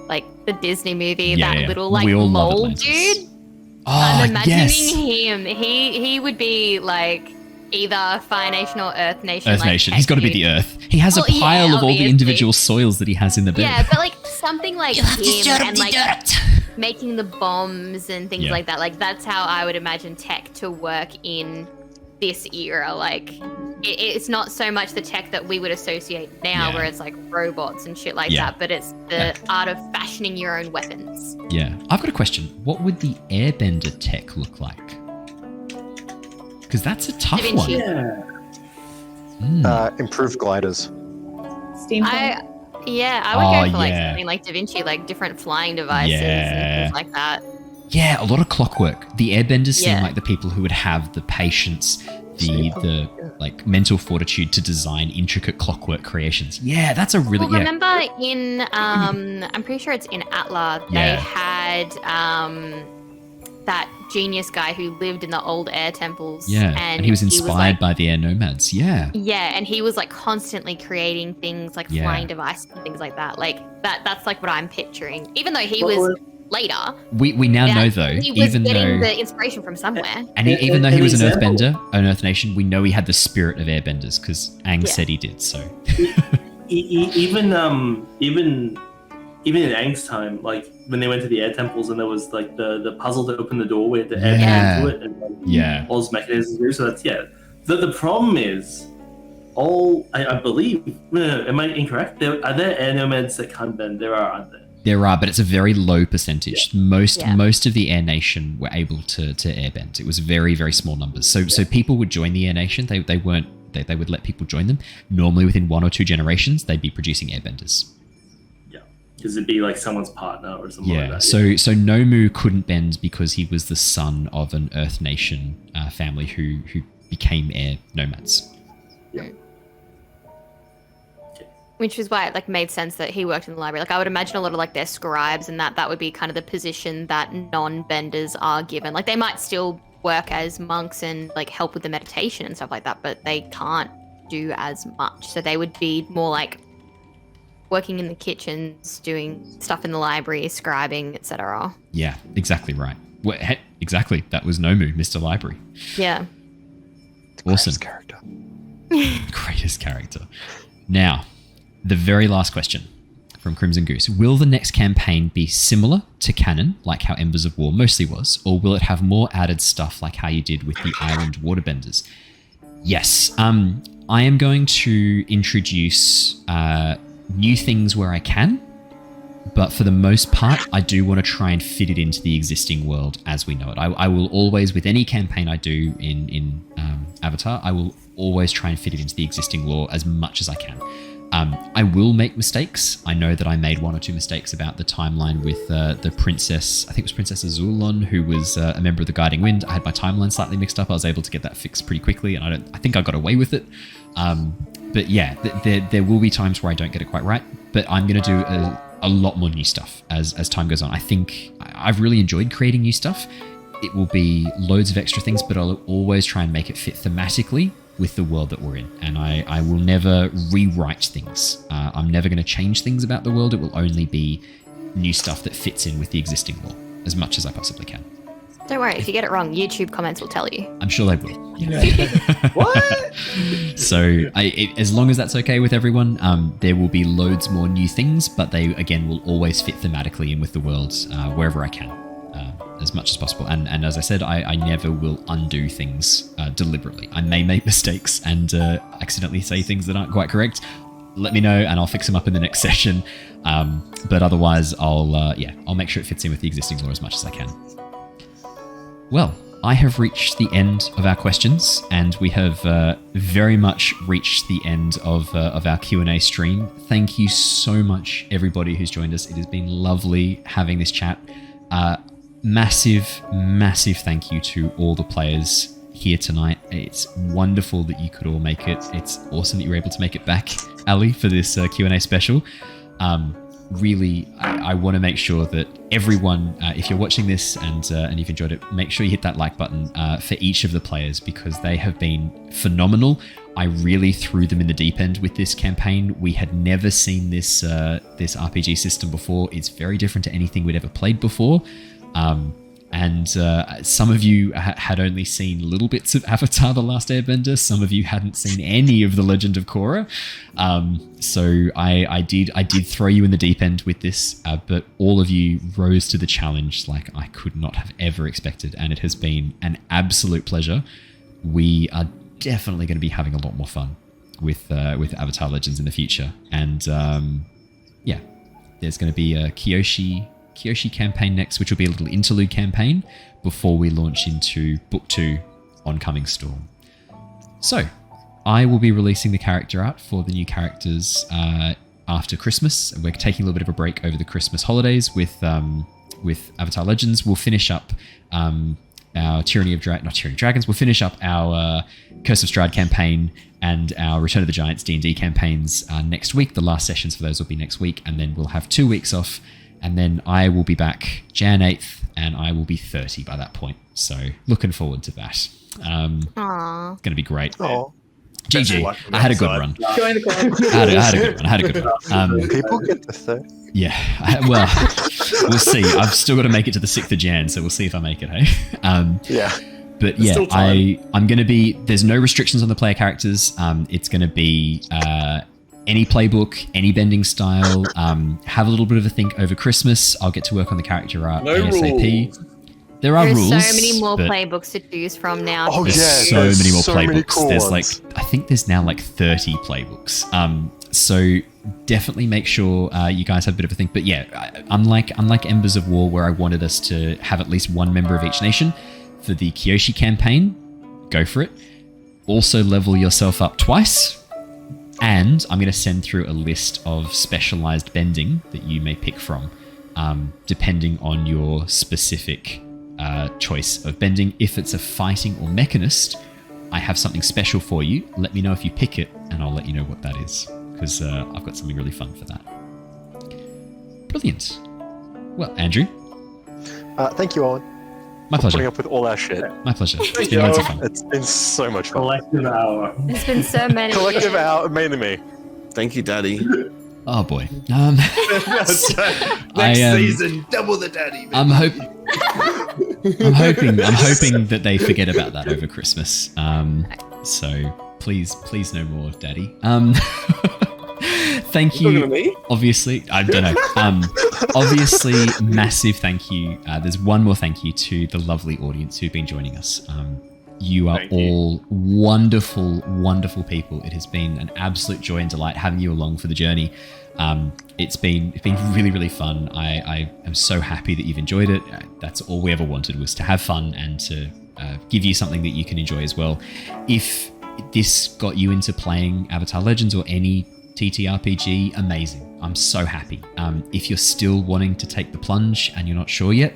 Speaker 7: like the Disney movie, that little like mole dude.
Speaker 5: Oh,
Speaker 7: I'm imagining him. He would be like either Fire Nation or Earth Nation.
Speaker 5: Earth Nation. He's got to be the Earth. He has a pile of all the individual soils that he has in the bed.
Speaker 7: Yeah, but like something like him and like making the bombs and things like that. Like that's how I would imagine tech to work in this era. Like it's not so much the tech that we would associate now, where it's like robots and shit like that, but it's the art of fashioning your own weapons.
Speaker 5: Yeah. I've got a question. What would the airbender tech look like? Because that's a tough one.
Speaker 3: Improved gliders.
Speaker 1: Steampunk.
Speaker 7: I would go for like something like Da Vinci, like different flying devices and things like that.
Speaker 5: Yeah, a lot of clockwork. The airbenders seem like the people who would have the patience, the like mental fortitude to design intricate clockwork creations. Yeah, that's a really
Speaker 7: remember in I'm pretty sure it's in Atla, they had that genius guy who lived in the old air temples.
Speaker 5: Yeah, and he was inspired by the air nomads. Yeah.
Speaker 7: Yeah, and he was like constantly creating things like flying devices and things like that. Like that's like what I'm picturing. Even though he was later.
Speaker 5: We now know though,
Speaker 7: he was getting the inspiration from somewhere.
Speaker 5: And even though he was an earthbender, an Earth Nation, we know he had the spirit of airbenders because Aang said he did. So
Speaker 8: even in Aang's time, like when they went to the air temples and there was like the puzzle to open the door where the air came into it and like, all those mechanisms do. So that's The problem is, I believe, am I incorrect? Are there air nomads that can't bend? There are, aren't there?
Speaker 5: There are, but it's a very low percentage. Most of the Air Nation were able to airbend. It was very, very small numbers. So people would join the Air Nation. They would let people join them. Normally within 1 or 2 generations, they'd be producing airbenders.
Speaker 8: Because it'd be like someone's partner or something like that.
Speaker 5: So Nomu couldn't bend because he was the son of an Earth Nation family who became air nomads.
Speaker 8: Yeah.
Speaker 7: Which is why it like made sense that he worked in the library. Like I would imagine a lot of like their scribes and that would be kind of the position that non-benders are given. Like they might still work as monks and like help with the meditation and stuff like that, but they can't do as much. So they would be more like working in the kitchens, doing stuff in the library, scribing, etc.
Speaker 5: Yeah, exactly right. Well, exactly. That was Nomu, Mr. Library.
Speaker 7: Yeah.
Speaker 5: Awesome.
Speaker 3: Character.
Speaker 5: Greatest character. Now, the very last question from Crimson Goose. Will the next campaign be similar to canon, like how Embers of War mostly was, or will it have more added stuff like how you did with the Island Waterbenders? Yes. I am going to introduce new things where I can, but for the most part, I do want to try and fit it into the existing world as we know it. I will always, with any campaign I do in Avatar, I will always try and fit it into the existing lore as much as I can. I will make mistakes. I know that I made 1 or 2 mistakes about the timeline with the princess, I think it was Princess Azulon, who was a member of the Guiding Wind. I had my timeline slightly mixed up. I was able to get that fixed pretty quickly, and I think I got away with it. But yeah, there will be times where I don't get it quite right, but I'm going to do a lot more new stuff as time goes on. I think I've really enjoyed creating new stuff. It will be loads of extra things, but I'll always try and make it fit thematically with the world that we're in, and I will never rewrite things. I'm never going to change things about the world. It will only be new stuff that fits in with the existing lore as much as I possibly can.
Speaker 7: Don't worry, if you get it wrong, YouTube comments will tell you.
Speaker 5: I'm sure they will.
Speaker 6: What?
Speaker 5: So as long as that's okay with everyone, there will be loads more new things, but they, again, will always fit thematically in with the world wherever I can, as much as possible. And as I said, I never will undo things deliberately. I may make mistakes and accidentally say things that aren't quite correct. Let me know and I'll fix them up in the next session. But otherwise, I'll make sure it fits in with the existing lore as much as I can. Well, I have reached the end of our questions, and we have very much reached the end of our Q&A stream. Thank you so much, everybody who's joined us. It has been lovely having this chat. Massive thank you to all the players here tonight. It's wonderful that you could all make it. It's awesome that you were able to make it back, Ali, for this Q&A special. Really, I want to make sure that everyone, if you're watching this and you've enjoyed it, make sure you hit that like button for each of the players, because they have been phenomenal. I really threw them in the deep end with this campaign. We had never seen this RPG system before. It's very different to anything we'd ever played before. And some of you had only seen little bits of Avatar the Last Airbender. Some of you hadn't seen any of the Legend of Korra. So I did throw you in the deep end with this, but all of you rose to the challenge like I could not have ever expected, and it has been an absolute pleasure. We are definitely going to be having a lot more fun with Avatar Legends in the future, and there's going to be a Kyoshi campaign next, which will be a little interlude campaign before we launch into Book 2 Oncoming Storm. So, I will be releasing the character art for the new characters after Christmas. We're taking a little bit of a break over the Christmas holidays with Avatar Legends. We'll finish up our Tyranny of Dragons. We'll finish up our Curse of Strahd campaign and our Return of the Giants D&D campaigns next week. The last sessions for those will be next week, and then we'll have 2 weeks off. And then I will be back Jan 8th, and I will be 30 by that point. So looking forwed to that. It's going to be great.
Speaker 3: Aww.
Speaker 5: GG. I had a good run.
Speaker 1: Join the club.
Speaker 5: I had a good one.
Speaker 3: People get to 30.
Speaker 5: Yeah. Well, we'll see. I've still got to make it to the 6th of Jan, so we'll see if I make it, hey?
Speaker 3: Yeah.
Speaker 5: But yeah, I'm going to be... There's no restrictions on the player characters. It's going to be... any playbook, any bending style, have a little bit of a think over Christmas. I'll get to work on the character art ASAP.
Speaker 6: Rules.
Speaker 5: There are rules.
Speaker 7: There's so many more
Speaker 5: but
Speaker 7: playbooks to choose from now.
Speaker 3: Oh,
Speaker 5: there's
Speaker 3: yeah,
Speaker 5: so many more
Speaker 3: so many
Speaker 5: playbooks.
Speaker 3: cool
Speaker 5: There's
Speaker 3: ones.
Speaker 5: I think there's now 30 playbooks. So definitely make sure you guys have a bit of a think. But yeah, unlike Embers of War, where I wanted us to have at least one member of each nation, for the Kyoshi campaign, go for it. Also level yourself up twice. And I'm going to send through a list of specialized bending that you may pick from, depending on your specific choice of bending. If it's a fighting or mechanist, I have something special for you. Let me know if you pick it, and I'll let you know what that is, because I've got something really fun for that. Brilliant. Well, Andrew.
Speaker 3: Thank you, Owen.
Speaker 5: My pleasure.
Speaker 3: Putting up with all our shit.
Speaker 5: My pleasure. It's been loads of fun.
Speaker 3: It's been so much fun.
Speaker 8: Collective hour.
Speaker 7: There's been so many.
Speaker 3: Collective hour, mainly me.
Speaker 6: Thank you, Daddy.
Speaker 5: Oh boy.
Speaker 9: Next season, double the daddy.
Speaker 5: I'm hoping that they forget about that over Christmas. So please no more, Daddy. Thank you.
Speaker 6: Talking to me?
Speaker 5: Obviously, I don't know. Obviously, massive thank you. There's one more thank you to the lovely audience who've been joining us. You are all wonderful, wonderful people. It has been an absolute joy and delight having you along for the journey. It's been really, really fun. I am so happy that you've enjoyed it. That's all we ever wanted, was to have fun and to give you something that you can enjoy as well. If this got you into playing Avatar Legends or any TTRPG, amazing. I'm so happy. If you're still wanting to take the plunge and you're not sure yet,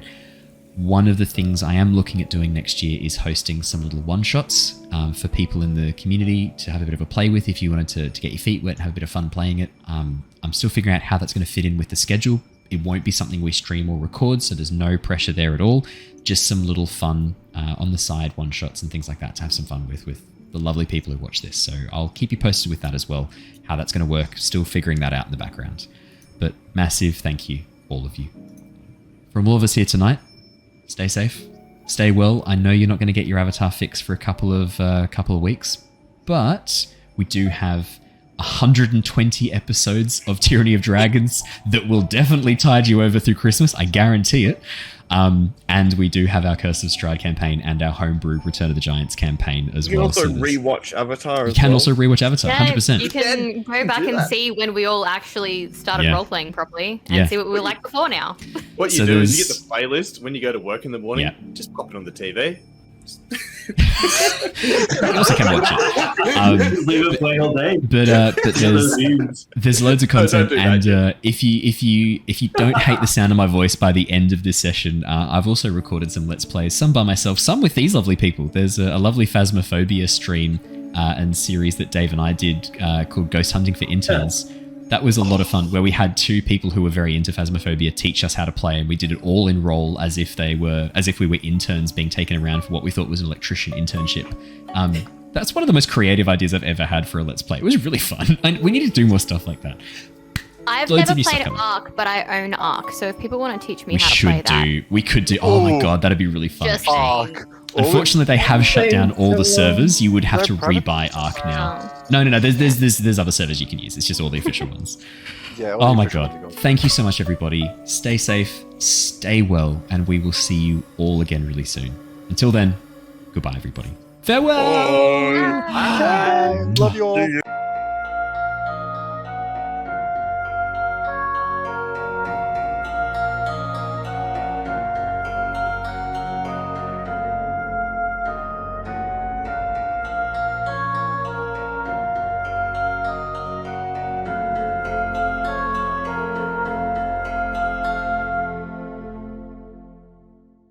Speaker 5: one of the things I am looking at doing next year is hosting some little one-shots for people in the community to have a bit of a play with if you wanted to get your feet wet and have a bit of fun playing it. I'm still figuring out how that's going to fit in with the schedule. It won't be something we stream or record, so there's no pressure there at all. Just some little fun on the side one-shots and things like that to have some fun with the lovely people who watch this. So I'll keep you posted with that as well, how that's going to work. Still figuring that out in the background. But massive thank you, all of you. From all of us here tonight, stay safe, stay well. I know you're not going to get your Avatar fix for a couple of weeks, but we do have 120 episodes of Tyranny of Dragons that will definitely tide you over through Christmas. I guarantee it. And we do have our Curse of Strahd campaign and our homebrew Return of the Giants campaign as well.
Speaker 6: You can also rewatch Avatar.
Speaker 5: You can also rewatch Avatar,
Speaker 7: Yeah,
Speaker 5: 100%.
Speaker 7: you can go back and see when we all actually started role playing properly and see what we were like before now.
Speaker 9: What you do is you get the playlist when you go to work in the morning. Just pop it on the TV.
Speaker 5: You also can watch it.
Speaker 8: Leave it playing all day.
Speaker 5: But there's loads of content, and if you don't hate the sound of my voice by the end of this session, I've also recorded some Let's Plays, some by myself, some with these lovely people. There's a lovely Phasmophobia stream and series that Dave and I did called Ghost Hunting for Interns. That was a lot of fun, where we had two people who were very into Phasmophobia teach us how to play, and we did it all in role as if we were interns being taken around for what we thought was an electrician internship. That's one of the most creative ideas I've ever had for a Let's Play. It was really fun. And we need to do more stuff like that.
Speaker 7: I've never played Ark, but I own Ark, so if people want to teach me how to play that.
Speaker 5: We could do. Oh my god, that'd be really fun.
Speaker 7: Just
Speaker 3: Ark.
Speaker 5: Unfortunately, they have shut down all the servers. You would have to rebuy Ark now. No. There's other servers you can use. It's just all the official ones. Oh my god. Thank you so much, everybody. Stay safe, stay well, and we will see you all again really soon. Until then, goodbye, everybody. Farewell!
Speaker 3: Bye. Love you all.